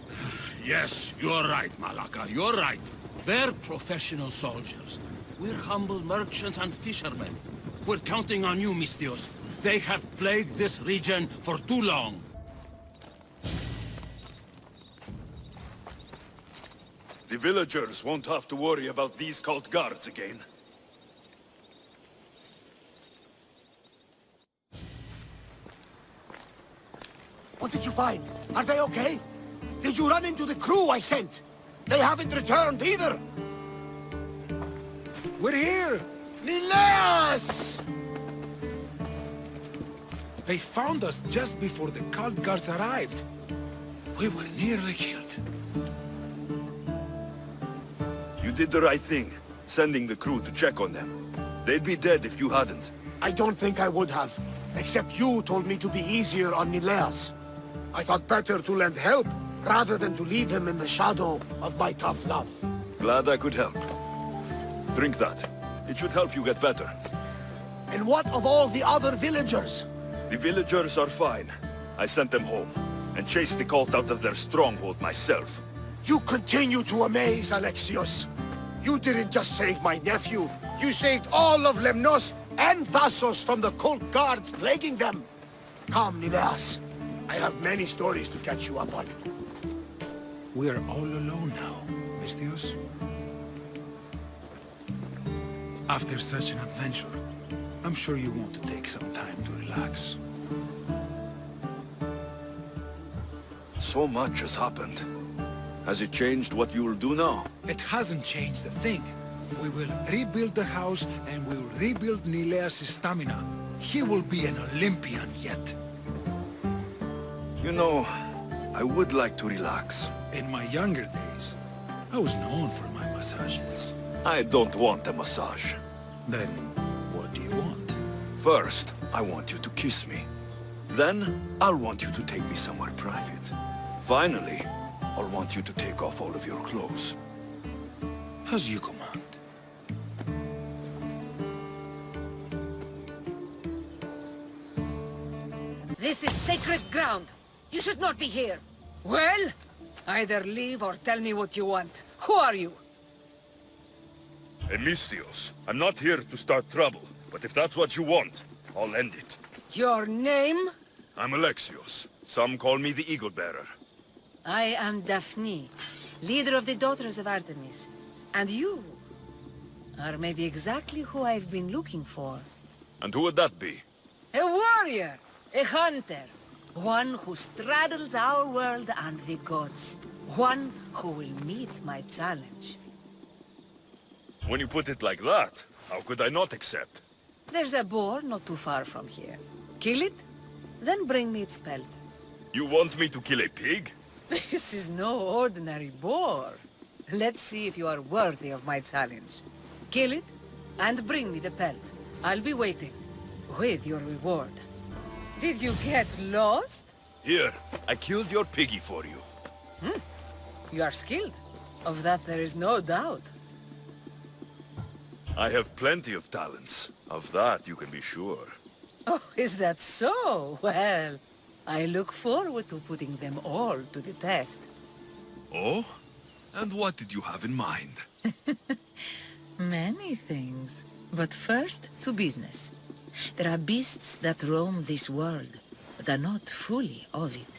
Yes, you're right, Malaka, you're right. They're professional soldiers. We're humble merchants and fishermen. We're counting on you, Thyia. They have plagued this region for too long. The villagers won't have to worry about these cult guards again. What did you find? Are they okay? Did you run into the crew I sent? They haven't returned either! We're here! Nileas! They found us just before the cult guards arrived. We were nearly killed. You did the right thing, sending the crew to check on them. They'd be dead if you hadn't. I don't think I would have. Except you told me to be easier on Nileas. I thought better to lend help, rather than to leave him in the shadow of my tough love. Glad I could help. Drink that. It should help you get better. And what of all the other villagers? The villagers are fine. I sent them home, and chased the cult out of their stronghold myself. You continue to amaze, Alexios. You didn't just save my nephew, you saved all of Lemnos and Thassos from the cult guards plaguing them. Come, Nileas. I have many stories to catch you up on. We're all alone now, Misthios. After such an adventure, I'm sure you want to take some time to relax. So much has happened. Has it changed what you will do now? It hasn't changed a thing. We will rebuild the house, and we will rebuild Nileas' stamina. He will be an Olympian yet. You know, I would like to relax. In my younger days, I was known for my massages. I don't want a massage. Then, what do you want? First, I want you to kiss me. Then, I'll want you to take me somewhere private. Finally, I'll want you to take off all of your clothes. As you command. This is sacred ground. You should not be here. Well, either leave or tell me what you want. Who are you? Misthios, I'm not here to start trouble, but if that's what you want, I'll end it. Your name? I'm Alexios. Some call me the Eagle Bearer. I am Daphnae, leader of the Daughters of Artemis. And you are maybe exactly who I've been looking for. And who would that be? A warrior, a hunter, one who straddles our world and the gods. One who will meet my challenge. When you put it like that, how could I not accept? There's a boar not too far from here. Kill it, then bring me its pelt. You want me to kill a pig? This is no ordinary boar. Let's see if you are worthy of my challenge. Kill it, and bring me the pelt. I'll be waiting, with your reward. Did you get lost? Here, I killed your piggy for you. You are skilled. Of that there is no doubt. I have plenty of talents. Of that you can be sure. Oh, is that so? Well, I look forward to putting them all to the test. Oh? And what did you have in mind? Many things. But first, to business. There are beasts that roam this world, but are not fully of it.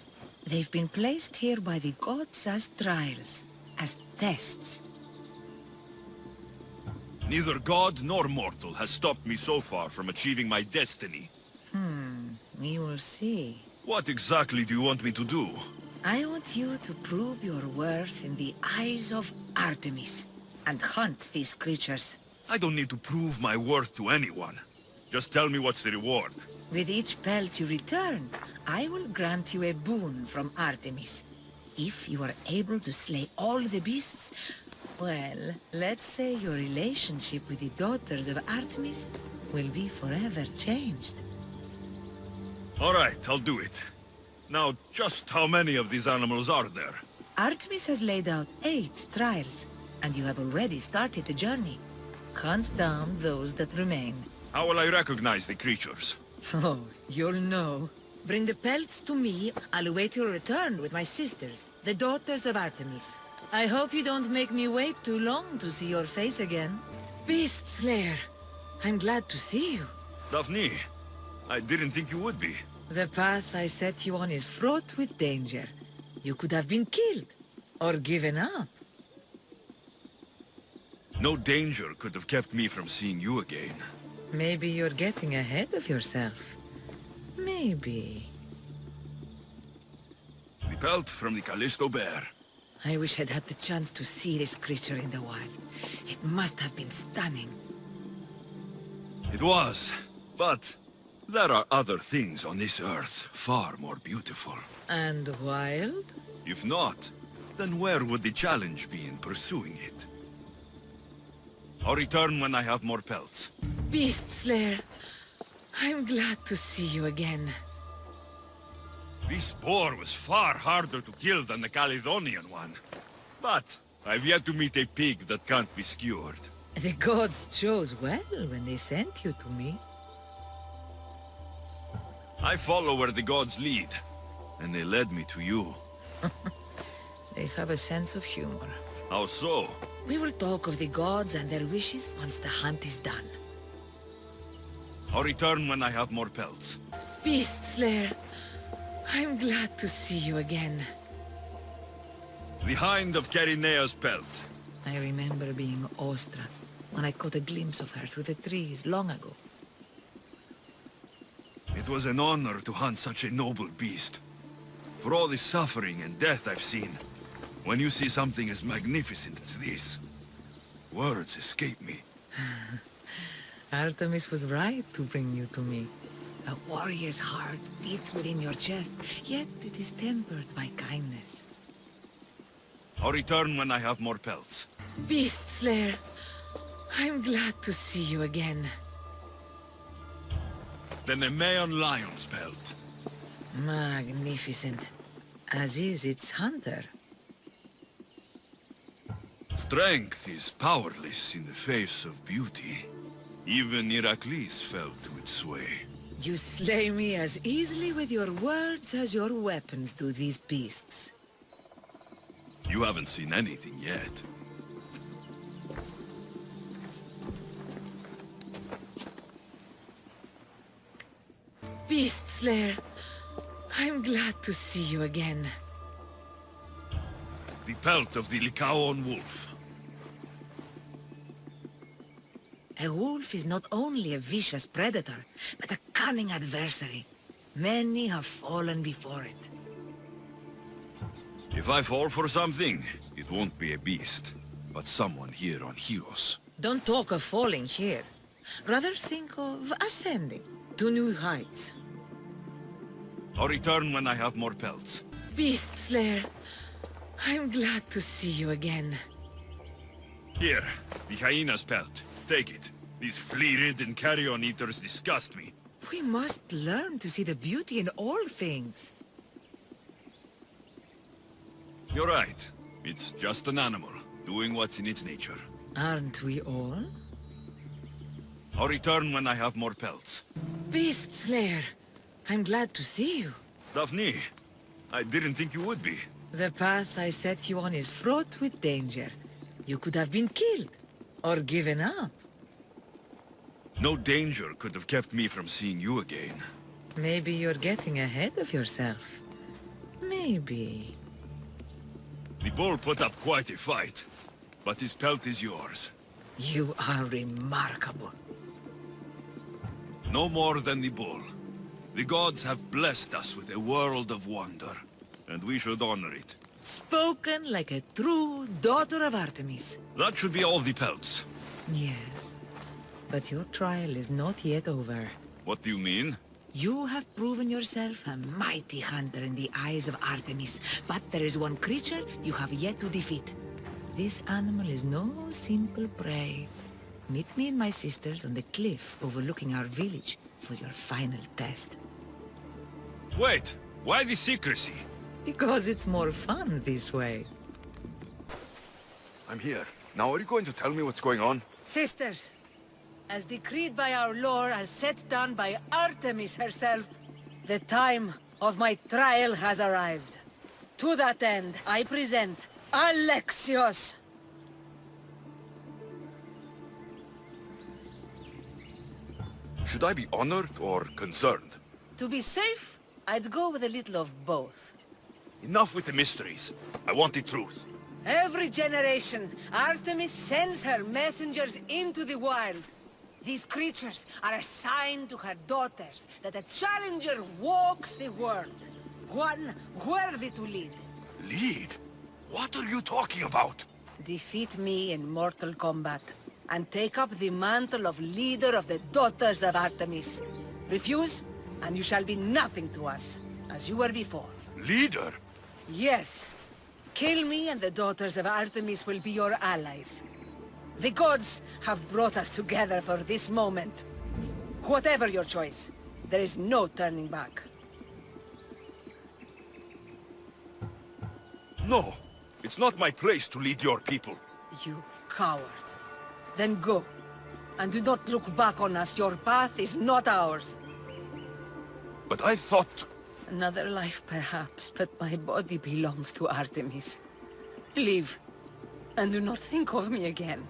They've been placed here by the gods as trials, as tests. Neither god nor mortal has stopped me so far from achieving my destiny. We will see. What exactly do you want me to do? I want you to prove your worth in the eyes of Artemis, and hunt these creatures. I don't need to prove my worth to anyone. Just tell me what's the reward. With each pelt you return, I will grant you a boon from Artemis. If you are able to slay all the beasts, well, let's say your relationship with the Daughters of Artemis will be forever changed. All right, I'll do it. Now, just how many of these animals are there? Artemis has laid out 8 trials, and you have already started the journey. Hunt down those that remain. How will I recognize the creatures? Oh, you'll know. Bring the pelts to me. I'll await your return with my sisters, the Daughters of Artemis. I hope you don't make me wait too long to see your face again. Beast Slayer, I'm glad to see you. Daphne, I didn't think you would be. The path I set you on is fraught with danger. You could have been killed, or given up. No danger could have kept me from seeing you again. Maybe you're getting ahead of yourself. Maybe. The pelt from the Callisto bear. I wish I'd had the chance to see this creature in the wild. It must have been stunning. It was, but there are other things on this earth far more beautiful. And wild? If not, then where would the challenge be in pursuing it? I'll return when I have more pelts. Beast Slayer, I'm glad to see you again. This boar was far harder to kill than the Caledonian one. But I've yet to meet a pig that can't be skewered. The gods chose well when they sent you to me. I follow where the gods lead, and they led me to you. They have a sense of humor. How so? We will talk of the gods and their wishes once the hunt is done. I'll return when I have more pelts. Beast Slayer, I'm glad to see you again. The hind of Carinea's pelt. I remember being awestruck when I caught a glimpse of her through the trees long ago. It was an honor to hunt such a noble beast. For all the suffering and death I've seen, when you see something as magnificent as this, words escape me. Artemis was right to bring you to me. A warrior's heart beats within your chest, yet it is tempered by kindness. I'll return when I have more pelts. Beast Slayer, I'm glad to see you again. The Nemean lion's pelt. Magnificent. As is its hunter. Strength is powerless in the face of beauty. Even Heracles fell to its sway. You slay me as easily with your words as your weapons do these beasts. You haven't seen anything yet. Beast Slayer, I'm glad to see you again. The pelt of the Lykaon wolf. A wolf is not only a vicious predator, but a cunning adversary. Many have fallen before it. If I fall for something, it won't be a beast, but someone here on Chios. Don't talk of falling here. Rather think of ascending to new heights. I'll return when I have more pelts. Beast Slayer, I'm glad to see you again. Here, the hyena's pelt. Take it. These flea-ridden carrion eaters disgust me. We must learn to see the beauty in all things. You're right. It's just an animal, doing what's in its nature. Aren't we all? I'll return when I have more pelts. Beast Slayer, I'm glad to see you. Daphne, I didn't think you would be. The path I set you on is fraught with danger. You could have been killed, or given up. No danger could have kept me from seeing you again. Maybe you're getting ahead of yourself. Maybe. The bull put up quite a fight, but his pelt is yours. You are remarkable. No more than the bull. The gods have blessed us with a world of wonder, and we should honor it. Spoken like a true daughter of Artemis. That should be all the pelts. Yes. But your trial is not yet over. What do you mean? You have proven yourself a mighty hunter in the eyes of Artemis, but there is one creature you have yet to defeat. This animal is no simple prey. Meet me and my sisters on the cliff overlooking our village for your final test. Wait, why the secrecy? Because it's more fun this way. I'm here. Now are you going to tell me what's going on? Sisters, as decreed by our lore, as set down by Artemis herself, the time of my trial has arrived. To that end, I present Alexios. Should I be honored or concerned? To be safe, I'd go with a little of both. Enough with the mysteries. I want the truth. Every generation, Artemis sends her messengers into the wild. These creatures are assigned to her daughters, that a challenger walks the world. One worthy to lead. Lead? What are you talking about? Defeat me in mortal combat, and take up the mantle of leader of the daughters of Artemis. Refuse, and you shall be nothing to us, as you were before. Leader? Yes. Kill me and the daughters of Artemis will be your allies. The gods have brought us together for this moment. Whatever your choice, there is no turning back. No, it's not my place to lead your people. You coward. Then go. And do not look back on us. Your path is not ours. But I thought... Another life, perhaps, but my body belongs to Artemis. Leave. And do not think of me again.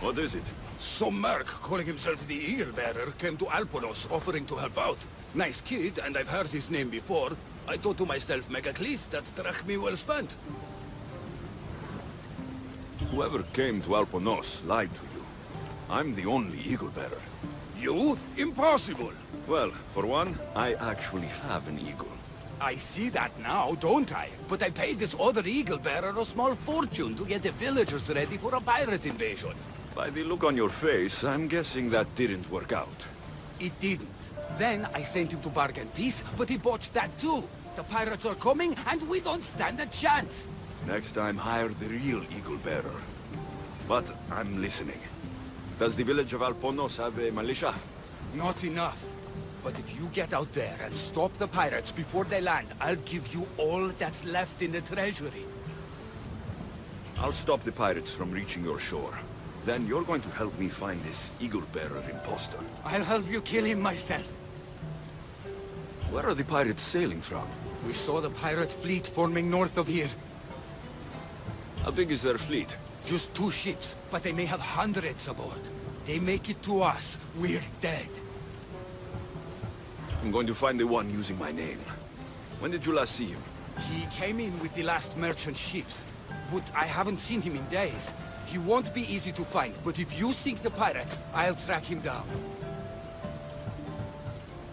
What is it? Some merc calling himself the Eagle Bearer came to Alponos offering to help out. Nice kid, and I've heard his name before. I thought to myself, Megacles, that's drachmi well spent. Whoever came to Alponos lied to you. I'm the only Eagle Bearer. You? Impossible! Well, for one, I actually have an eagle. I see that now, don't I? But I paid this other Eagle Bearer a small fortune to get the villagers ready for a pirate invasion. By the look on your face, I'm guessing that didn't work out. It didn't. Then I sent him to bargain peace, but he botched that too. The pirates are coming, and we don't stand a chance. Next time, hire the real Eagle Bearer. But I'm listening. Does the village of Alponos have a militia? Not enough. But if you get out there and stop the pirates before they land, I'll give you all that's left in the treasury. I'll stop the pirates from reaching your shore. Then you're going to help me find this Eagle Bearer imposter. I'll help you kill him myself. Where are the pirates sailing from? We saw the pirate fleet forming north of here. How big is their fleet? Just 2 ships, but they may have hundreds aboard. They make it to us, we're dead. I'm going to find the one using my name. When did you last see him? He came in with the last merchant ships, but I haven't seen him in days. He won't be easy to find, but if you sink the pirates, I'll track him down.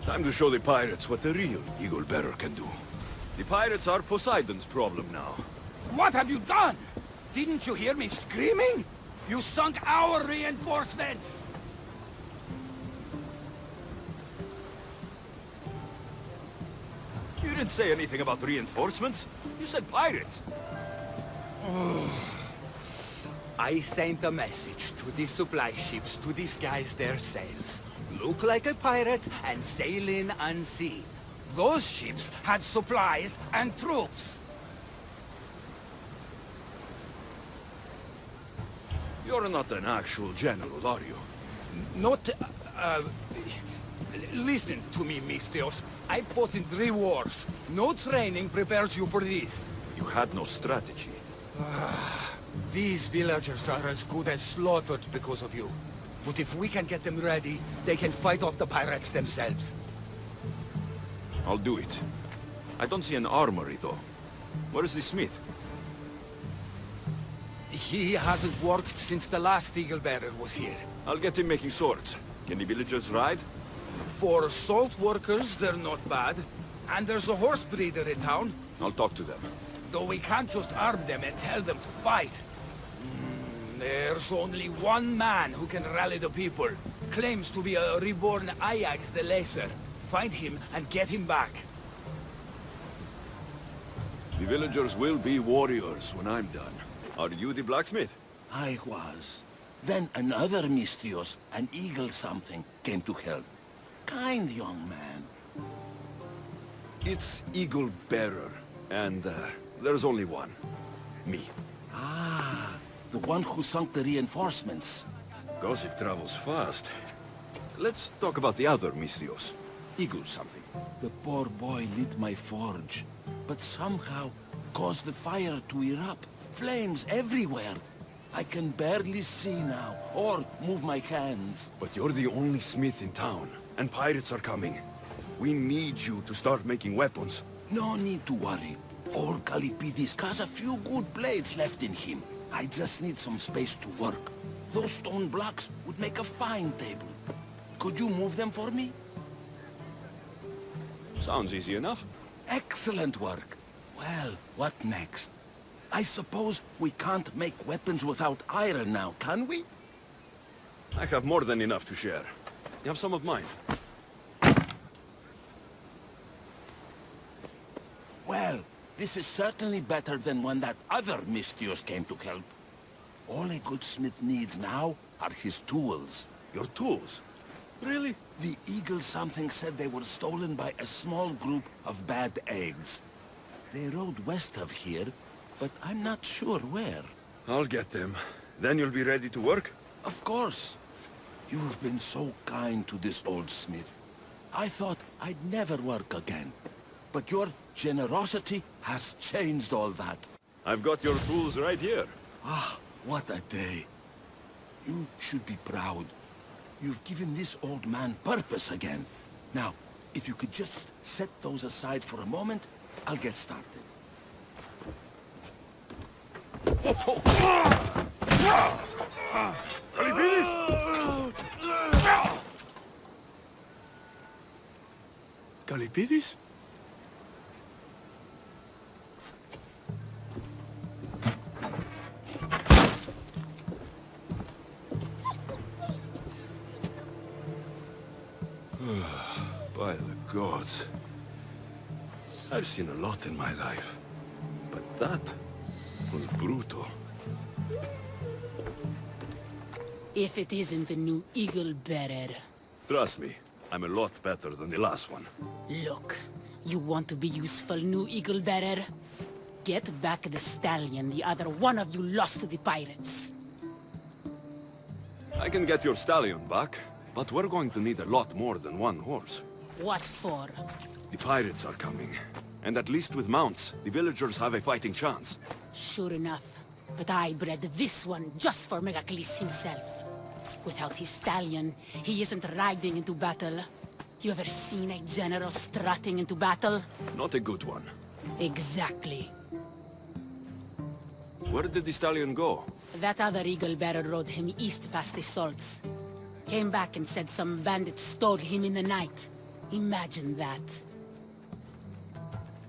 Time to show the pirates what the real Eagle Bearer can do. The pirates are Poseidon's problem now. What have you done? Didn't you hear me screaming? You sunk our reinforcements! You didn't say anything about reinforcements. You said pirates. I sent a message to the supply ships to disguise their sails. Look like a pirate and sail in unseen. Those ships had supplies and troops. You're not an actual general, are you? Not, listen to me, Timotheos. I fought in 3 wars. No training prepares you for this. You had no strategy. These villagers are as good as slaughtered because of you. But if we can get them ready, they can fight off the pirates themselves. I'll do it. I don't see an armory, though. Where's the smith? He hasn't worked since the last Eagle Bearer was here. I'll get him making swords. Can the villagers ride? For salt workers, they're not bad. And there's a horse breeder in town. I'll talk to them. Though we can't just arm them and tell them to fight. There's only one man who can rally the people. Claims to be a reborn Ajax the Lesser. Find him and get him back. The villagers will be warriors when I'm done. Are you the blacksmith? I was. Then another Timotheos, an eagle something, came to help. Kind young man. It's Eagle Bearer, and there's only one. Me. Ah, the one who sunk the reinforcements. Gossip travels fast. Let's talk about the other Timotheos. Eagle something. The poor boy lit my forge, but somehow caused the fire to erupt. Flames everywhere. I can barely see now, or move my hands. But you're the only smith in town, and pirates are coming. We need you to start making weapons. No need to worry. Old Alkibiades has a few good blades left in him. I just need some space to work. Those stone blocks would make a fine table. Could you move them for me? Sounds easy enough. Excellent work. Well, what next? I suppose we can't make weapons without iron now, can we? I have more than enough to share. You have some of mine. Well, this is certainly better than when that other Timotheos came to help. All a good smith needs now are his tools. Your tools? Really? The eagle something said they were stolen by a small group of bad eggs. They rode west of here, but I'm not sure where. I'll get them. Then you'll be ready to work? Of course. You've been so kind to this old smith. I thought I'd never work again. But your generosity has changed all that. I've got your tools right here. Ah, what a day. You should be proud. You've given this old man purpose again. Now, if you could just set those aside for a moment, I'll get started. Alkibiades! Alkibiades? By the gods. I've seen a lot in my life, but that was brutal. If it isn't the new Eagle Bearer. Trust me, I'm a lot better than the last one. Look, you want to be useful, new Eagle Bearer? Get back the stallion the other one of you lost to the pirates. I can get your stallion back, but we're going to need a lot more than one horse. What for? The pirates are coming, and at least with mounts, the villagers have a fighting chance. Sure enough, but I bred this one just for Megacles himself. Without his stallion, he isn't riding into battle. You ever seen a general strutting into battle? Not a good one. Exactly. Where did the stallion go? That other Eagle Bearer rode him east past the salts. Came back and said some bandits stole him in the night. Imagine that.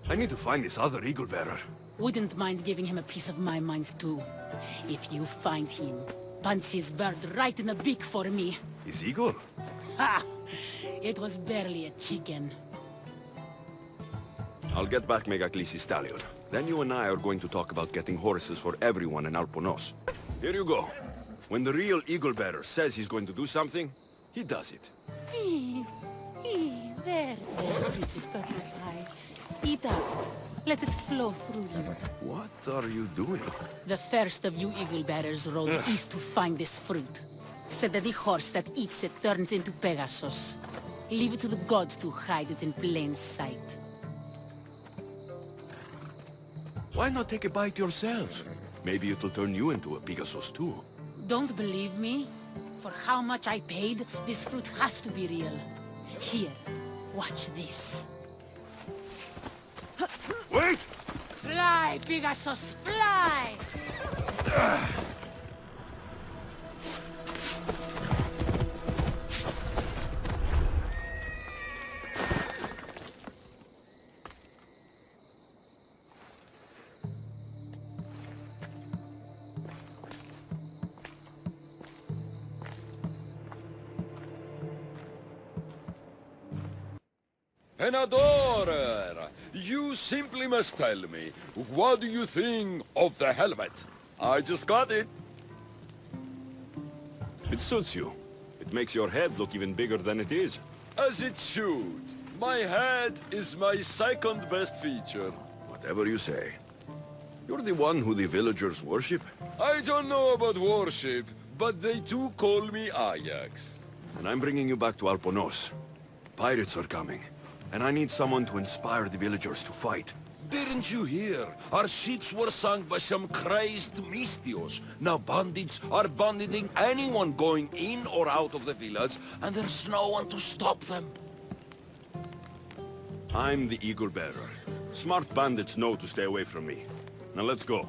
I need to find this other Eagle Bearer. Wouldn't mind giving him a piece of my mind too. If you find him, punch his bird right in the beak for me. His eagle? Ha! It was barely a chicken. I'll get back Megacles' stallion. Then you and I are going to talk about getting horses for everyone in Alponos. Here you go. When the real Eagle Bearer says he's going to do something, he does it. There, Princess Purple Pie. Eat up. Let it flow through you. What are you doing? The first of you Eagle Bearers rode east to find this fruit. Said that the horse that eats it turns into Pegasus. Leave it to the gods to hide it in plain sight. Why not take a bite yourself? Maybe it'll turn you into a Pegasus too. Don't believe me? For how much I paid, this fruit has to be real. Here, watch this. Wait! Fly, Pegasus, fly! An adorer! You simply must tell me, what do you think of the helmet? I just got it. It suits you. It makes your head look even bigger than it is. As it should. My head is my second best feature. Whatever you say. You're the one who the villagers worship? I don't know about worship, but they do call me Ajax. And I'm bringing you back to Alponos. Pirates are coming. And I need someone to inspire the villagers to fight. Didn't you hear? Our ships were sunk by some crazed Timotheos. Now bandits are banditing anyone going in or out of the village, and there's no one to stop them. I'm the Eagle Bearer. Smart bandits know to stay away from me. Now let's go.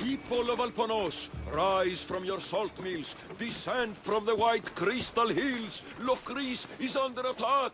People of Alponos, rise from your salt mills, descend from the white crystal hills. Lokris is under attack.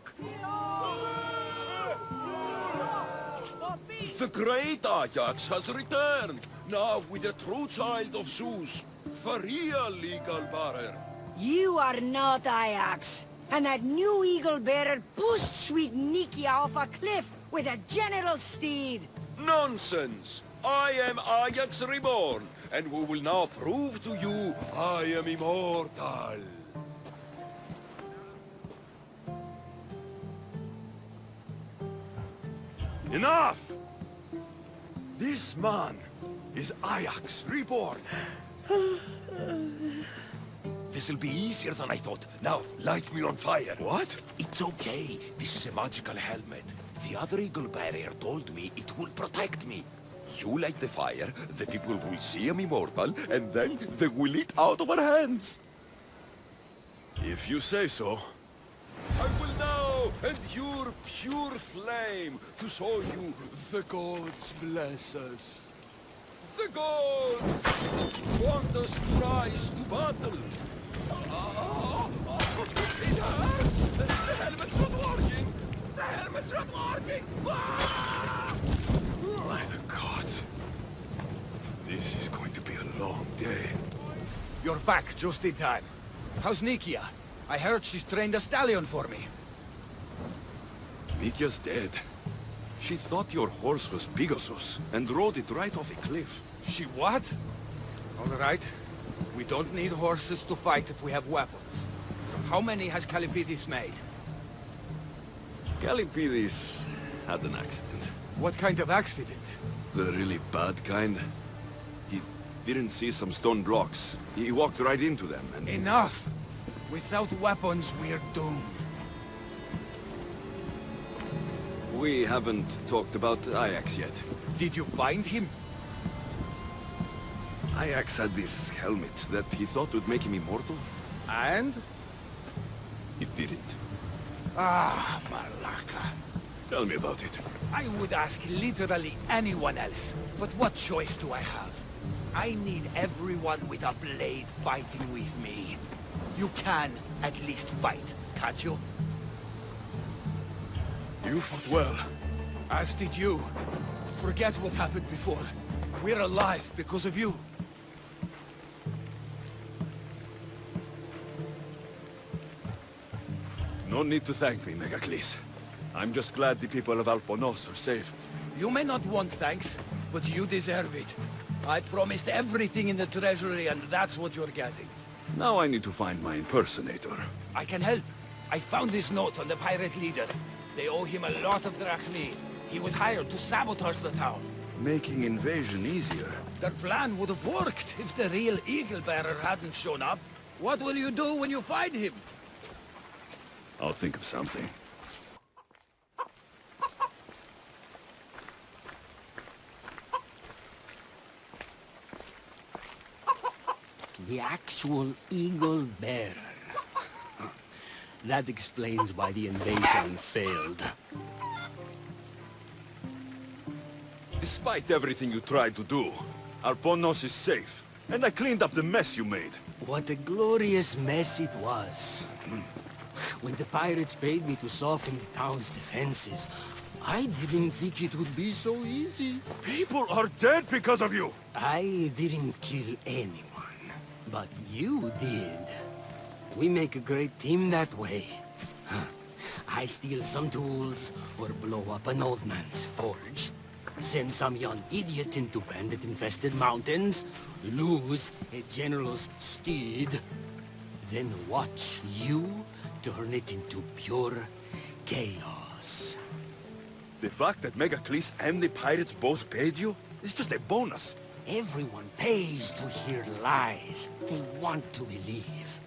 The great Ajax has returned, now with a true child of Zeus, for real Eagle Bearer. You are not Ajax, and that new Eagle Bearer pushed sweet Nikia off a cliff with a general steed. Nonsense! I am Ajax Reborn, and we will now prove to you I am immortal. Enough! This man is Ajax reborn. This'll be easier than I thought. Now, light me on fire. What? It's okay. This is a magical helmet. The other eagle barrier told me it will protect me. You light the fire, the people will see I'm immortal, and then they will eat out of our hands. If you say so. I will now endure pure flame to show you the gods bless us. The gods want us to rise to battle. It hurts! The helmet's not working! The helmet's not working! By the gods. This is going to be a long day. You're back just in time. How's Nikia? I heard she's trained a stallion for me. Nikia's dead. She thought your horse was Pegasus and rode it right off a cliff. She what? All right. We don't need horses to fight if we have weapons. How many has Alkibiades made? Alkibiades had an accident. What kind of accident? The really bad kind. He didn't see some stone blocks. He walked right into them and... Enough! Without weapons, we're doomed. We haven't talked about Ajax yet. Did you find him? Ajax had this helmet that he thought would make him immortal. And? It didn't. Ah, Malaka. Tell me about it. I would ask literally anyone else, but what choice do I have? I need everyone with a blade fighting with me. You can at least fight, can't you? You fought well. As did you. Forget what happened before. We're alive because of you. No need to thank me, Megacles. I'm just glad the people of Alponos are safe. You may not want thanks, but you deserve it. I promised everything in the treasury, and that's what you're getting. Now I need to find my impersonator. I can help. I found this note on the pirate leader. They owe him a lot of drachmae. He was hired to sabotage the town. Making invasion easier. Their plan would have worked if the real eagle-bearer hadn't shown up. What will you do when you find him? I'll think of something. The actual eagle bearer. That explains why the invasion failed. Despite everything you tried to do, Alponos is safe. And I cleaned up the mess you made. What a glorious mess it was. When the pirates paid me to soften the town's defenses, I didn't think it would be so easy. People are dead because of you! I didn't kill anyone, but you did. We make a great team that way. I steal some tools, or blow up an old man's forge. Send some young idiot into bandit-infested mountains, lose a general's steed, then watch you turn it into pure chaos. The fact that Megacles and the pirates both paid you is just a bonus. Everyone pays to hear lies. They want to believe.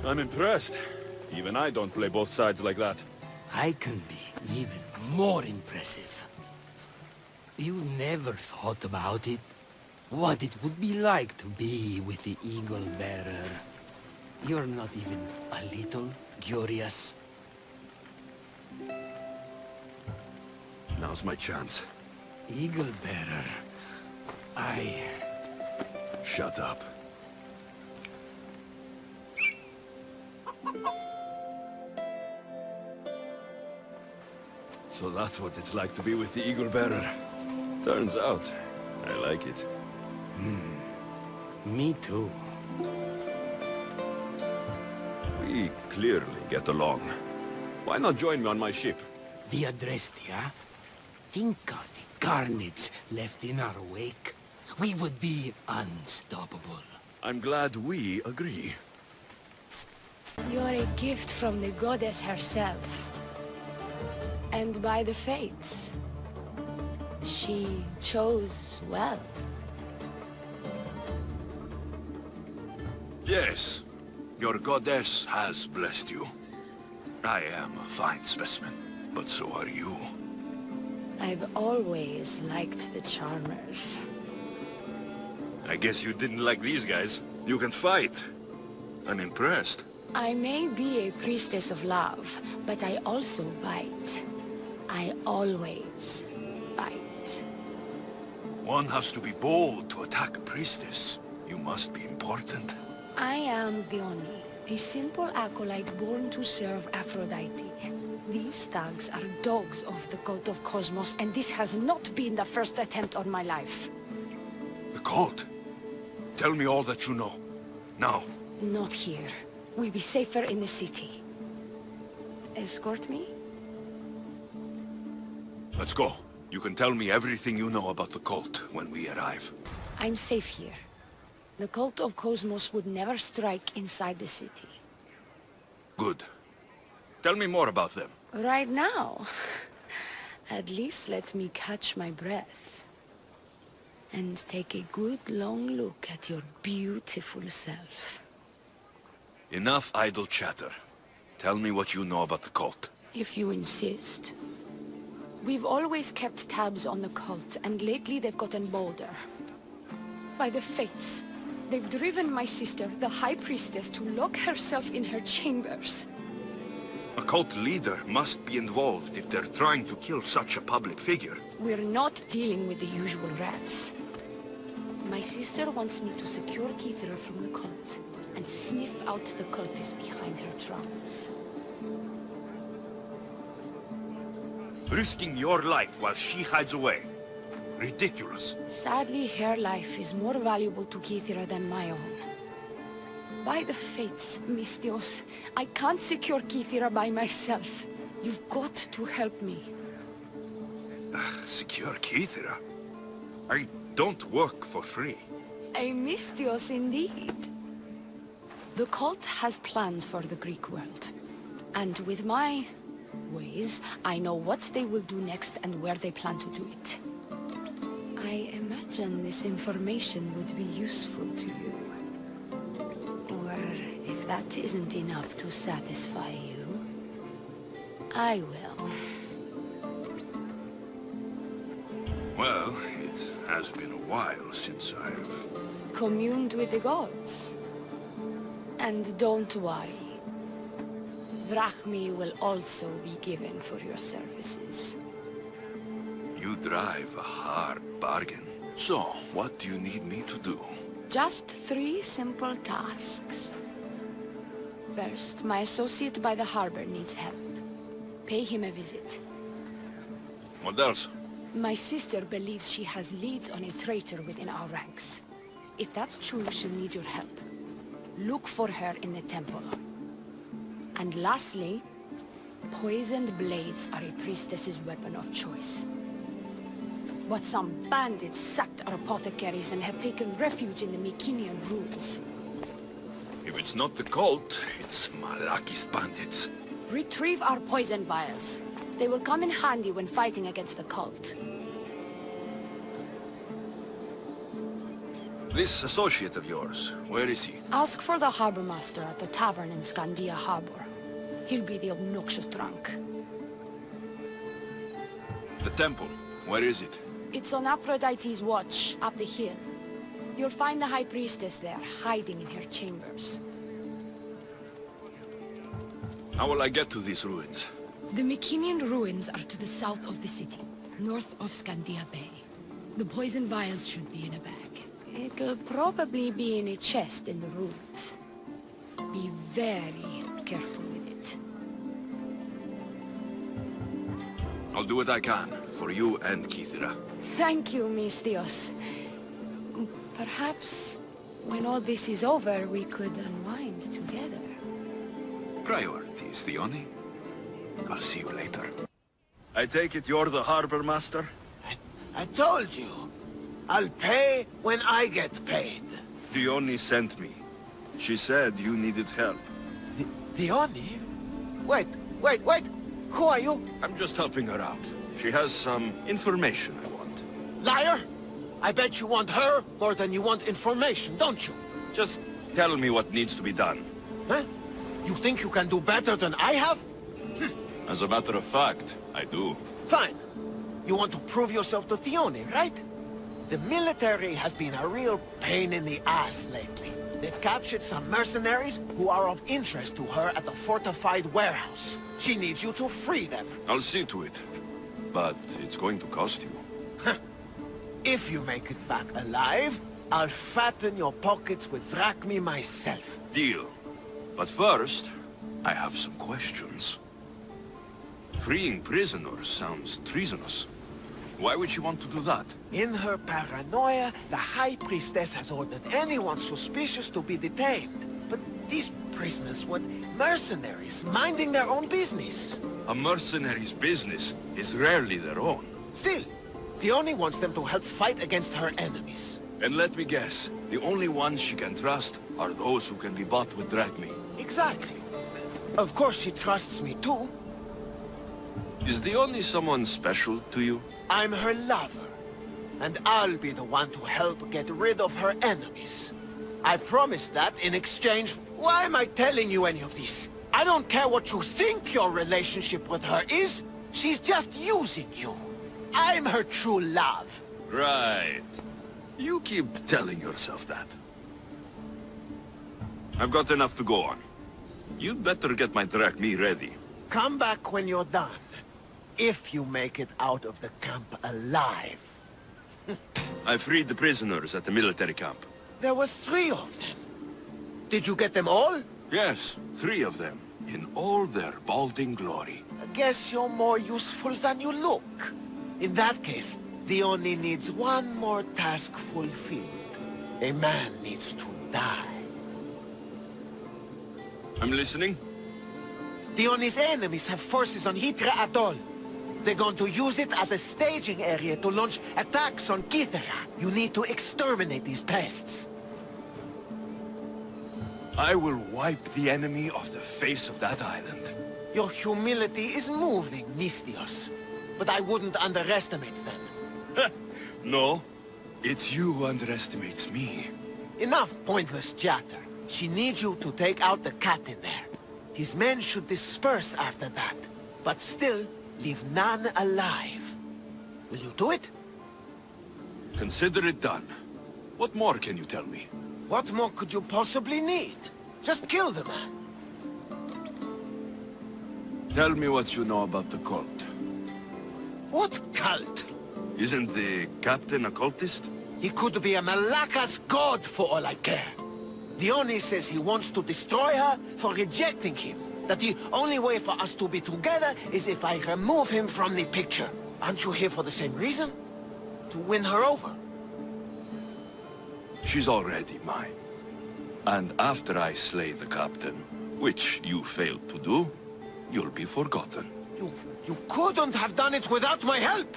I'm impressed. Even I don't play both sides like that. I can be even more impressive. You never thought about it? What it would be like to be with the Eagle Bearer. You're not even a little curious. Now's my chance. Eagle Bearer, Shut up. So that's what it's like to be with the Eagle Bearer. Turns out, I like it. Me too. We clearly get along. Why not join me on my ship? The Adrestia? Think of the carnage left in our wake, we would be unstoppable. I'm glad we agree. You're a gift from the goddess herself. And by the fates. She chose well. Yes, your goddess has blessed you. I am a fine specimen, but so are you. I've always liked the charmers. I guess you didn't like these guys. You can fight. I'm impressed. I may be a priestess of love, but I also bite. I always bite. One has to be bold to attack a priestess. You must be important. I am Diona, a simple acolyte born to serve Aphrodite. These thugs are dogs of the cult of Cosmos, and this has not been the first attempt on my life. The cult? Tell me all that you know. Now. Not here. We'll be safer in the city. Escort me? Let's go. You can tell me everything you know about the cult when we arrive. I'm safe here. The cult of Cosmos would never strike inside the city. Good. Tell me more about them. Right now? At least let me catch my breath. And take a good long look at your beautiful self. Enough idle chatter. Tell me what you know about the cult. If you insist. We've always kept tabs on the cult, and lately they've gotten bolder. By the fates, they've driven my sister, the High Priestess, to lock herself in her chambers. A cult leader must be involved if they're trying to kill such a public figure. We're not dealing with the usual rats. My sister wants me to secure Kyra from the cult, and sniff out the cultists behind her trunks. Risking your life while she hides away. Ridiculous. Sadly, her life is more valuable to Kyra than my own. By the fates, Misthios, I can't secure Kyra by myself. You've got to help me. Secure Kyra? I don't work for free. A Misthios indeed. The cult has plans for the Greek world. And with my ways, I know what they will do next and where they plan to do it. I imagine this information would be useful to you. Or, if that isn't enough to satisfy you, I will. Well, it has been a while since I've... communed with the gods. And don't worry. Vrachmi will also be given for your services. You drive a hard bargain. So, what do you need me to do? Just 3 simple tasks. First, my associate by the harbor needs help. Pay him a visit. What else? My sister believes she has leads on a traitor within our ranks. If that's true, she'll need your help. Look for her in the temple. And lastly, poisoned blades are a priestess's weapon of choice. But some bandits sacked our apothecaries and have taken refuge in the Mykkinian ruins. If it's not the cult, it's Malakis bandits. Retrieve our poison vials. They will come in handy when fighting against the cult. This associate of yours, where is he? Ask for the harbor master at the tavern in Scandia Harbor. He'll be the obnoxious drunk. The temple, where is it? It's on Aphrodite's watch, up the hill. You'll find the High Priestess there, hiding in her chambers. How will I get to these ruins? The Mykkinian ruins are to the south of the city, north of Scandia Bay. The poison vials should be in a bag. It'll probably be in a chest in the ruins. Be very careful with it. I'll do what I can, for you and Kyra. Thank you, Misthios. Perhaps, when all this is over, we could unwind together. Priorities, Diona. I'll see you later. I take it you're the harbor master? I told you. I'll pay when I get paid. Diona sent me. She said you needed help. Diona? Wait. Who are you? I'm just helping her out. She has some information I want. Liar! I bet you want her more than you want information, don't you? Just tell me what needs to be done. Huh? You think you can do better than I have? As a matter of fact, I do. Fine. You want to prove yourself to Thyia, right? The military has been a real pain in the ass lately. They've captured some mercenaries who are of interest to her at the fortified warehouse. She needs you to free them. I'll see to it. But it's going to cost you. If you make it back alive, I'll fatten your pockets with drachmi myself. Deal. But first, I have some questions. Freeing prisoners sounds treasonous. Why would she want to do that? In her paranoia, the High Priestess has ordered anyone suspicious to be detained. But these prisoners were mercenaries, minding their own business. A mercenary's business is rarely their own. Still, Diona wants them to help fight against her enemies. And let me guess, the only ones she can trust are those who can be bought with drachmi. Exactly. Of course she trusts me too. Is Diona someone special to you? I'm her lover. And I'll be the one to help get rid of her enemies. I promised that in exchange. Why am I telling you any of this? I don't care what you think your relationship with her is. She's just using you. I'm her true love. Right. You keep telling yourself that. I've got enough to go on. You'd better get my drachmi ready. Come back when you're done. If you make it out of the camp alive. I freed the prisoners at the military camp. There were 3 of them. Did you get them all? Yes, 3 of them. In all their balding glory. I guess you're more useful than you look. In that case, Diona needs one more task fulfilled. A man needs to die. I'm listening. Diona's enemies have forces on Hydra Atoll. They're going to use it as a staging area to launch attacks on Kyra. You need to exterminate these pests. I will wipe the enemy off the face of that island. Your humility is moving, Misthios. But I wouldn't underestimate them. No, it's you who underestimates me. Enough pointless chatter. She needs you to take out the captain there. His men should disperse after that, but still leave none alive. Will you do it? Consider it done. What more can you tell me? What more could you possibly need? Just kill the man. Tell me what you know about the cult. What cult? Isn't the captain a cultist? He could be a Malaka's god for all I care. Diona says he wants to destroy her for rejecting him. That the only way for us to be together is if I remove him from the picture. Aren't you here for the same reason? To win her over? She's already mine. And after I slay the captain, which you failed to do, you'll be forgotten. You couldn't have done it without my help!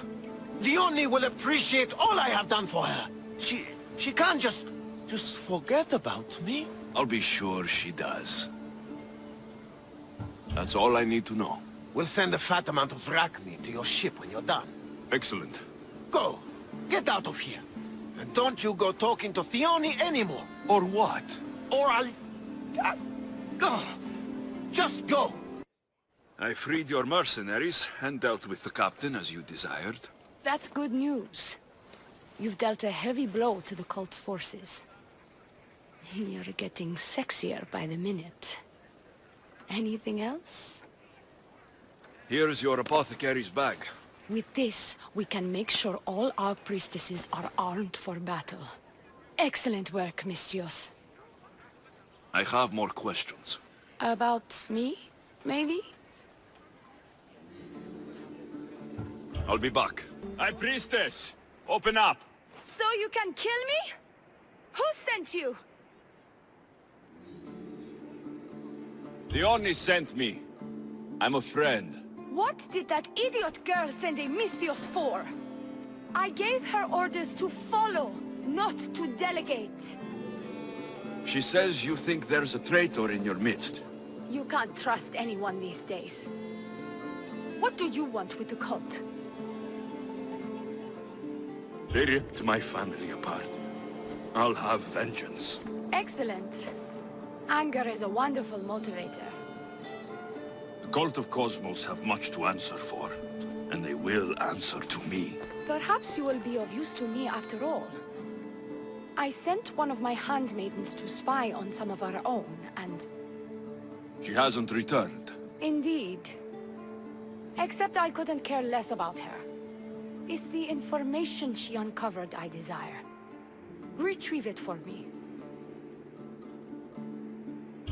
Diona will appreciate all I have done for her. She can't just forget about me. I'll be sure she does. That's all I need to know. We'll send a fat amount of drachmi to your ship when you're done. Excellent. Go! Get out of here! And don't you go talking to Diona anymore! Or what? Or just go! I freed your mercenaries and dealt with the captain as you desired. That's good news. You've dealt a heavy blow to the cult's forces. You're getting sexier by the minute. Anything else? Here's your apothecary's bag. With this, we can make sure all our priestesses are armed for battle. Excellent work, Misthios. I have more questions. About me, maybe? I'll be back. High Priestess! Open up! So you can kill me? Who sent you? Diona sent me. I'm a friend. What did that idiot girl send a Misthios for? I gave her orders to follow, not to delegate. She says you think there's a traitor in your midst. You can't trust anyone these days. What do you want with the cult? They ripped my family apart. I'll have vengeance. Excellent. Anger is a wonderful motivator. The cult of Cosmos have much to answer for, and they will answer to me. Perhaps you will be of use to me after all. I sent one of my handmaidens to spy on some of our own, and... She hasn't returned. Indeed. Except I couldn't care less about her. It's the information she uncovered I desire. Retrieve it for me.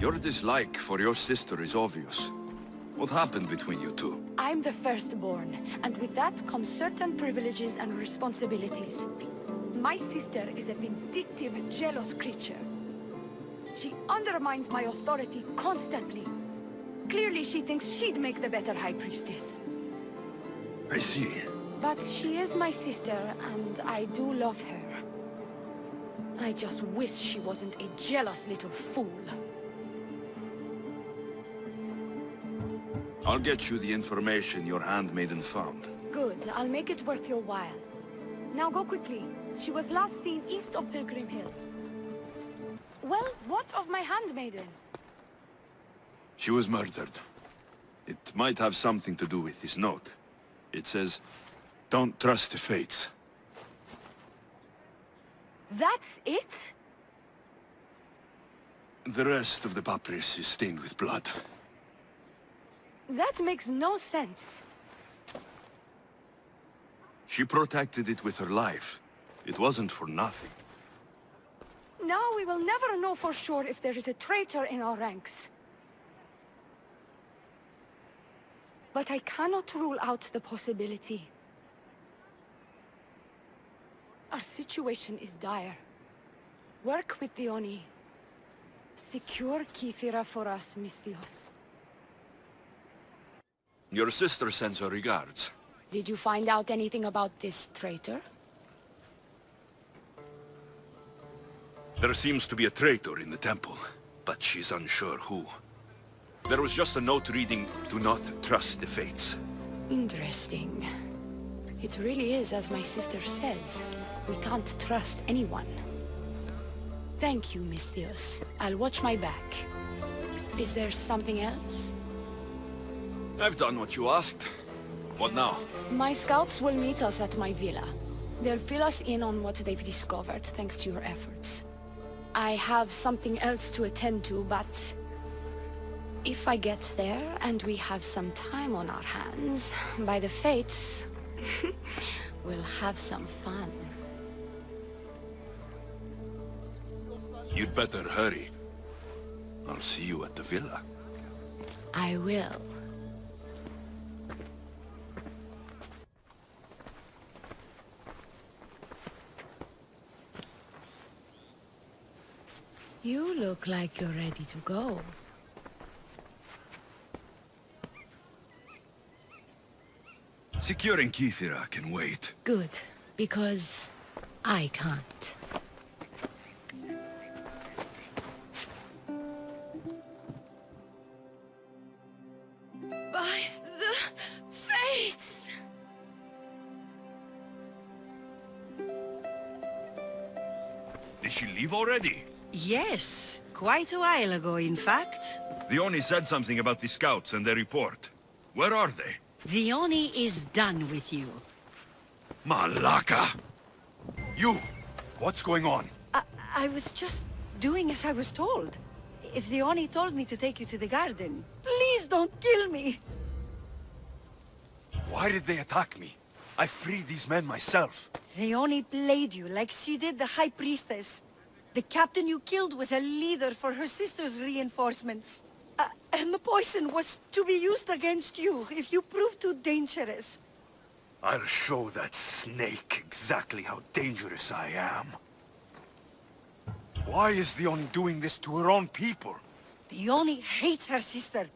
Your dislike for your sister is obvious. What happened between you two? I'm the firstborn, and with that comes certain privileges and responsibilities. My sister is a vindictive, jealous creature. She undermines my authority constantly. Clearly she thinks she'd make the better High Priestess. I see. But she is my sister, and I do love her. I just wish she wasn't a jealous little fool. I'll get you the information your handmaiden found. Good, I'll make it worth your while. Now go quickly. She was last seen east of Pilgrim Hill. Well, what of my handmaiden? She was murdered. It might have something to do with this note. It says, "Don't trust the fates." That's it? The rest of the papyrus is stained with blood. That makes no sense. She protected it with her life. It wasn't for nothing. Now we will never know for sure if there is a traitor in our ranks. But I cannot rule out the possibility. Our situation is dire. Work with Diona. Secure Kyra for us, Misthios. Your sister sends her regards. Did you find out anything about this traitor? There seems to be a traitor in the temple, but she's unsure who. There was just a note reading, "Do not trust the fates." Interesting. It really is as my sister says. We can't trust anyone. Thank you, Misthios. I'll watch my back. Is there something else? I've done what you asked. What now? My scouts will meet us at my villa. They'll fill us in on what they've discovered, thanks to your efforts. I have something else to attend to, but... if I get there and we have some time on our hands, by the fates, we'll have some fun. You'd better hurry. I'll see you at the villa. I will. You look like you're ready to go. Securing Kyra can wait. Good, because I can't. By the fates! Did she leave already? Yes, quite a while ago, in fact. Diona said something about the scouts and their report. Where are they? Diona is done with you. Malaka! You! What's going on? I was just doing as I was told. If Diona told me to take you to the garden, please don't kill me! Why did they attack me? I freed these men myself. Diona played you like she did the High Priestess. The captain you killed was a leader for her sister's reinforcements. And the poison was to be used against you if you prove too dangerous. I'll show that snake exactly how dangerous I am. Why is Diona doing this to her own people? Diona hates her sister.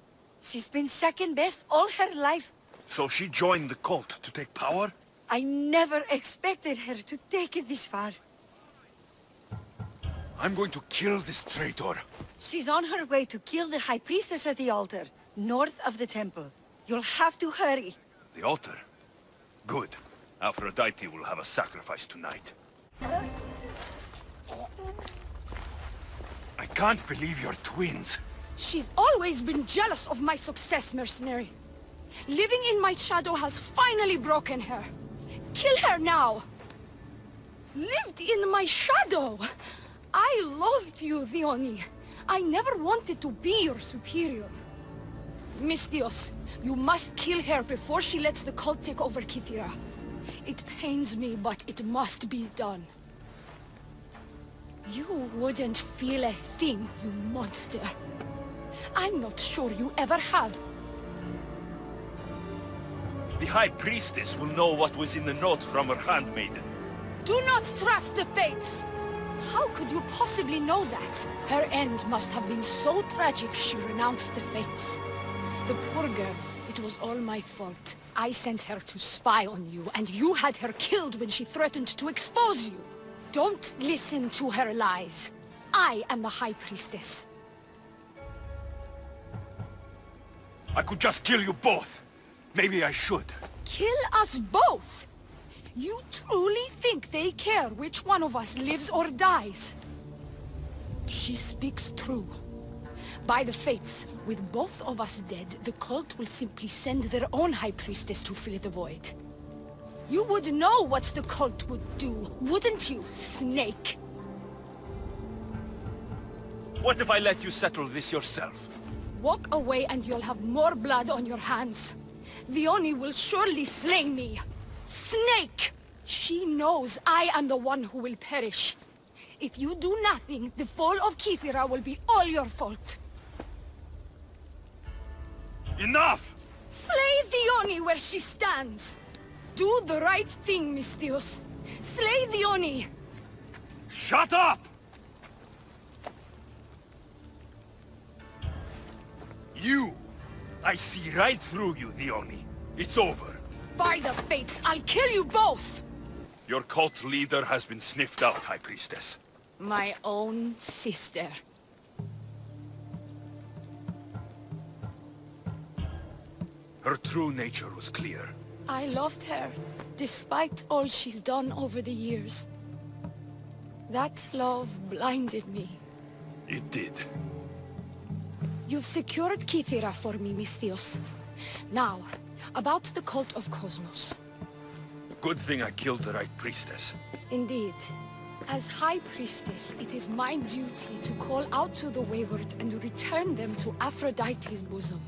She's been second best all her life. So she joined the cult to take power? I never expected her to take it this far. I'm going to kill this traitor. She's on her way to kill the High Priestess at the altar, north of the temple. You'll have to hurry. The altar? Good. Aphrodite will have a sacrifice tonight. I can't believe you're twins. She's always been jealous of my success, mercenary. Living in my shadow has finally broken her. Kill her now! Lived in my shadow! I loved you, Dione. I never wanted to be your superior. Misthios, you must kill her before she lets the cult take over Kythera. It pains me, but it must be done. You wouldn't feel a thing, you monster. I'm not sure you ever have. The High Priestess will know what was in the note from her handmaiden. Do not trust the fates! How could you possibly know that? Her end must have been so tragic she renounced the fates. The poor girl, it was all my fault. I sent her to spy on you, and you had her killed when she threatened to expose you. Don't listen to her lies. I am the High Priestess. I could just kill you both. Maybe I should. Kill us both? You truly think they care which one of us lives or dies? She speaks true. By the fates, with both of us dead, the cult will simply send their own High Priestess to fill the void. You would know what the cult would do, wouldn't you, Snake? What if I let you settle this yourself? Walk away and you'll have more blood on your hands. Dione will surely slay me. Snake! She knows I am the one who will perish. If you do nothing, the fall of Kythera will be all your fault. Enough! Slay Dione where she stands. Do the right thing, Misthios. Slay Dione. Shut up! You! I see right through you, Dione. It's over. By the fates, I'll kill you both! Your cult leader has been sniffed out, High Priestess. My own sister. Her true nature was clear. I loved her, despite all she's done over the years. That love blinded me. It did. You've secured Kythera for me, Misthios. Now, about the cult of Cosmos. Good thing I killed the right priestess. Indeed. As High Priestess, it is my duty to call out to the wayward and return them to Aphrodite's bosom.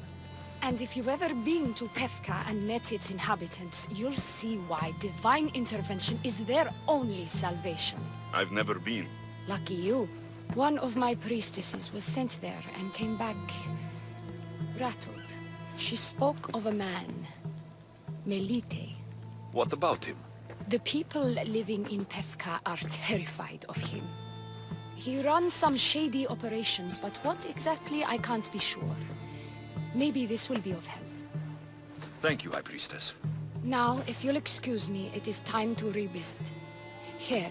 And if you've ever been to Pefka and met its inhabitants, you'll see why divine intervention is their only salvation. I've never been. Lucky you. One of my priestesses was sent there and came back rattled. She spoke of a man, Melite. What about him? The people living in Pefka are terrified of him. He runs some shady operations, but what exactly I can't be sure. Maybe this will be of help. Thank you, High Priestess. Now, if you'll excuse me, it is time to rebuild. Here.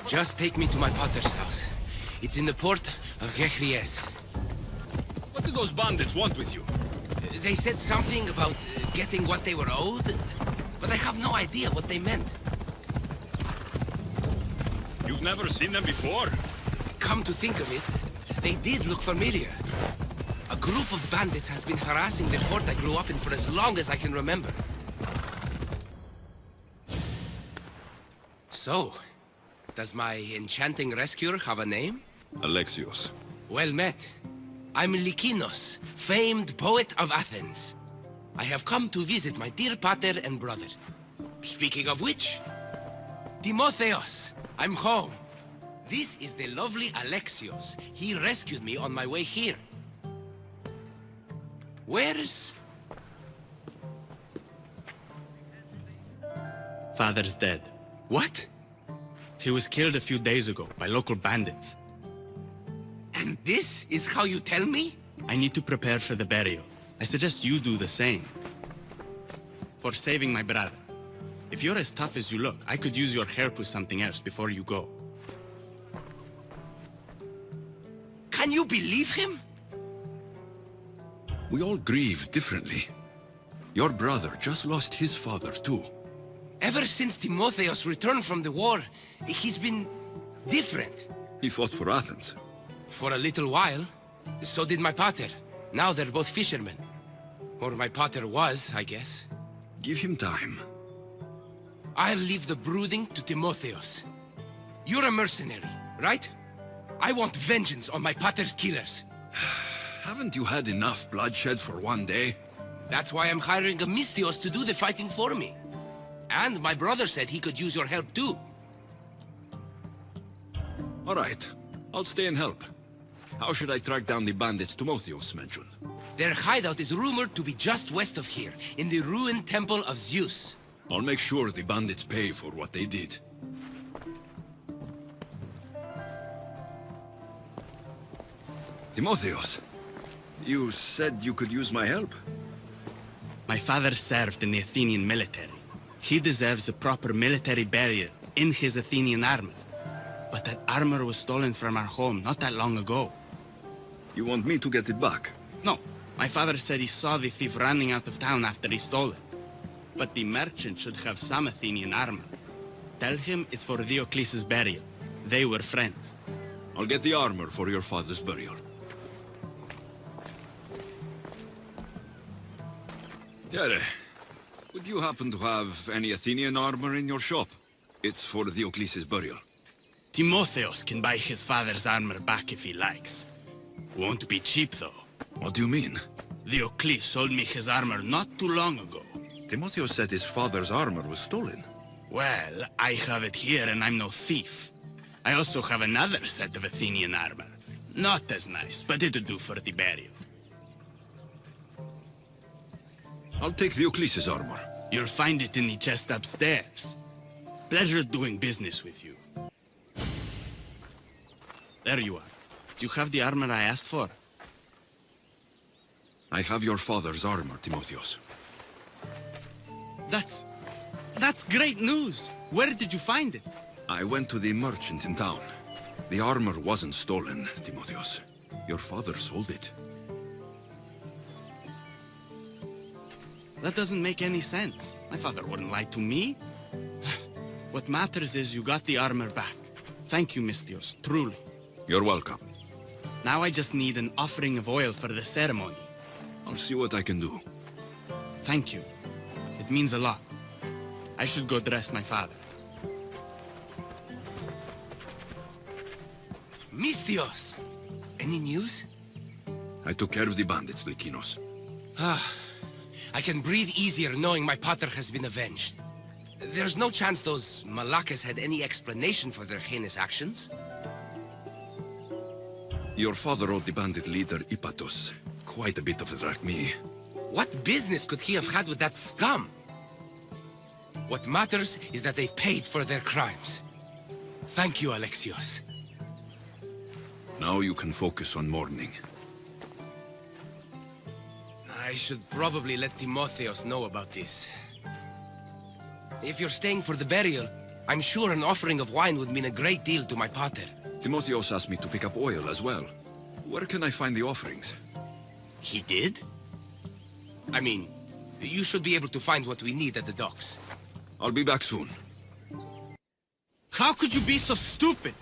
Just take me to my father's house. It's in the port of Gechries. What do those bandits want with you? They said something about getting what they were owed, but I have no idea what they meant. You've never seen them before? Come to think of it, they did look familiar. A group of bandits has been harassing the port I grew up in for as long as I can remember. So, does my enchanting rescuer have a name? Alexios. Well met. I'm Lykinos, famed poet of Athens. I have come to visit my dear pater and brother. Speaking of which, Timotheos, I'm home. This is the lovely Alexios. He rescued me on my way here. Where's... Father's dead. What? He was killed a few days ago by local bandits. And this is how you tell me? I need to prepare for the burial. I suggest you do the same. For saving my brother. If you're as tough as you look, I could use your help with something else before you go. Can you believe him? We all grieve differently. Your brother just lost his father, too. Ever since Timotheos returned from the war, he's been different. He fought for Athens. For a little while. So did my pater. Now they're both fishermen. Or my pater was, I guess. Give him time. I'll leave the brooding to Timotheos. You're a mercenary, right? I want vengeance on my pater's killers. Haven't you had enough bloodshed for one day? That's why I'm hiring a Misthios to do the fighting for me. And my brother said he could use your help too. All right. I'll stay and help. How should I track down the bandits Timotheos mentioned? Their hideout is rumored to be just west of here, in the ruined temple of Zeus. I'll make sure the bandits pay for what they did. Timotheos, you said you could use my help? My father served in the Athenian military. He deserves a proper military burial in his Athenian armor. But that armor was stolen from our home not that long ago. You want me to get it back? No. My father said he saw the thief running out of town after he stole it. But the merchant should have some Athenian armor. Tell him it's for Diocles' burial. They were friends. I'll get the armor for your father's burial. Kyra, would you happen to have any Athenian armor in your shop? It's for Diocles' burial. Timotheos can buy his father's armor back if he likes. Won't be cheap, though. What do you mean? Diocles sold me his armor not too long ago. Timotheos said his father's armor was stolen. Well, I have it here and I'm no thief. I also have another set of Athenian armor. Not as nice, but it'll do for the burial. I'll take Diocles' armor. You'll find it in the chest upstairs. Pleasure doing business with you. There you are. Do you have the armor I asked for? I have your father's armor, Timotheos. That's great news! Where did you find it? I went to the merchant in town. The armor wasn't stolen, Timotheos. Your father sold it. That doesn't make any sense. My father wouldn't lie to me. What matters is you got the armor back. Thank you, Misthios, truly. You're welcome. Now I just need an offering of oil for the ceremony. I'll see what I can do. Thank you. It means a lot. I should go dress my father. Misthios! Any news? I took care of the bandits, Lykinos. I can breathe easier knowing my pater has been avenged. There's no chance those Malakas had any explanation for their heinous actions? Your father owed the bandit leader Ipatos quite a bit of a drachmae. What business could he have had with that scum? What matters is that they've paid for their crimes. Thank you, Alexios. Now you can focus on mourning. I should probably let Timotheos know about this. If you're staying for the burial, I'm sure an offering of wine would mean a great deal to my pater. Timotheos asked me to pick up oil as well. Where can I find the offerings? He did? I mean, you should be able to find what we need at the docks. I'll be back soon. How could you be so stupid?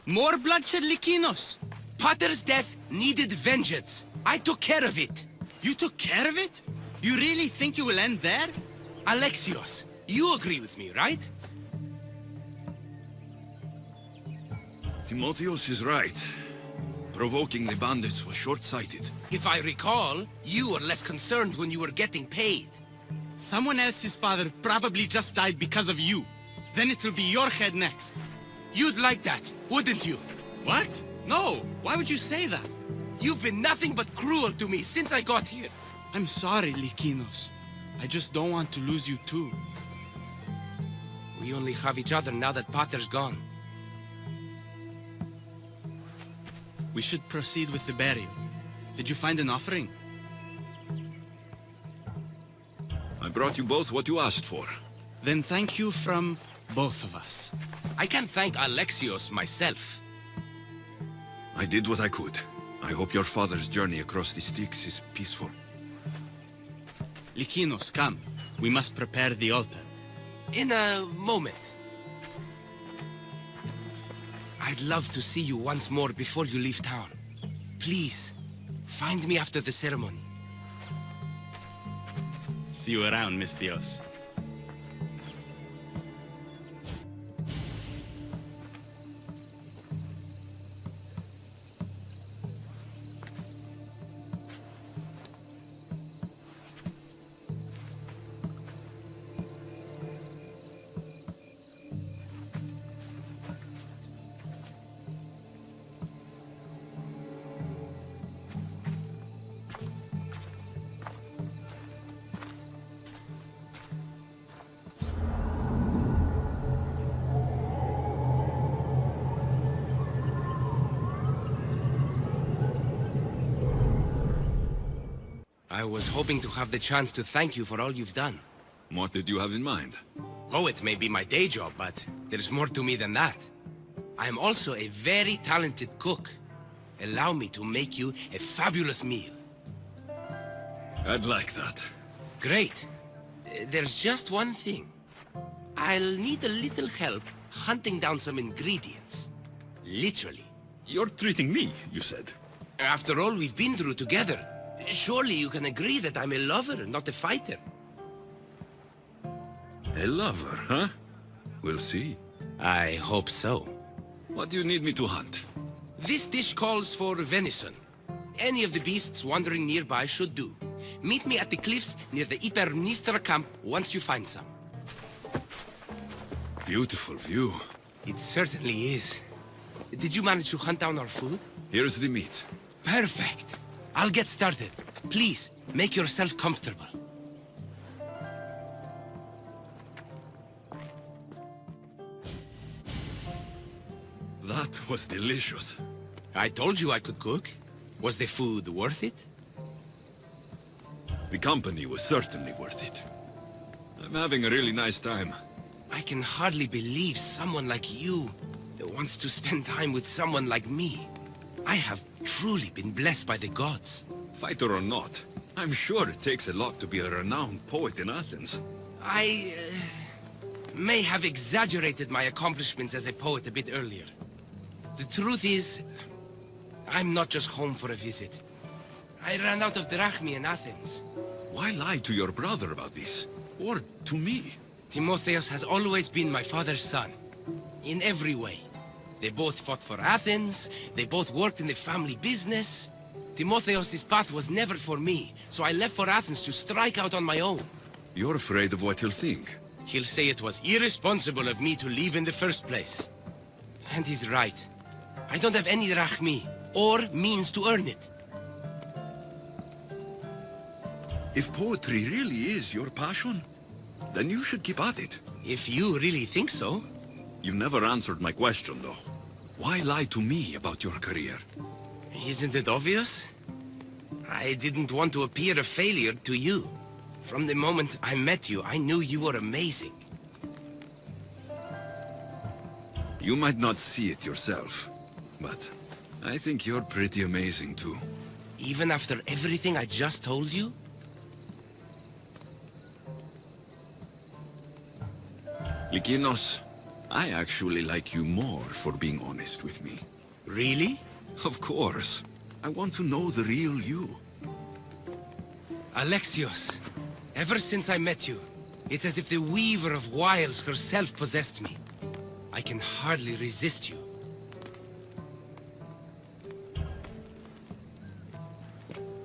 More bloodshed, Lykinos? Pater's death needed vengeance. I took care of it. You took care of it? You really think you will end there? Alexios, you agree with me, right? Timotheos is right. Provoking the bandits was short-sighted. If I recall, you were less concerned when you were getting paid. Someone else's father probably just died because of you. Then it will be your head next. You'd like that, wouldn't you? What? No! Why would you say that? You've been nothing but cruel to me since I got here. I'm sorry, Lykinos. I just don't want to lose you too. We only have each other now that Pater's gone. We should proceed with the burial. Did you find an offering? I brought you both what you asked for. Then thank you from both of us. I can't thank Alexios myself. I did what I could. I hope your father's journey across the Styx is peaceful. Lykinos, come. We must prepare the altar. In a moment. I'd love to see you once more before you leave town. Please, find me after the ceremony. See you around, Timotheos. I was hoping to have the chance to thank you for all you've done. What did you have in mind? Poet may be my day job, but there's more to me than that. I am also a very talented cook. Allow me to make you a fabulous meal. I'd like that. Great. There's just one thing. I'll need a little help hunting down some ingredients. Literally. You're treating me, you said. After all we've been through together, surely you can agree that I'm a lover, not a fighter. A lover, huh? We'll see. I hope so. What do you need me to hunt? This dish calls for venison. Any of the beasts wandering nearby should do. Meet me at the cliffs near the Hypermnestra camp once you find some. Beautiful view. It certainly is. Did you manage to hunt down our food? Here's the meat. Perfect. I'll get started. Please, make yourself comfortable. That was delicious. I told you I could cook. Was the food worth it? The company was certainly worth it. I'm having a really nice time. I can hardly believe someone like you wants to spend time with someone like me. I have truly been blessed by the gods. Fighter or not, I'm sure it takes a lot to be a renowned poet in Athens. I may have exaggerated my accomplishments as a poet a bit earlier. The truth is, I'm not just home for a visit. I ran out of drachmi in Athens. Why lie to your brother about this? Or to me? Timotheos has always been my father's son. In every way. They both fought for Athens, they both worked in the family business. Timotheos' path was never for me, so I left for Athens to strike out on my own. You're afraid of what he'll think. He'll say it was irresponsible of me to leave in the first place. And he's right. I don't have any drachmi, or means to earn it. If poetry really is your passion, then you should keep at it. If you really think so. You never answered my question, though. Why lie to me about your career? Isn't it obvious? I didn't want to appear a failure to you. From the moment I met you, I knew you were amazing. You might not see it yourself, but I think you're pretty amazing, too. Even after everything I just told you? Lykinos, I actually like you more for being honest with me. Really? Of course. I want to know the real you. Alexios, ever since I met you, it's as if the Weaver of Wiles herself possessed me. I can hardly resist you.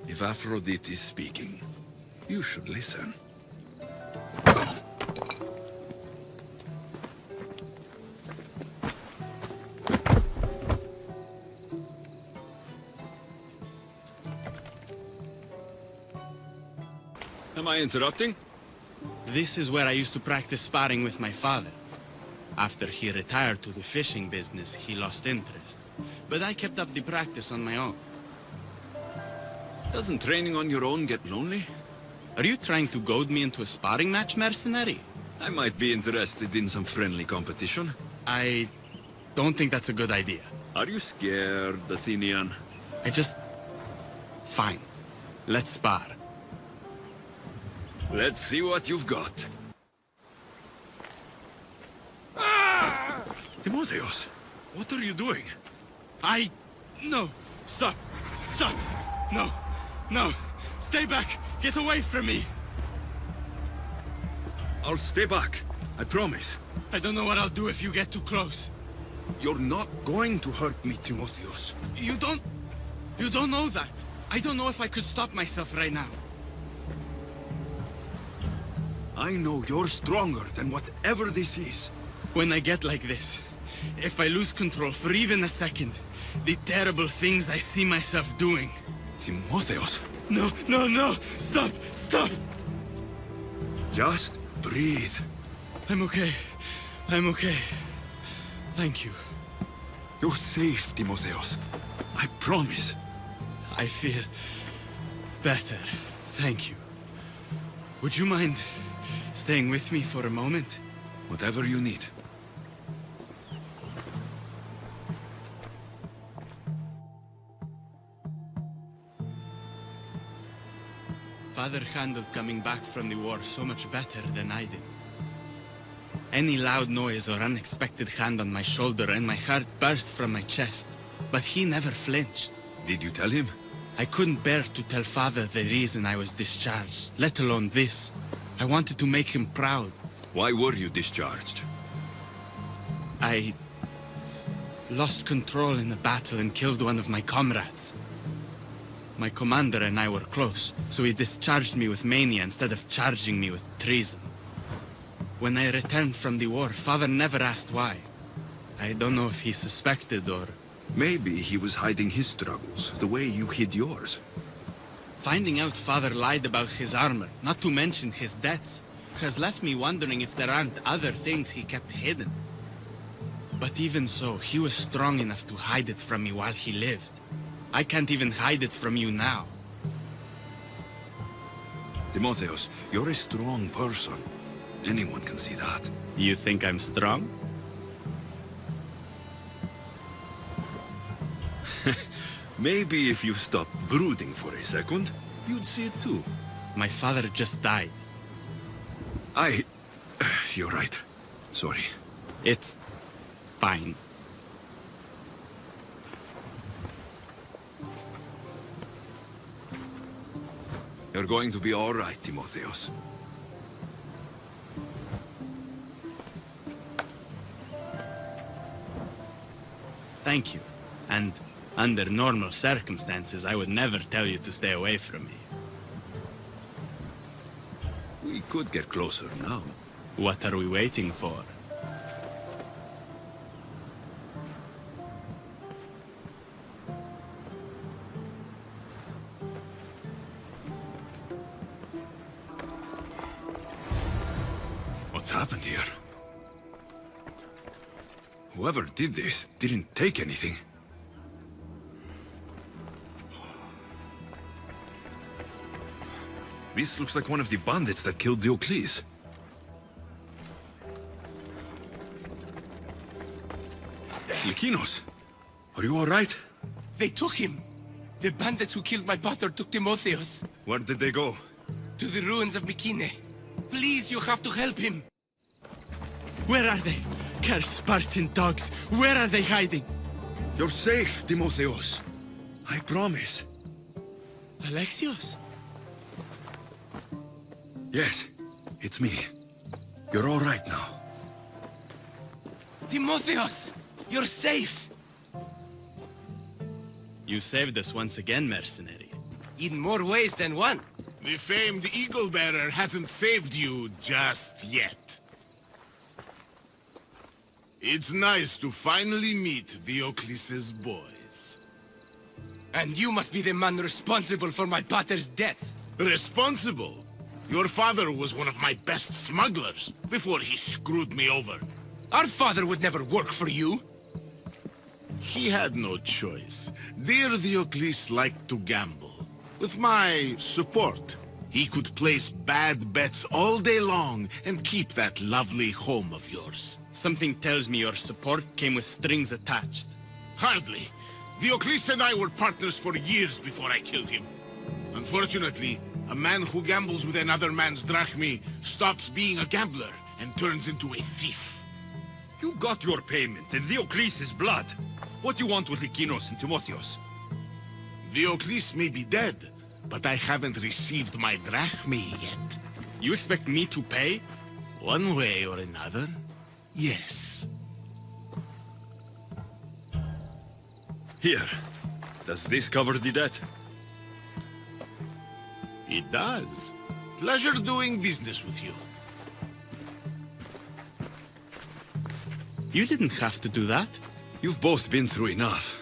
If Aphrodite is speaking, you should listen. Am I interrupting? This is where I used to practice sparring with my father. After he retired to the fishing business, he lost interest. But I kept up the practice on my own. Doesn't training on your own get lonely? Are you trying to goad me into a sparring match, mercenary? I might be interested in some friendly competition. I don't think that's a good idea. Are you scared, Athenian? Fine. Let's spar. Let's see what you've got. Timotheos, what are you doing? No! Stop! Stop! No! No! Stay back! Get away from me! I'll stay back. I promise. I don't know what I'll do if you get too close. You're not going to hurt me, Timotheos. You don't know that. I don't know if I could stop myself right now. I know you're stronger than whatever this is. When I get like this, if I lose control for even a second, the terrible things I see myself doing. Timotheos. No, no, no! Stop! Stop! Just breathe. I'm okay. I'm okay. Thank you. You're safe, Timotheos. I promise. I feel better. Thank you. Would you mind staying with me for a moment? Whatever you need. Father handled coming back from the war so much better than I did. Any loud noise or unexpected hand on my shoulder and my heart burst from my chest. But he never flinched. Did you tell him? I couldn't bear to tell Father the reason I was discharged, let alone this. I wanted to make him proud. Why were you discharged? I lost control in the battle and killed one of my comrades. My commander and I were close, so he discharged me with mania instead of charging me with treason. When I returned from the war, Father never asked why. I don't know if he suspected or... Maybe he was hiding his struggles, the way you hid yours. Finding out Father lied about his armor, not to mention his debts, has left me wondering if there aren't other things he kept hidden. But even so, he was strong enough to hide it from me while he lived. I can't even hide it from you now. Timotheos, you're a strong person. Anyone can see that. You think I'm strong? Maybe if you stopped brooding for a second, you'd see it too. My father just died. You're right. Sorry. It's... fine. You're going to be all right, Timotheos. Thank you. And under normal circumstances, I would never tell you to stay away from me. We could get closer now. What are we waiting for? What's happened here? Whoever did this didn't take anything. This looks like one of the bandits that killed Diocles. Lykinos, are you all right? They took him. The bandits who killed my brother took Timotheos. Where did they go? To the ruins of Mykkene. Please, you have to help him. Where are they? Cursed Spartan dogs! Where are they hiding? You're safe, Timotheos. I promise. Alexios? Yes, it's me. You're all right now. Timotheos! You're safe! You saved us once again, mercenary. In more ways than one. The famed Eagle-Bearer hasn't saved you just yet. It's nice to finally meet Diocles' boys. And you must be the man responsible for my pater's death. Responsible? Your father was one of my best smugglers before he screwed me over. Our father would never work for you. He had no choice. Dear Diocles liked to gamble. With my support. He could place bad bets all day long and keep that lovely home of yours. Something tells me your support came with strings attached. Hardly. Diocles and I were partners for years before I killed him. Unfortunately, a man who gambles with another man's drachmae stops being a gambler and turns into a thief. You got your payment in Diocles' blood. What do you want with Lykinos and Timotheos? Diocles may be dead, but I haven't received my drachmae yet. You expect me to pay? One way or another, yes. Here. Does this cover the debt? It does. Pleasure doing business with you. You didn't have to do that. You've both been through enough.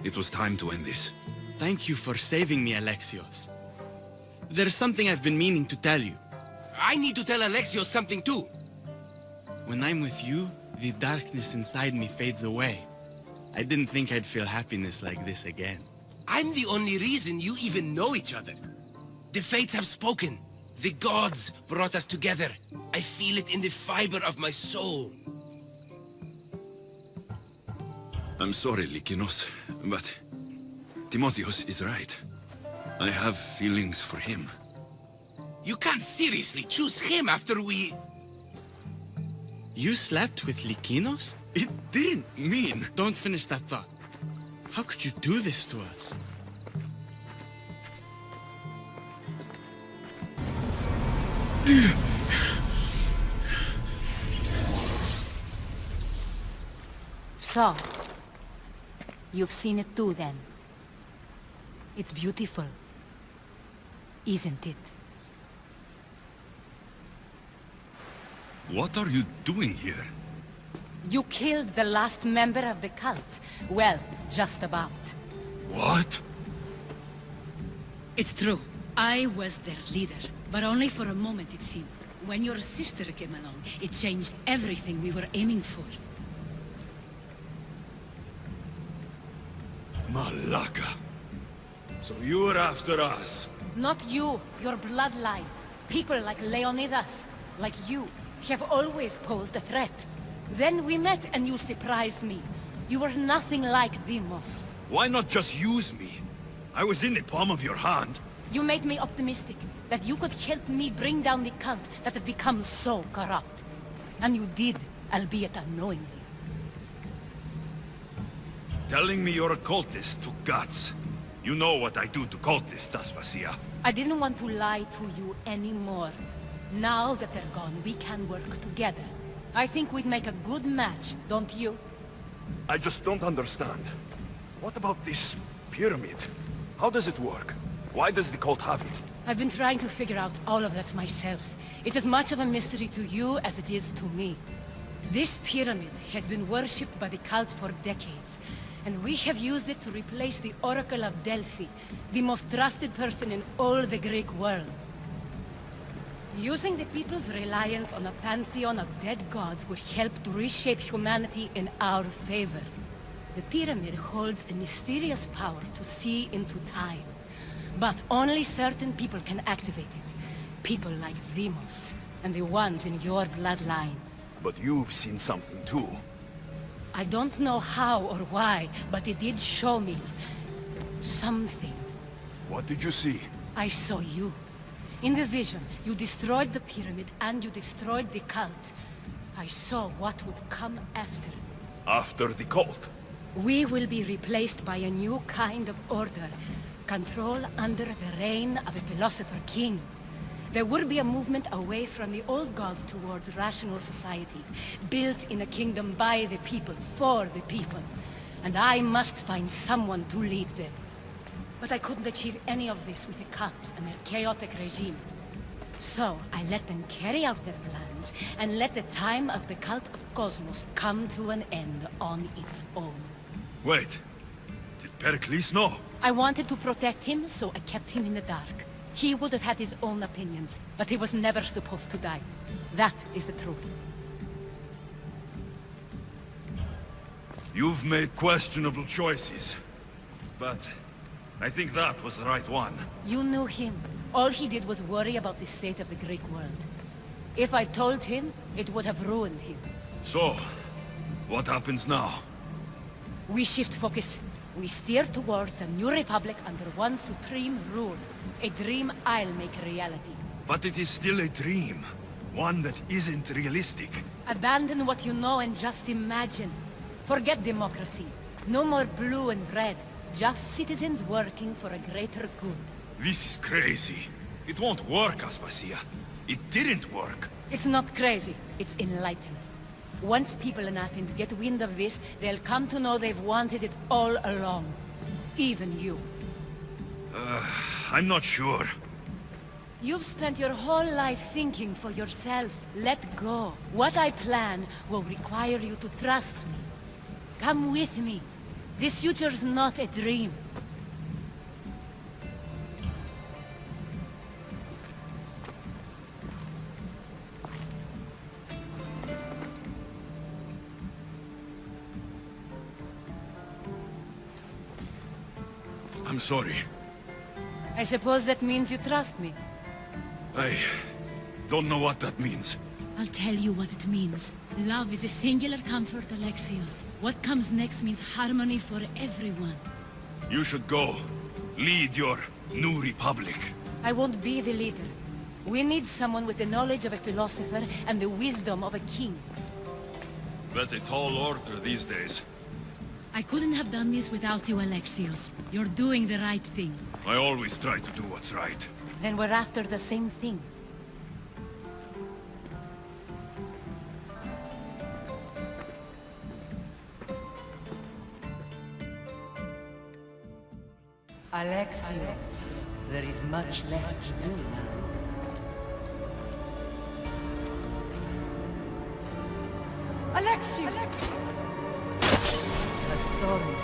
It was time to end this. Thank you for saving me, Alexios. There's something I've been meaning to tell you. I need to tell Alexios something too. When I'm with you, the darkness inside me fades away. I didn't think I'd feel happiness like this again. I'm the only reason you even know each other. The fates have spoken. The gods brought us together. I feel it in the fiber of my soul. I'm sorry, Lykinos, but Timotheos is right. I have feelings for him. You can't seriously choose him after we... You slept with Lykinos? It didn't mean... Don't finish that thought. How could you do this to us? So, you've seen it too then. It's beautiful, isn't it? What are you doing here? You killed the last member of the cult. Well, just about. What? It's true. I was their leader, but only for a moment it seemed. When your sister came along, it changed everything we were aiming for. Malaka. So you're after us? Not you, your bloodline. People like Leonidas, like you, have always posed a threat. Then we met and you surprised me. You were nothing like Deimos. Why not just use me? I was in the palm of your hand. You made me optimistic that you could help me bring down the cult that had become so corrupt. And you did, albeit unknowingly. Telling me you're a cultist took guts. You know what I do to cultists, Aspasia. I didn't want to lie to you anymore. Now that they're gone, we can work together. I think we'd make a good match, don't you? I just don't understand. What about this pyramid? How does it work? Why does the cult have it? I've been trying to figure out all of that myself. It's as much of a mystery to you as it is to me. This pyramid has been worshipped by the cult for decades, and we have used it to replace the Oracle of Delphi, the most trusted person in all the Greek world. Using the people's reliance on a pantheon of dead gods would help to reshape humanity in our favor. The pyramid holds a mysterious power to see into time. But only certain people can activate it. People like Deimos, and the ones in your bloodline. But you've seen something too. I don't know how or why, but it did show me something. What did you see? I saw you. In the vision, you destroyed the pyramid and you destroyed the cult. I saw what would come after. After the cult? We will be replaced by a new kind of order. Control under the reign of a philosopher king. There would be a movement away from the old gods towards rational society, built in a kingdom by the people, for the people. And I must find someone to lead them. But I couldn't achieve any of this with the cult and their chaotic regime. So I let them carry out their plans, and let the time of the cult of Cosmos come to an end on its own. Wait, did Pericles know? I wanted to protect him, so I kept him in the dark. He would have had his own opinions, but he was never supposed to die. That is the truth. You've made questionable choices, but I think that was the right one. You knew him. All he did was worry about the state of the Greek world. If I told him, it would have ruined him. So, what happens now? We shift focus. We steer towards a new republic under one supreme rule. A dream I'll make a reality. But it is still a dream. One that isn't realistic. Abandon what you know and just imagine. Forget democracy. No more blue and red. Just citizens working for a greater good. This is crazy. It won't work, Aspasia. It didn't work. It's not crazy. It's enlightened. Once people in Athens get wind of this, they'll come to know they've wanted it all along. Even you. I'm not sure. You've spent your whole life thinking for yourself. Let go. What I plan will require you to trust me. Come with me. This future's not a dream. I'm sorry. I suppose that means you trust me. I don't know what that means. I'll tell you what it means. Love is a singular comfort, Alexios. What comes next means harmony for everyone. You should go. Lead your new republic. I won't be the leader. We need someone with the knowledge of a philosopher and the wisdom of a king. That's a tall order these days. I couldn't have done this without you, Alexios. You're doing the right thing. I always try to do what's right. Then we're after the same thing. Alexios, there is much left to do now. Alexios! The storm is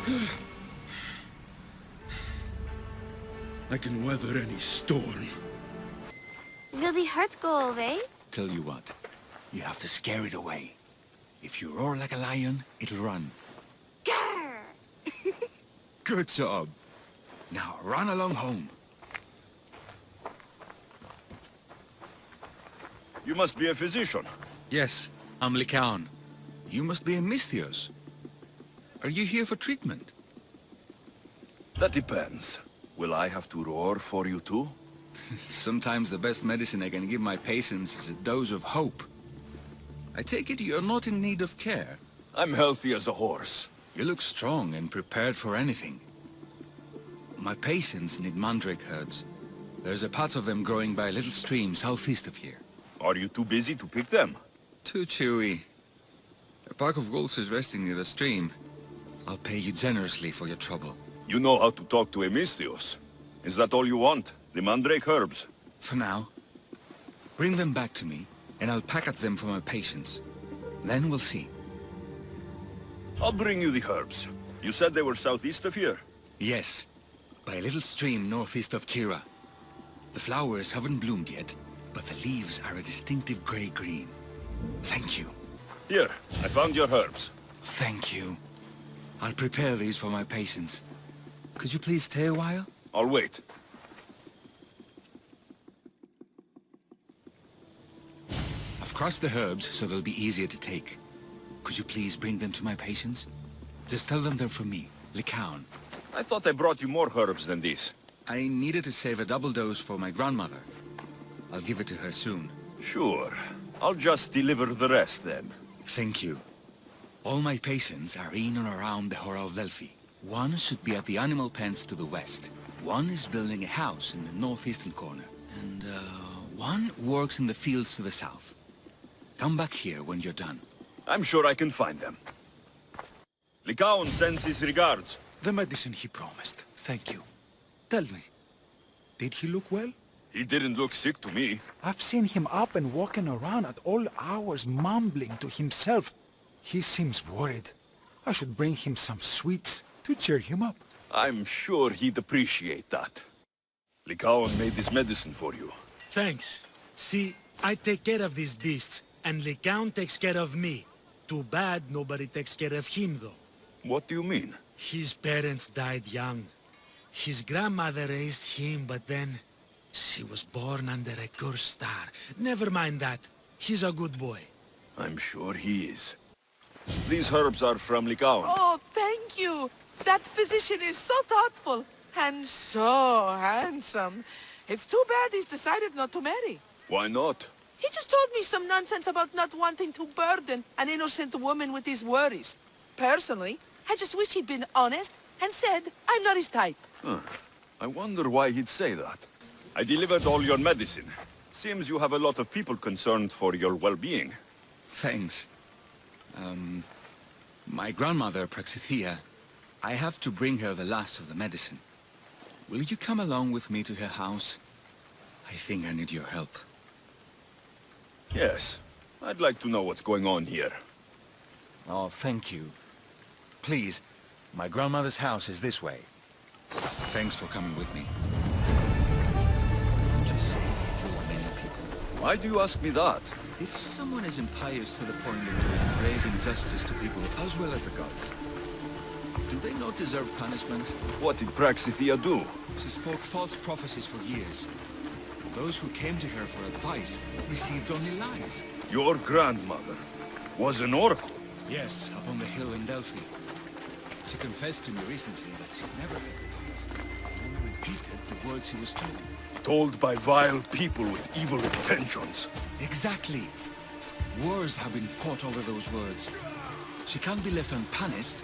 coming. I can weather any storm. Will the hurts go away? Tell you what, you have to scare it away. If you roar like a lion, it'll run. Good job. Now run along home. You must be a physician. Yes, I'm Lykaon. You must be a Timotheos. Are you here for treatment? That depends. Will I have to roar for you too? Sometimes the best medicine I can give my patients is a dose of hope. I take it you're not in need of care. I'm healthy as a horse. You look strong and prepared for anything. My patients need mandrake herbs. There's a patch of them growing by a little stream southeast of here. Are you too busy to pick them? Too chewy. A pack of wolves is resting near the stream. I'll pay you generously for your trouble. You know how to talk to a Timotheos. Is that all you want? The mandrake herbs? For now. Bring them back to me, and I'll package them for my patients. Then we'll see. I'll bring you the herbs. You said they were southeast of here? Yes. By a little stream northeast of Kyra. The flowers haven't bloomed yet, but the leaves are a distinctive gray-green. Thank you. Here, I found your herbs. Thank you. I'll prepare these for my patients. Could you please stay a while? I'll wait. I've crushed the herbs so they'll be easier to take. Could you please bring them to my patients? Just tell them they're from me, Lykaon. I thought I brought you more herbs than these. I needed to save a double dose for my grandmother. I'll give it to her soon. Sure. I'll just deliver the rest then. Thank you. All my patients are in and around the Hora of Delphi. One should be at the animal pens to the west. One is building a house in the northeastern corner. And, one works in the fields to the south. Come back here when you're done. I'm sure I can find them. Lykaon sends his regards. The medicine he promised. Thank you. Tell me, did he look well? He didn't look sick to me. I've seen him up and walking around at all hours, mumbling to himself. He seems worried. I should bring him some sweets to cheer him up. I'm sure he'd appreciate that. Lykaon made this medicine for you. Thanks. See, I take care of these beasts, and Lykaon takes care of me. Too bad nobody takes care of him, though. What do you mean? His parents died young. His grandmother raised him, but then she was born under a cursed star. Never mind that. He's a good boy. I'm sure he is. These herbs are from Lykaon. Oh, thank you. That physician is so thoughtful and so handsome. It's too bad he's decided not to marry. Why not? He just told me some nonsense about not wanting to burden an innocent woman with his worries. Personally, I just wish he'd been honest and said I'm not his type. Huh. I wonder why he'd say that. I delivered all your medicine. Seems you have a lot of people concerned for your well-being. Thanks. My grandmother, Praxithea, I have to bring her the last of the medicine. Will you come along with me to her house? I think I need your help. Yes. I'd like to know what's going on here. Oh, thank you. Please, my grandmother's house is this way. Thanks for coming with me. Just say if you want many people. Why do you ask me that? If someone is impious to the point of doing grave injustice to people as well as the gods, do they not deserve punishment? What did Praxithea do? She spoke false prophecies for years. Those who came to her for advice received only lies. Your grandmother was an oracle? Yes, up on the hill in Delphi. She confessed to me recently that she'd never heard the gods. Only repeated the words she was told. Told by vile people with evil intentions. Exactly. Wars have been fought over those words. She can't be left unpunished.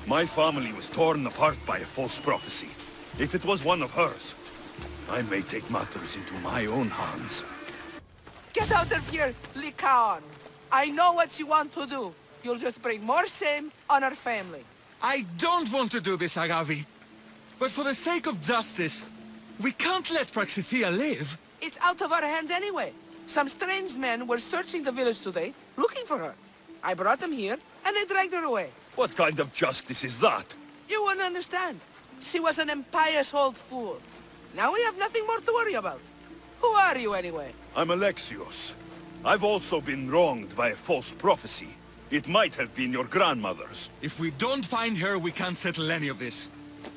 My family was torn apart by a false prophecy. If it was one of hers, I may take matters into my own hands. Get out of here, Lykaon. I know what you want to do. You'll just bring more shame on our family. I don't want to do this, Agavi. But for the sake of justice, we can't let Praxithea live. It's out of our hands anyway. Some strange men were searching the village today, looking for her. I brought them here, and they dragged her away. What kind of justice is that? You wouldn't understand. She was an impious old fool. Now we have nothing more to worry about. Who are you, anyway? I'm Alexios. I've also been wronged by a false prophecy. It might have been your grandmother's. If we don't find her, we can't settle any of this.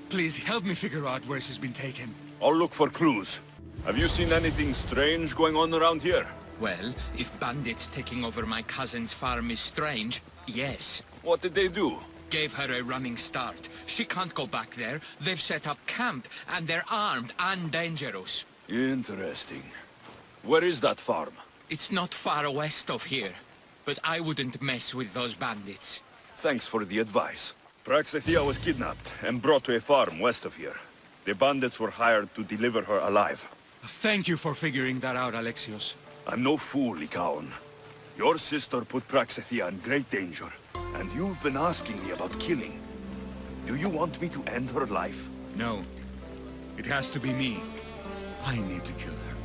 Please help me figure out where she's been taken. I'll look for clues. Have you seen anything strange going on around here? Well, if bandits taking over my cousin's farm is strange, yes. What did they do? Gave her a running start. She can't go back there. They've set up camp, and they're armed and dangerous. Interesting. Where is that farm? It's not far west of here, but I wouldn't mess with those bandits. Thanks for the advice. Praxithea was kidnapped and brought to a farm west of here. The bandits were hired to deliver her alive. Thank you for figuring that out, Alexios. I'm no fool, Lykaon. Your sister put Praxithea in great danger, and you've been asking me about killing. Do you want me to end her life? No. It has to be me. I need to kill her.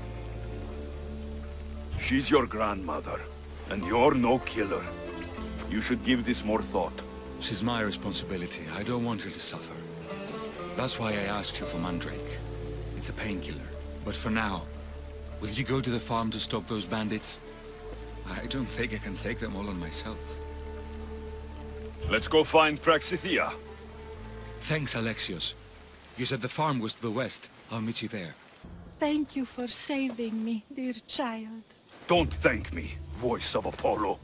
She's your grandmother, and you're no killer. You should give this more thought. She's my responsibility. I don't want her to suffer. That's why I asked you for Mandrake. It's a painkiller. But for now, will you go to the farm to stop those bandits? I don't think I can take them all on myself. Let's go find Praxithea. Thanks, Alexios. You said the farm was to the west. I'll meet you there. Thank you for saving me, dear child. Don't thank me, voice of Apollo.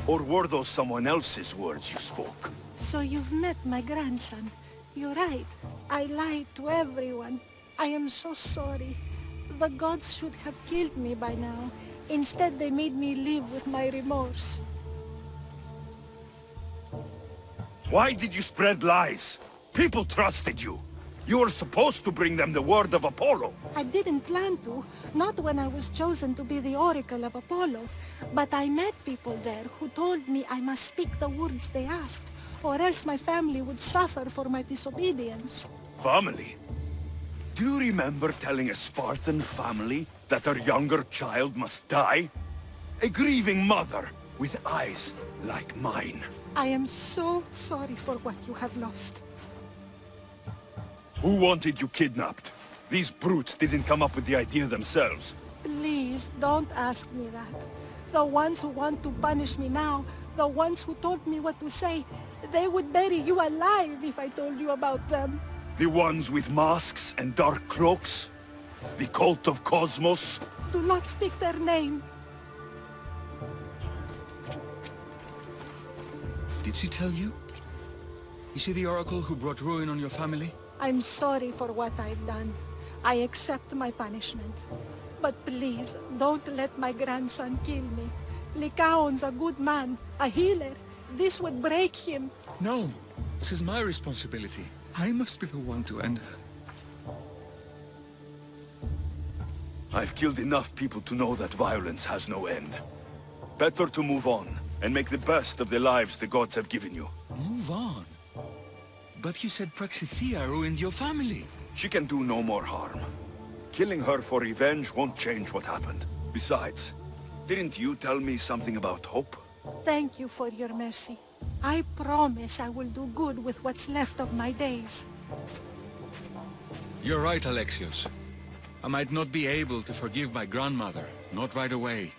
Or were those someone else's words you spoke? So you've met my grandson. You're right. I lied to everyone. I am so sorry. The gods should have killed me by now. Instead, they made me live with my remorse. Why did you spread lies? People trusted you. You were supposed to bring them the word of Apollo. I didn't plan to, not when I was chosen to be the oracle of Apollo. But I met people there who told me I must speak the words they asked, or else my family would suffer for my disobedience. Family? Do you remember telling a Spartan family that their younger child must die? A grieving mother with eyes like mine. I am so sorry for what you have lost. Who wanted you kidnapped? These brutes didn't come up with the idea themselves. Please, don't ask me that. The ones who want to punish me now, the ones who told me what to say, they would bury you alive if I told you about them. The ones with masks and dark cloaks? The cult of Cosmos? Do not speak their name. Did she tell you? Is she the oracle who brought ruin on your family? I'm sorry for what I've done. I accept my punishment. But please, don't let my grandson kill me. Lykaon's a good man, a healer. This would break him. No, this is my responsibility. I must be the one to end her. I've killed enough people to know that violence has no end. Better to move on, and make the best of the lives the gods have given you. Move on? But you said Thhyia ruined your family. She can do no more harm. Killing her for revenge won't change what happened. Besides, didn't you tell me something about hope? Thank you for your mercy. I promise I will do good with what's left of my days. You're right, Alexios. I might not be able to forgive my grandmother, not right away.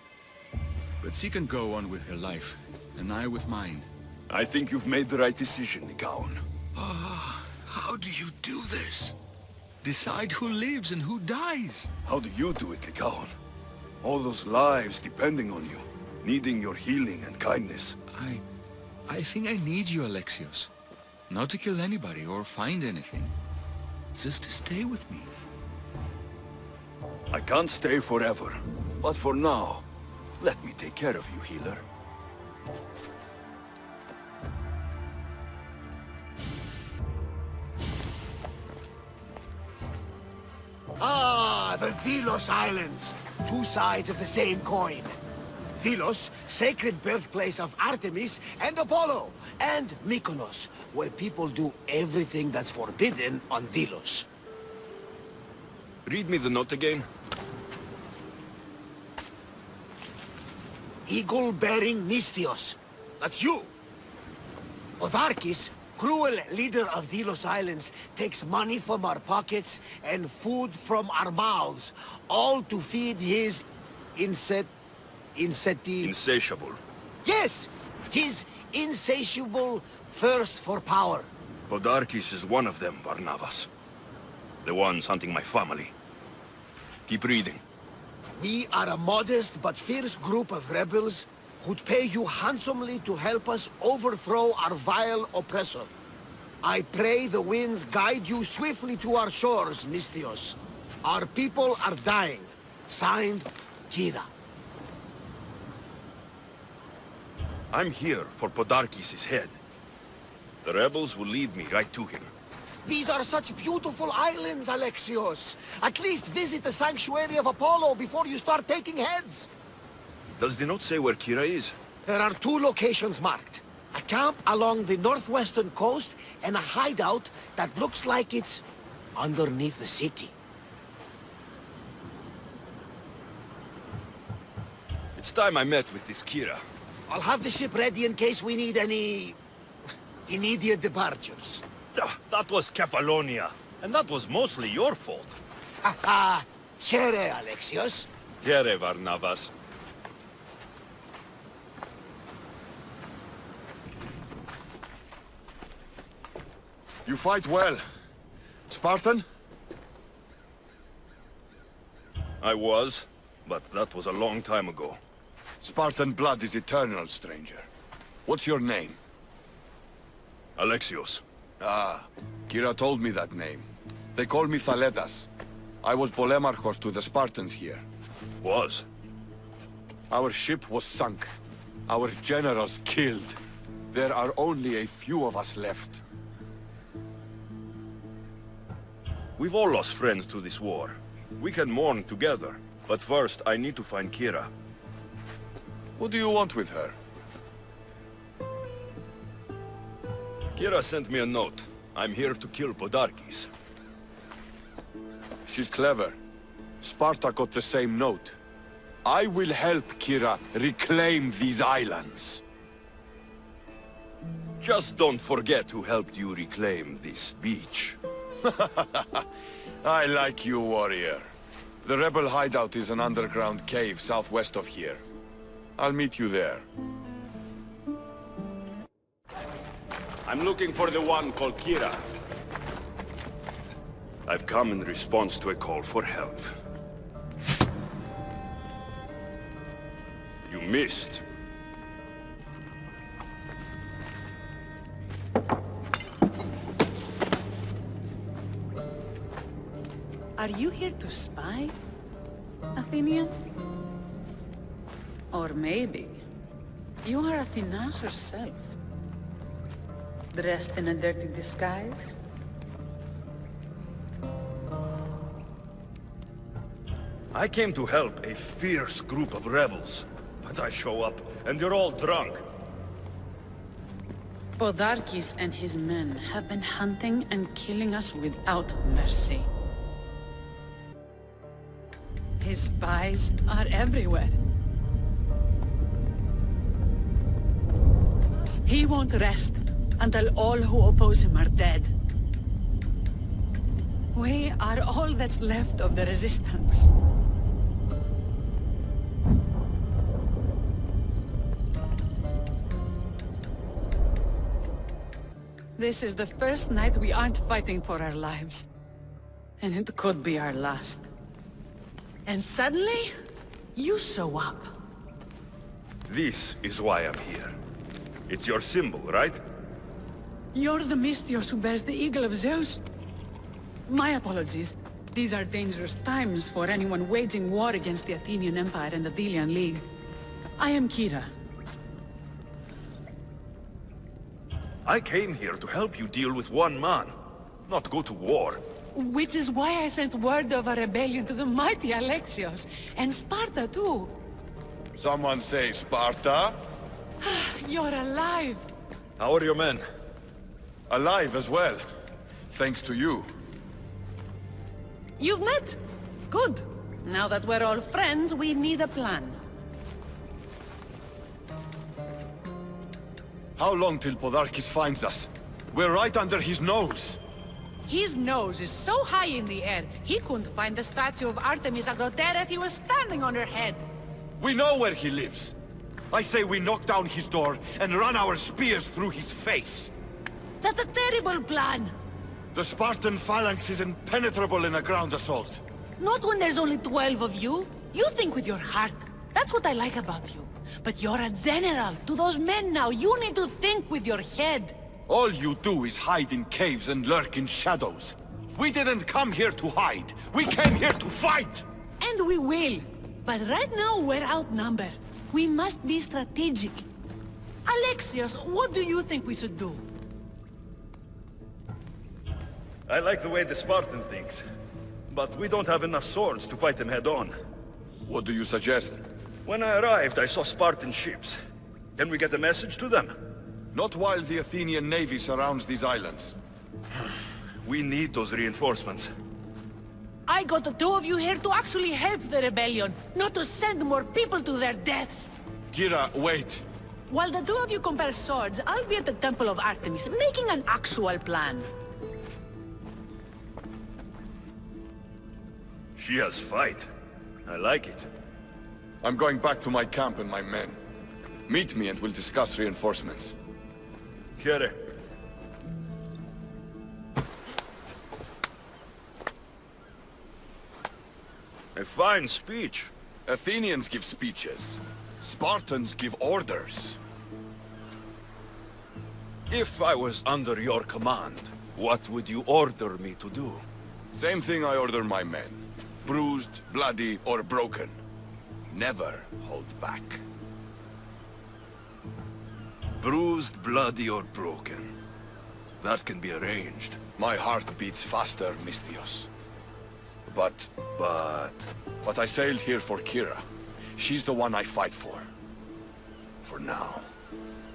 But she can go on with her life, and I with mine. I think you've made the right decision, Lykaon. How do you do this? Decide who lives and who dies. How do you do it, Lykaon? All those lives depending on you, needing your healing and kindness. I think I need you, Alexios. Not to kill anybody or find anything. Just to stay with me. I can't stay forever, but for now, let me take care of you, healer. Ah, the Delos Islands. Two sides of the same coin. Delos, sacred birthplace of Artemis and Apollo, and Mikkos, where people do everything that's forbidden on Delos. Read me the note again. Eagle-bearing Nistios. That's you. Podarkis, cruel leader of Delos Islands, takes money from our pockets and food from our mouths, all to feed his Insatiable. Yes! His insatiable thirst for power. Podarkis is one of them, Varnavas. The ones hunting my family. Keep reading. We are a modest but fierce group of rebels who'd pay you handsomely to help us overthrow our vile oppressor. I pray the winds guide you swiftly to our shores, Nistios. Our people are dying. Signed, Kyra. I'm here for Podarkis' head. The rebels will lead me right to him. These are such beautiful islands, Alexios. At least visit the sanctuary of Apollo before you start taking heads. Does the note say where Kyra is? There are two locations marked. A camp along the northwestern coast and a hideout that looks like it's underneath the city. It's time I met with this Kyra. I'll have the ship ready in case we need any immediate departures. That was Kefalonia, and that was mostly your fault. Ha! Here, Alexios. Here, Varnavas. You fight well. Spartan? I was, but that was a long time ago. Spartan blood is eternal, stranger. What's your name? Alexios. Ah, Kyra told me that name. They call me Thaletas. I was Polemarchos to the Spartans here. Was? Our ship was sunk. Our generals killed. There are only a few of us left. We've all lost friends to this war. We can mourn together. But first, I need to find Kyra. What do you want with her? Kyra sent me a note. I'm here to kill Podarkis. She's clever. Sparta got the same note. I will help Kyra reclaim these islands. Just don't forget who helped you reclaim this beach. I like you, warrior. The rebel hideout is an underground cave southwest of here. I'll meet you there. I'm looking for the one called Kyra. I've come in response to a call for help. You missed. Are you here to spy, Athenian? Or maybe you are Athena herself, dressed in a dirty disguise? I came to help a fierce group of rebels, but I show up and they're all drunk. Podarkes and his men have been hunting and killing us without mercy. His spies are everywhere. He won't rest until all who oppose him are dead. We are all that's left of the resistance. This is the first night we aren't fighting for our lives. And it could be our last. And suddenly, you show up. This is why I'm here. It's your symbol, right? You're the Mystios who bears the eagle of Zeus. My apologies. These are dangerous times for anyone waging war against the Athenian Empire and the Delian League. I am Kyra. I came here to help you deal with one man, not go to war. Which is why I sent word of a rebellion to the mighty Alexios, and Sparta too. Someone say Sparta? You're alive! How are your men? Alive as well. Thanks to you. You've met? Good. Now that we're all friends, we need a plan. How long till Podarkes finds us? We're right under his nose. His nose is so high in the air, he couldn't find the statue of Artemis Agrothera if he was standing on her head. We know where he lives. I say we knock down his door and run our spears through his face. That's a terrible plan. The Spartan phalanx is impenetrable in a ground assault. Not when there's only 12 of you. You think with your heart. That's what I like about you. But you're a general. To those men now, you need to think with your head. All you do is hide in caves and lurk in shadows. We didn't come here to hide. We came here to fight! And we will. But right now, we're outnumbered. We must be strategic. Alexios, what do you think we should do? I like the way the Spartan thinks. But we don't have enough swords to fight them head-on. What do you suggest? When I arrived, I saw Spartan ships. Can we get a message to them? Not while the Athenian navy surrounds these islands. We need those reinforcements. I got the two of you here to actually help the rebellion, not to send more people to their deaths. Kyra, wait. While the two of you compare swords, I'll be at the Temple of Artemis, making an actual plan. She has fight. I like it. I'm going back to my camp and my men. Meet me and we'll discuss reinforcements. Kyra. A fine speech. Athenians give speeches. Spartans give orders. If I was under your command, what would you order me to do? Same thing I order my men. Bruised, bloody, or broken. Never hold back. Bruised, bloody, or broken. That can be arranged. My heart beats faster, Mystios. But I sailed here for Kyra. She's the one I fight for. For now.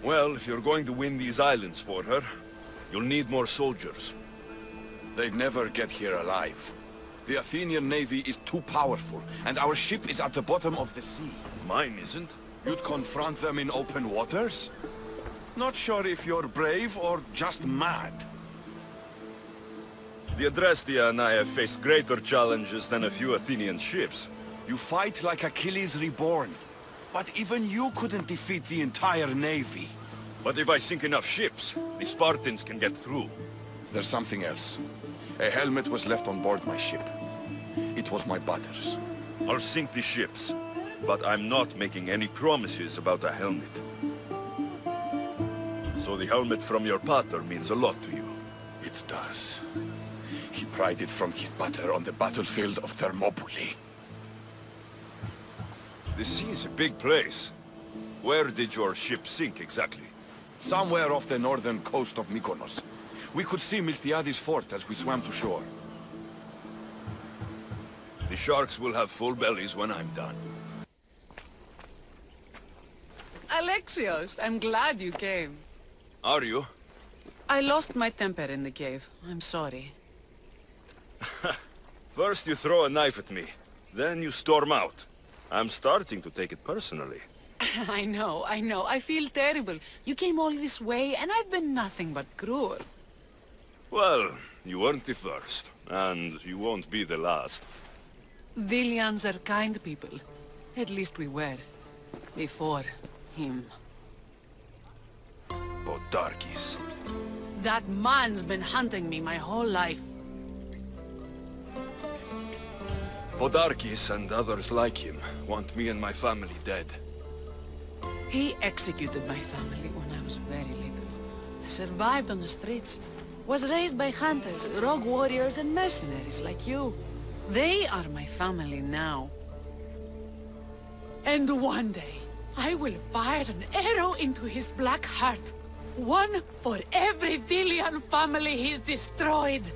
Well, if you're going to win these islands for her, you'll need more soldiers. They'd never get here alive. The Athenian navy is too powerful, and our ship is at the bottom of the sea. Mine isn't. You'd confront them in open waters? Not sure if you're brave or just mad. The Adrestia and I have faced greater challenges than a few Athenian ships. You fight like Achilles reborn. But even you couldn't defeat the entire navy. But if I sink enough ships, the Spartans can get through. There's something else. A helmet was left on board my ship. It was my brother's. I'll sink the ships, but I'm not making any promises about a helmet. So the helmet from your pater means a lot to you. It does. He pried it from his pater on the battlefield of Thermopylae. The sea is a big place. Where did your ship sink exactly? Somewhere off the northern coast of Mykonos. We could see Miltiades fort as we swam to shore. The sharks will have full bellies when I'm done. Alexios, I'm glad you came. Are you? I lost my temper in the cave. I'm sorry. First you throw a knife at me, then you storm out. I'm starting to take it personally. I know. I feel terrible. You came all this way, and I've been nothing but cruel. Well, you weren't the first, and you won't be the last. Dilians are kind people. At least we were. Before him. Podarkis. That man's been hunting me my whole life. Podarkis and others like him want me and my family dead. He executed my family when I was very little. I survived on the streets. Was raised by hunters, rogue warriors, and mercenaries like you. They are my family now. And one day, I will fire an arrow into his black heart. One for every Dilian family he's destroyed.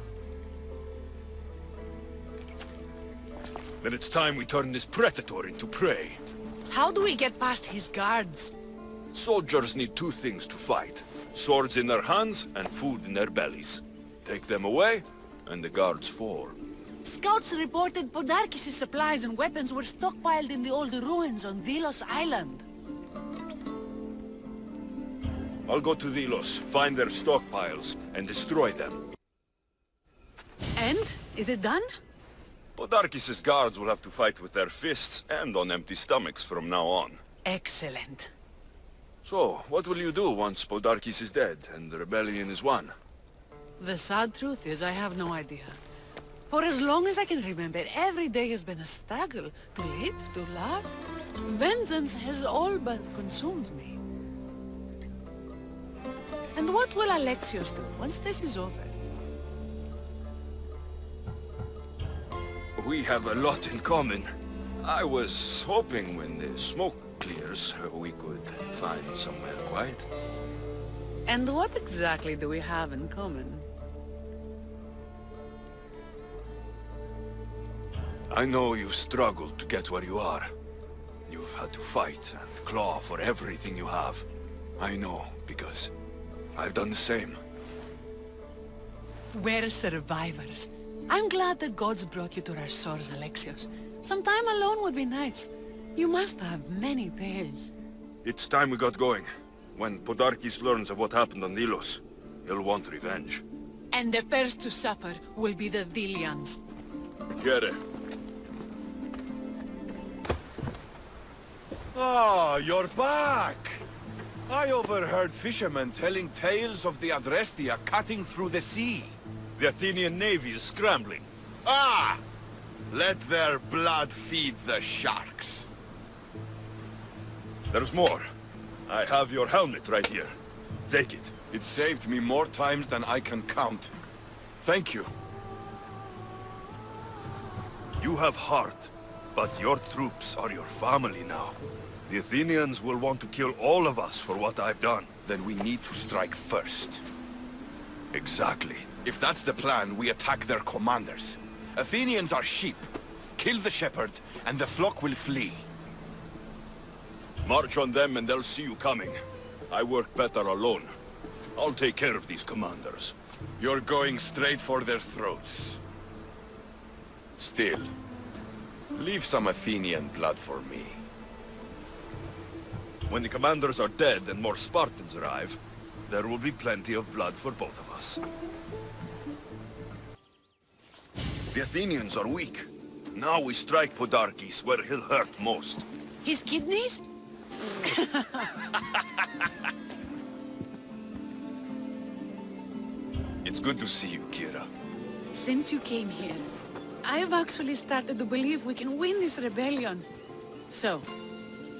Then it's time we turn this predator into prey. How do we get past his guards? Soldiers need two things to fight. Swords in their hands and food in their bellies. Take them away, and the guards fall. Scouts reported Podarkis' supplies and weapons were stockpiled in the old ruins on Delos Island. I'll go to Delos, find their stockpiles, and destroy them. And? Is it done? Podarkis' guards will have to fight with their fists and on empty stomachs from now on. Excellent. So, what will you do once Podarkis is dead and the rebellion is won? The sad truth is I have no idea. For as long as I can remember, every day has been a struggle to live, to love. Vengeance has all but consumed me. And what will Alexios do once this is over? We have a lot in common. I was hoping when the smoke clears, we could find somewhere quiet. And what exactly do we have in common? I know you've struggled to get where you are. You've had to fight and claw for everything you have. I know, because I've done the same. We're survivors. I'm glad the gods brought you to our shores, Alexios. Some time alone would be nice. You must have many tales. It's time we got going. When Podarkis learns of what happened on Delos, he'll want revenge. And the first to suffer will be the Dilians. Kyra. Ah, you're back! I overheard fishermen telling tales of the Adrestia cutting through the sea. The Athenian navy is scrambling. Ah! Let their blood feed the sharks. There's more. I have your helmet right here. Take it. It saved me more times than I can count. Thank you. You have heart, but your troops are your family now. The Athenians will want to kill all of us for what I've done. Then we need to strike first. Exactly. If that's the plan, we attack their commanders. Athenians are sheep. Kill the shepherd, and the flock will flee. March on them and they'll see you coming. I work better alone. I'll take care of these commanders. You're going straight for their throats. Still, leave some Athenian blood for me. When the commanders are dead and more Spartans arrive, there will be plenty of blood for both of us. The Athenians are weak. Now we strike Podarkis where he'll hurt most. His kidneys? It's good to see you, Kyra. Since you came here, I've actually started to believe we can win this rebellion. So,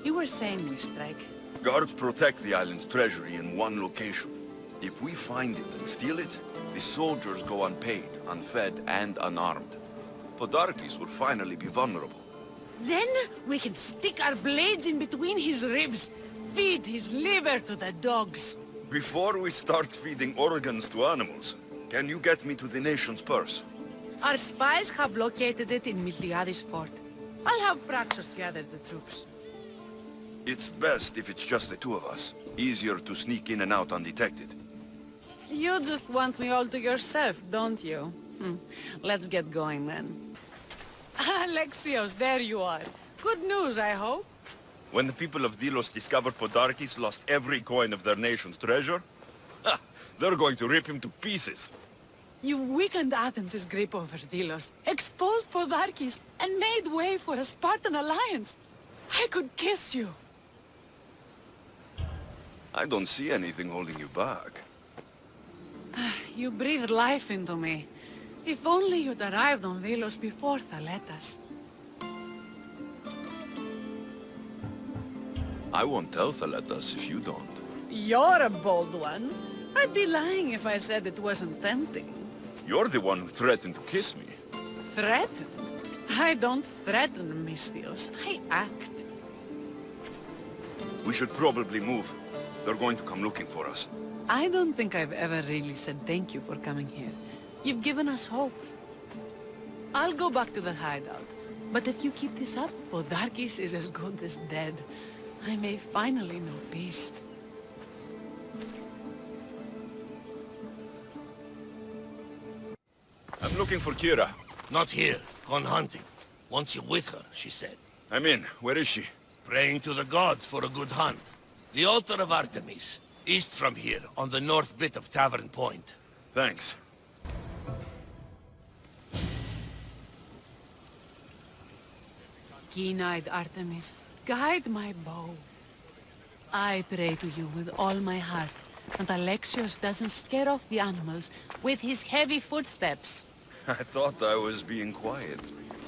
you were saying we strike. Guards protect the island's treasury in one location. If we find it and steal it, the soldiers go unpaid, unfed, and unarmed. Podarkes will finally be vulnerable. Then we can stick our blades in between his ribs, feed his liver to the dogs. Before we start feeding organs to animals, can you get me to the nation's purse? Our spies have located it in Miltiades' fort. I'll have Praxos gather the troops. It's best if it's just the two of us. Easier to sneak in and out undetected. You just want me all to yourself, don't you? Let's get going then. Alexios, there you are. Good news, I hope. When the people of Delos discovered Podarkes lost every coin of their nation's treasure, they're going to rip him to pieces. You weakened Athens' grip over Delos, exposed Podarkes, and made way for a Spartan alliance. I could kiss you. I don't see anything holding you back. You breathed life into me. If only you'd arrived on Delos before Thaletas. I won't tell Thaletas if you don't. You're a bold one. I'd be lying if I said it wasn't tempting. You're the one who threatened to kiss me. Threatened? I don't threaten, Misthios. I act. We should probably move. They're going to come looking for us. I don't think I've ever really said thank you for coming here. You've given us hope. I'll go back to the hideout. But if you keep this up, Podarkes is as good as dead. I may finally know peace. I'm looking for Kyra. Not here. Gone hunting. Wants you with her, she said. I'm in. Where is she? Praying to the gods for a good hunt. The altar of Artemis, east from here, on the north bit of Tavern Point. Thanks. Keen-eyed Artemis, guide my bow. I pray to you with all my heart, and Alexios doesn't scare off the animals with his heavy footsteps. I thought I was being quiet.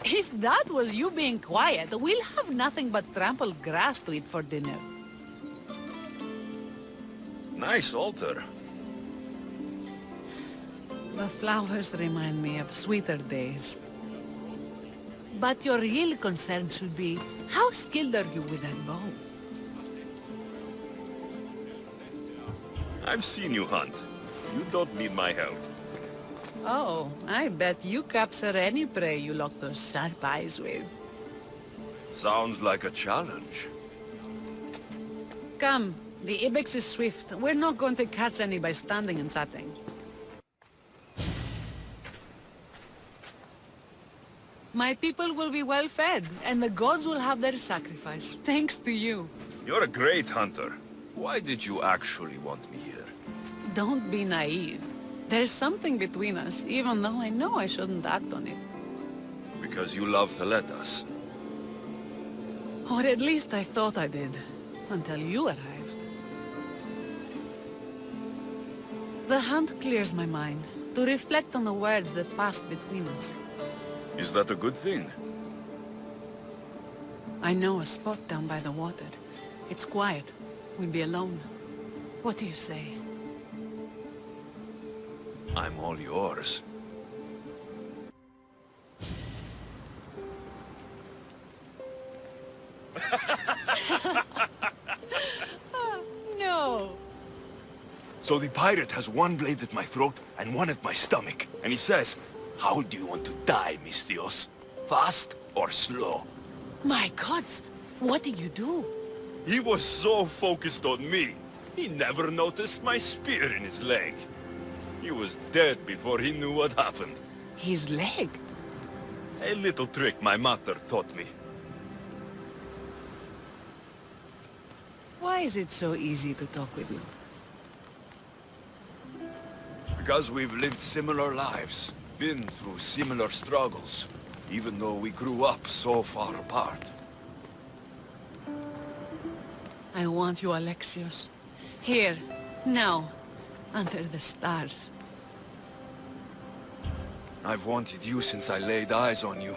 If that was you being quiet, we'll have nothing but trampled grass to eat for dinner. Nice altar. The flowers remind me of sweeter days. But your real concern should be, how skilled are you with that bow? I've seen you hunt. You don't need my help. Oh, I bet you capture any prey you lock those sharp eyes with. Sounds like a challenge. Come, the ibex is swift. We're not going to catch any by standing and chatting. My people will be well fed, and the gods will have their sacrifice, thanks to you. You're a great hunter. Why did you actually want me here? Don't be naive. There's something between us, even though I know I shouldn't act on it. Because you love Thaletas. Or at least I thought I did, until you arrived. The hunt clears my mind, to reflect on the words that passed between us. Is that a good thing? I know a spot down by the water. It's quiet. We'll be alone. What do you say? I'm all yours. No. So the pirate has one blade at my throat and one at my stomach. And he says, "How do you want to die, Misthios? Fast or slow?" My gods, what did you do? He was so focused on me, he never noticed my spear in his leg. He was dead before he knew what happened. His leg? A little trick my mother taught me. Why is it so easy to talk with you? Because we've lived similar lives, been through similar struggles, even though we grew up so far apart. I want you, Alexios. Here, now, under the stars. I've wanted you since I laid eyes on you.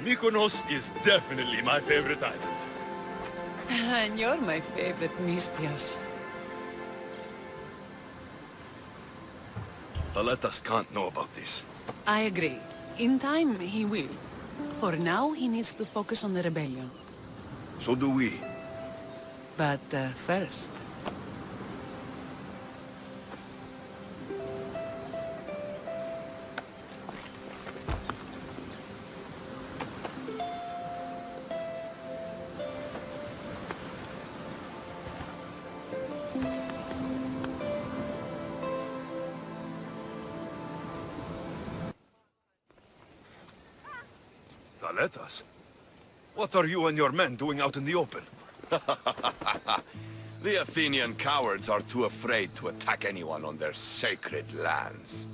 Mykonos is definitely my favorite island. And you're my favorite, Misthios. Thaletas can't know about this. I agree. In time, he will. For now, he needs to focus on the rebellion. So do we. But first... Thaletas? What are you and your men doing out in the open? The Athenian cowards are too afraid to attack anyone on their sacred lands.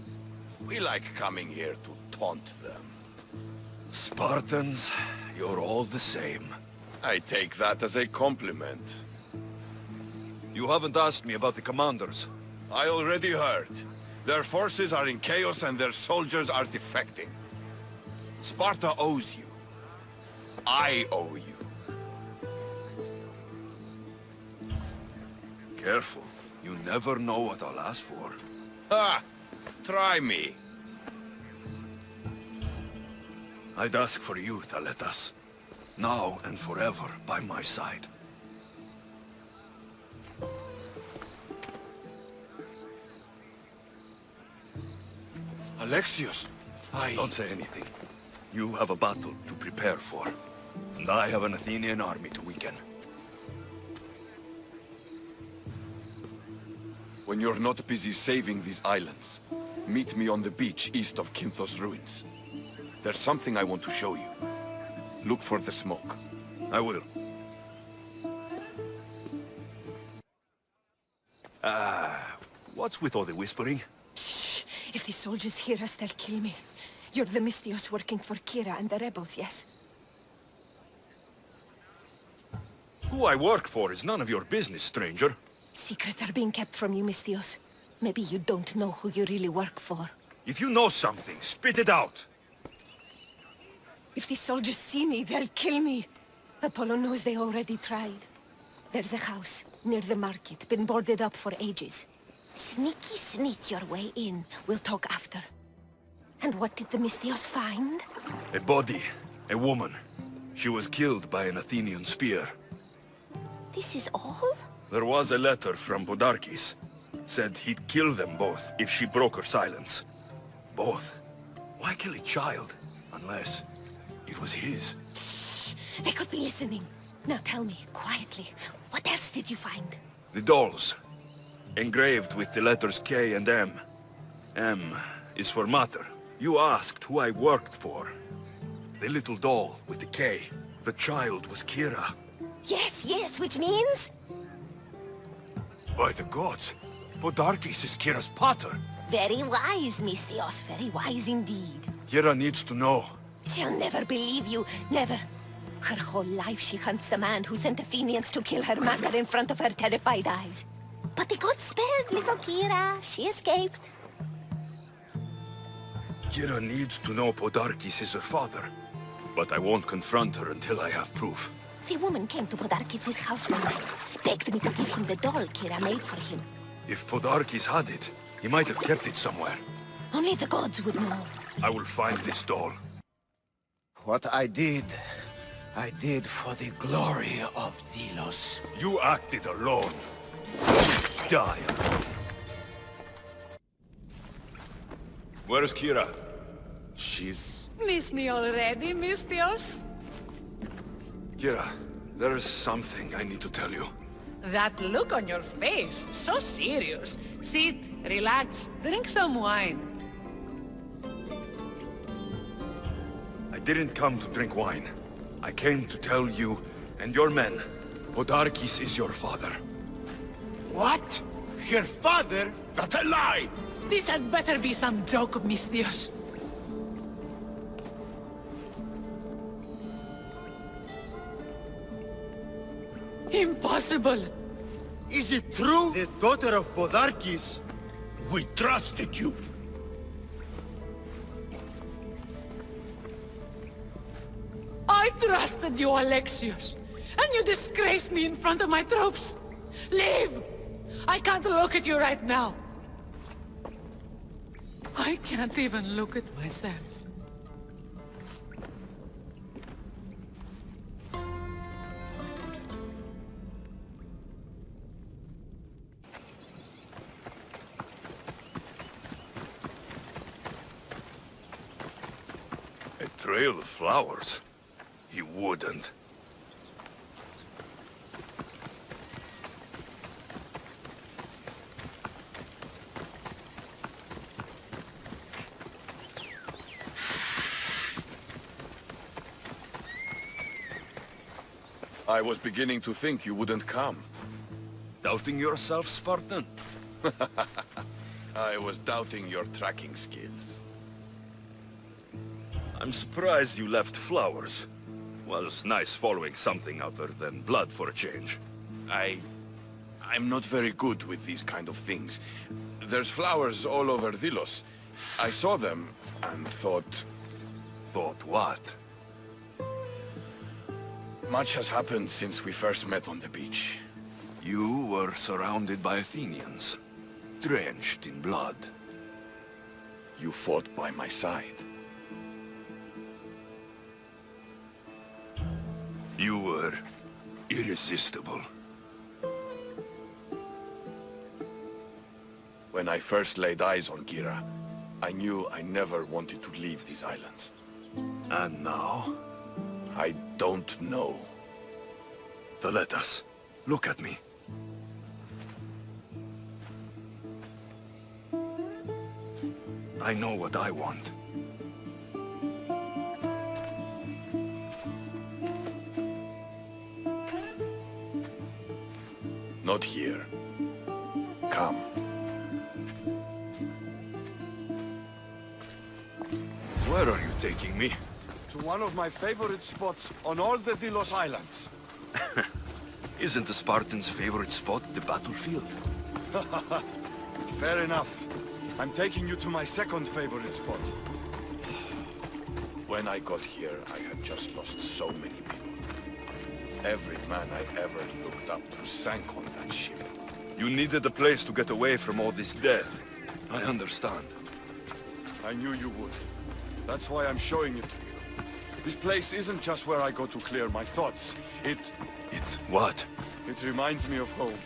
We like coming here to taunt them. Spartans, you're all the same. I take that as a compliment. You haven't asked me about the commanders. I already heard. Their forces are in chaos and their soldiers are defecting. Sparta owes you. I owe you. Careful. You never know what I'll ask for. Ha! Try me. I'd ask for you, Thaletas. Now and forever by my side. Alexios, Don't say anything. You have a battle to prepare for. And I have an Athenian army to weaken. When you're not busy saving these islands, meet me on the beach east of Kinthos ruins. There's something I want to show you. Look for the smoke. I will. What's with all the whispering? Shh! If the soldiers hear us, they'll kill me. You're the Misthios working for Kyra and the rebels, yes? Who I work for is none of your business, stranger. Secrets are being kept from you, Misthios. Maybe you don't know who you really work for. If you know something, spit it out. If the soldiers see me, they'll kill me. Apollo knows they already tried. There's a house near the market, been boarded up for ages. Sneak your way in. We'll talk after. And what did the Misthios find? A body. A woman. She was killed by an Athenian spear. This is all? There was a letter from Podarkes. Said he'd kill them both if she broke her silence. Both? Why kill a child? Unless it was his. Shh! They could be listening. Now tell me, quietly, what else did you find? The dolls. Engraved with the letters K and M. M is for mater. You asked who I worked for. The little doll with the K. The child was Kyra. Yes, which means? By the gods, Podarkes is Kyra's pater. Very wise, Misthios, very wise indeed. Kyra needs to know. She'll never believe you, never. Her whole life she hunts the man who sent Athenians to kill her mater in front of her terrified eyes. But the gods spared little Kyra. She escaped. Kyra needs to know Podarkes is her father. But I won't confront her until I have proof. The woman came to Podarkes' house one night, begged me to give him the doll Kyra made for him. If Podarkes had it, he might have kept it somewhere. Only the gods would know. I will find this doll. What I did for the glory of Delos. You acted alone. Die. Where's Kyra? She's... Miss me already, Misthios? Kyra, there's something I need to tell you. That look on your face, so serious. Sit, relax, drink some wine. didn't come to drink wine. I came to tell you and your men, Podarkes is your father. What? Her father? That's a lie! This had better be some joke, Misthios. Impossible! Is it true? The daughter of Podarkes? We trusted you. I trusted you, Alexios, and you disgrace me in front of my troops. Leave! I can't look at you right now. I can't even look at myself. A trail of flowers? He wouldn't. I was beginning to think you wouldn't come. Doubting yourself, Spartan? I was doubting your tracking skills. I'm surprised you left flowers. Was nice following something other than blood for a change. I'm not very good with these kind of things. There's flowers all over Delos. I saw them and thought... Thought what? Much has happened since we first met on the beach. You were surrounded by Athenians, drenched in blood. You fought by my side. You were irresistible. When I first laid eyes on Kyra, I knew I never wanted to leave these islands. And now? I don't know. Thaletas, look at me. I know what I want. Not here. Come. Where are you taking me? To one of my favorite spots on all the Delos Islands. Isn't the Spartans' favorite spot the battlefield? Fair enough. I'm taking you to my second favorite spot. When I got here, I had just lost so many people. Every man I ever looked up to sank on that ship. You needed a place to get away from all this death. I understand. I knew you would. That's why I'm showing it to you. This place isn't just where I go to clear my thoughts. It's what? It reminds me of home.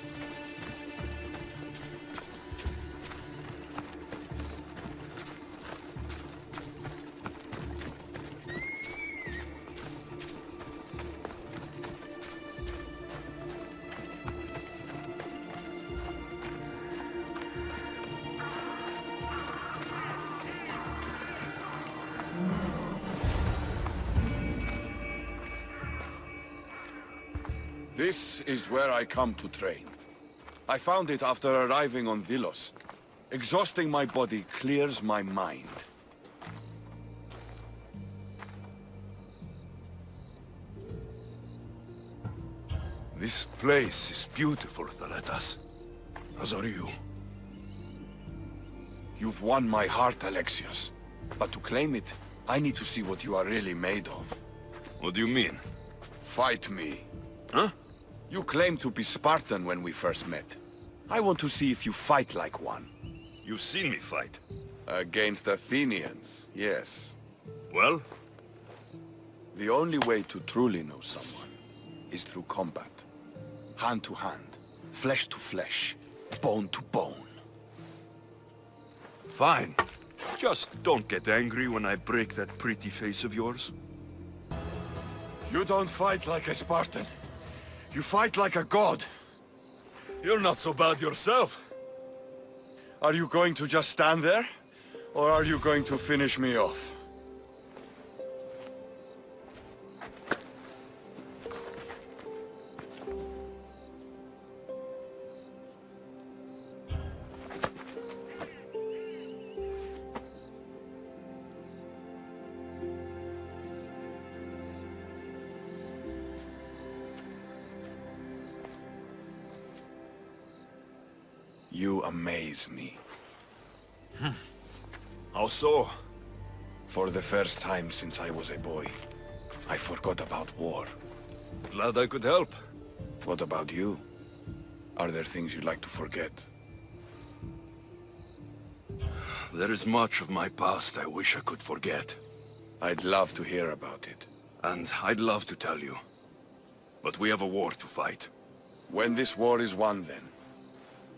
This is where I come to train. I found it after arriving on Delos. Exhausting my body clears my mind. This place is beautiful, Thaletas. As are you. You've won my heart, Alexios. But to claim it, I need to see what you are really made of. What do you mean? Fight me. Huh? You claimed to be Spartan when we first met. I want to see if you fight like one. You've seen me fight. Against Athenians, yes. Well? The only way to truly know someone is through combat. Hand to hand, flesh to flesh, bone to bone. Fine. Just don't get angry when I break that pretty face of yours. You don't fight like a Spartan. You fight like a god. You're not so bad yourself. Are you going to just stand there? Or are you going to finish me off? You amaze me. How so? For the first time since I was a boy, I forgot about war. Glad I could help. What about you? Are there things you'd like to forget? There is much of my past I wish I could forget. I'd love to hear about it. And I'd love to tell you. But we have a war to fight. When this war is won, then,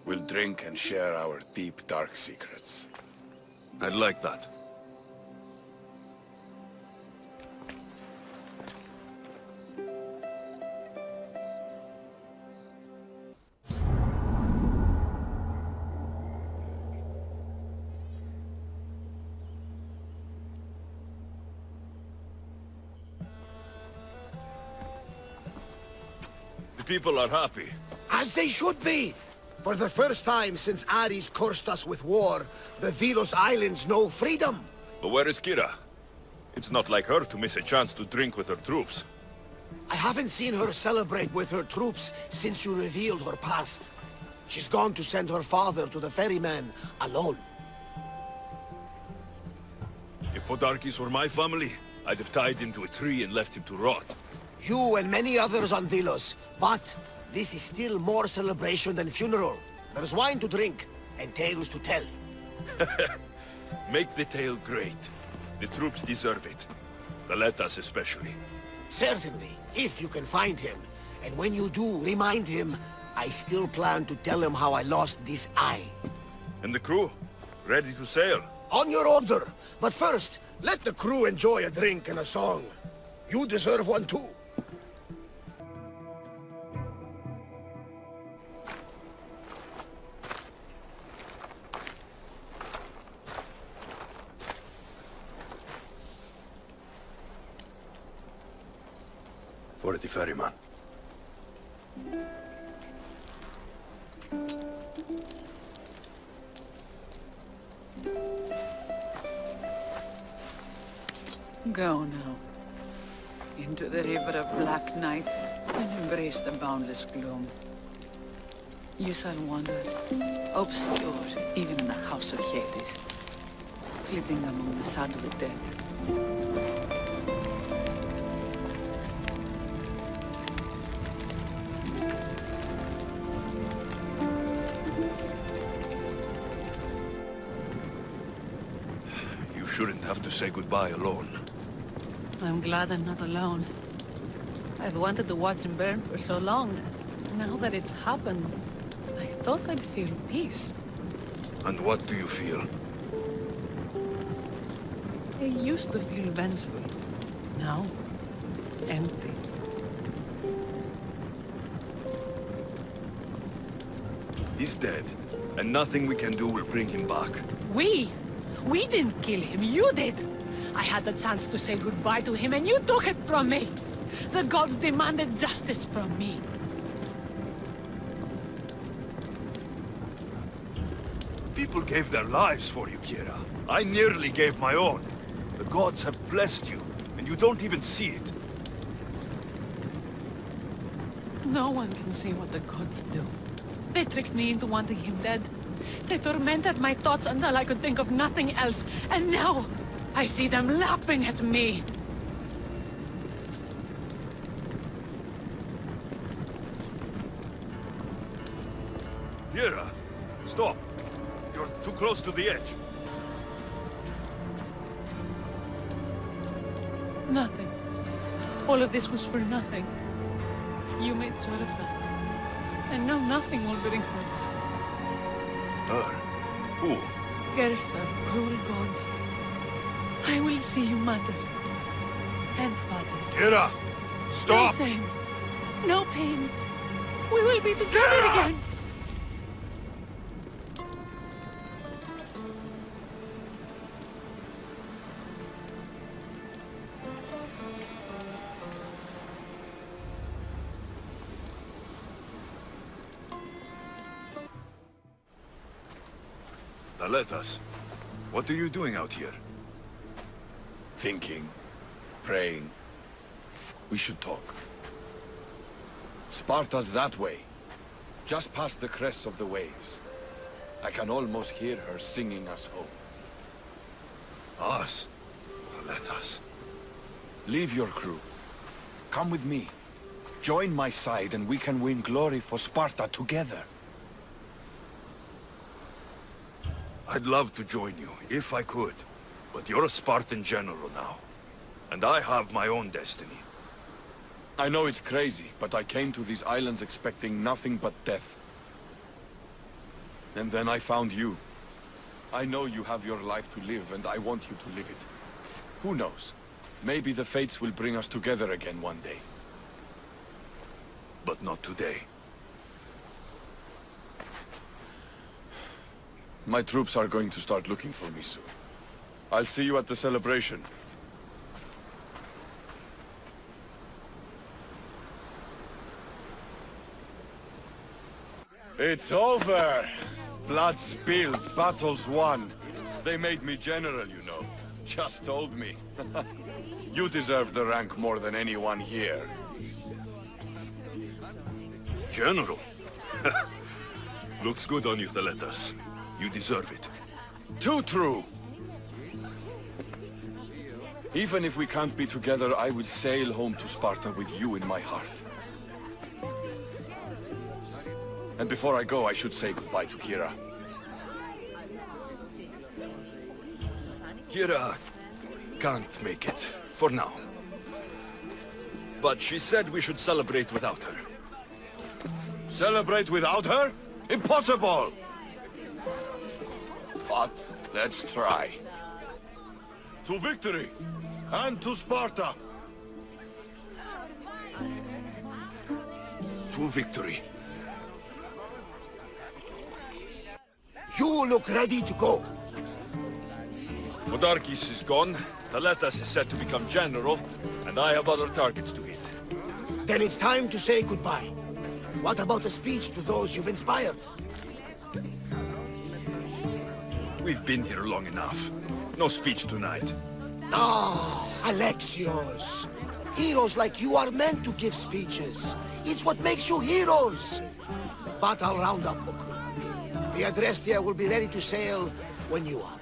we'll drink and share our deep, dark secrets. I'd like that. People are happy. As they should be! For the first time since Ares cursed us with war, the Delos Islands know freedom! But where is Kyra? It's not like her to miss a chance to drink with her troops. I haven't seen her celebrate with her troops since you revealed her past. She's gone to send her father to the ferryman alone. If Podarkes were my family, I'd have tied him to a tree and left him to rot. You and many others on Delos, but this is still more celebration than funeral. There's wine to drink, and tales to tell. Make the tale great. The troops deserve it. Thaletas especially. Certainly, if you can find him. And when you do, remind him, I still plan to tell him how I lost this eye. And the crew? Ready to sail? On your order. But first, let the crew enjoy a drink and a song. You deserve one too. For the ferryman. Go now. Into the river of black night and embrace the boundless gloom. You shall wander, obscure even in the house of Hades, flitting among the sad of the dead. You shouldn't have to say goodbye alone. I'm glad I'm not alone. I've wanted to watch him burn for so long. Now that it's happened, I thought I'd feel peace. And what do you feel? I used to feel vengeful. Now, empty. He's dead, and nothing we can do will bring him back. We didn't kill him, you did! I had the chance to say goodbye to him and you took it from me! The gods demanded justice from me. People gave their lives for you, Kyra. I nearly gave my own. The gods have blessed you, and you don't even see it. No one can see what the gods do. They tricked me into wanting him dead. They tormented my thoughts until I could think of nothing else. And now, I see them laughing at me. Kyra, stop. You're too close to the edge. Nothing. All of this was for nothing. You made sure of that. And now nothing will bring her back. Her? Who? Gersa, cruel gods. I will see you, mother. And father. Kyra! Stop! No shame. No pain. We will be together again. Thaletas, what are you doing out here? Thinking, praying. We should talk. Sparta's that way, just past the crests of the waves. I can almost hear her singing us home. Us? Thaletas. Leave your crew. Come with me. Join my side and we can win glory for Sparta together. I'd love to join you, if I could. But you're a Spartan general now. And I have my own destiny. I know it's crazy, but I came to these islands expecting nothing but death. And then I found you. I know you have your life to live, and I want you to live it. Who knows? Maybe the fates will bring us together again one day. But not today. My troops are going to start looking for me soon. I'll see you at the celebration. It's over! Blood spilled, battles won. They made me general, you know. Just told me. You deserve the rank more than anyone here. General? Looks good on you, Thaletas. You deserve it. Too true! Even if we can't be together, I will sail home to Sparta with you in my heart. And before I go, I should say goodbye to Kyra. Kyra can't make it, for now. But she said we should celebrate without her. Celebrate without her? Impossible! But let's try. To victory! And to Sparta! To victory. You look ready to go. Podarkis is gone, Thaletas is set to become general, and I have other targets to hit. Then it's time to say goodbye. What about a speech to those you've inspired? We've been here long enough. No speech tonight. Ah, Alexios. Heroes like you are meant to give speeches. It's what makes you heroes. But I'll round up the crew. The Adrestia will be ready to sail when you are.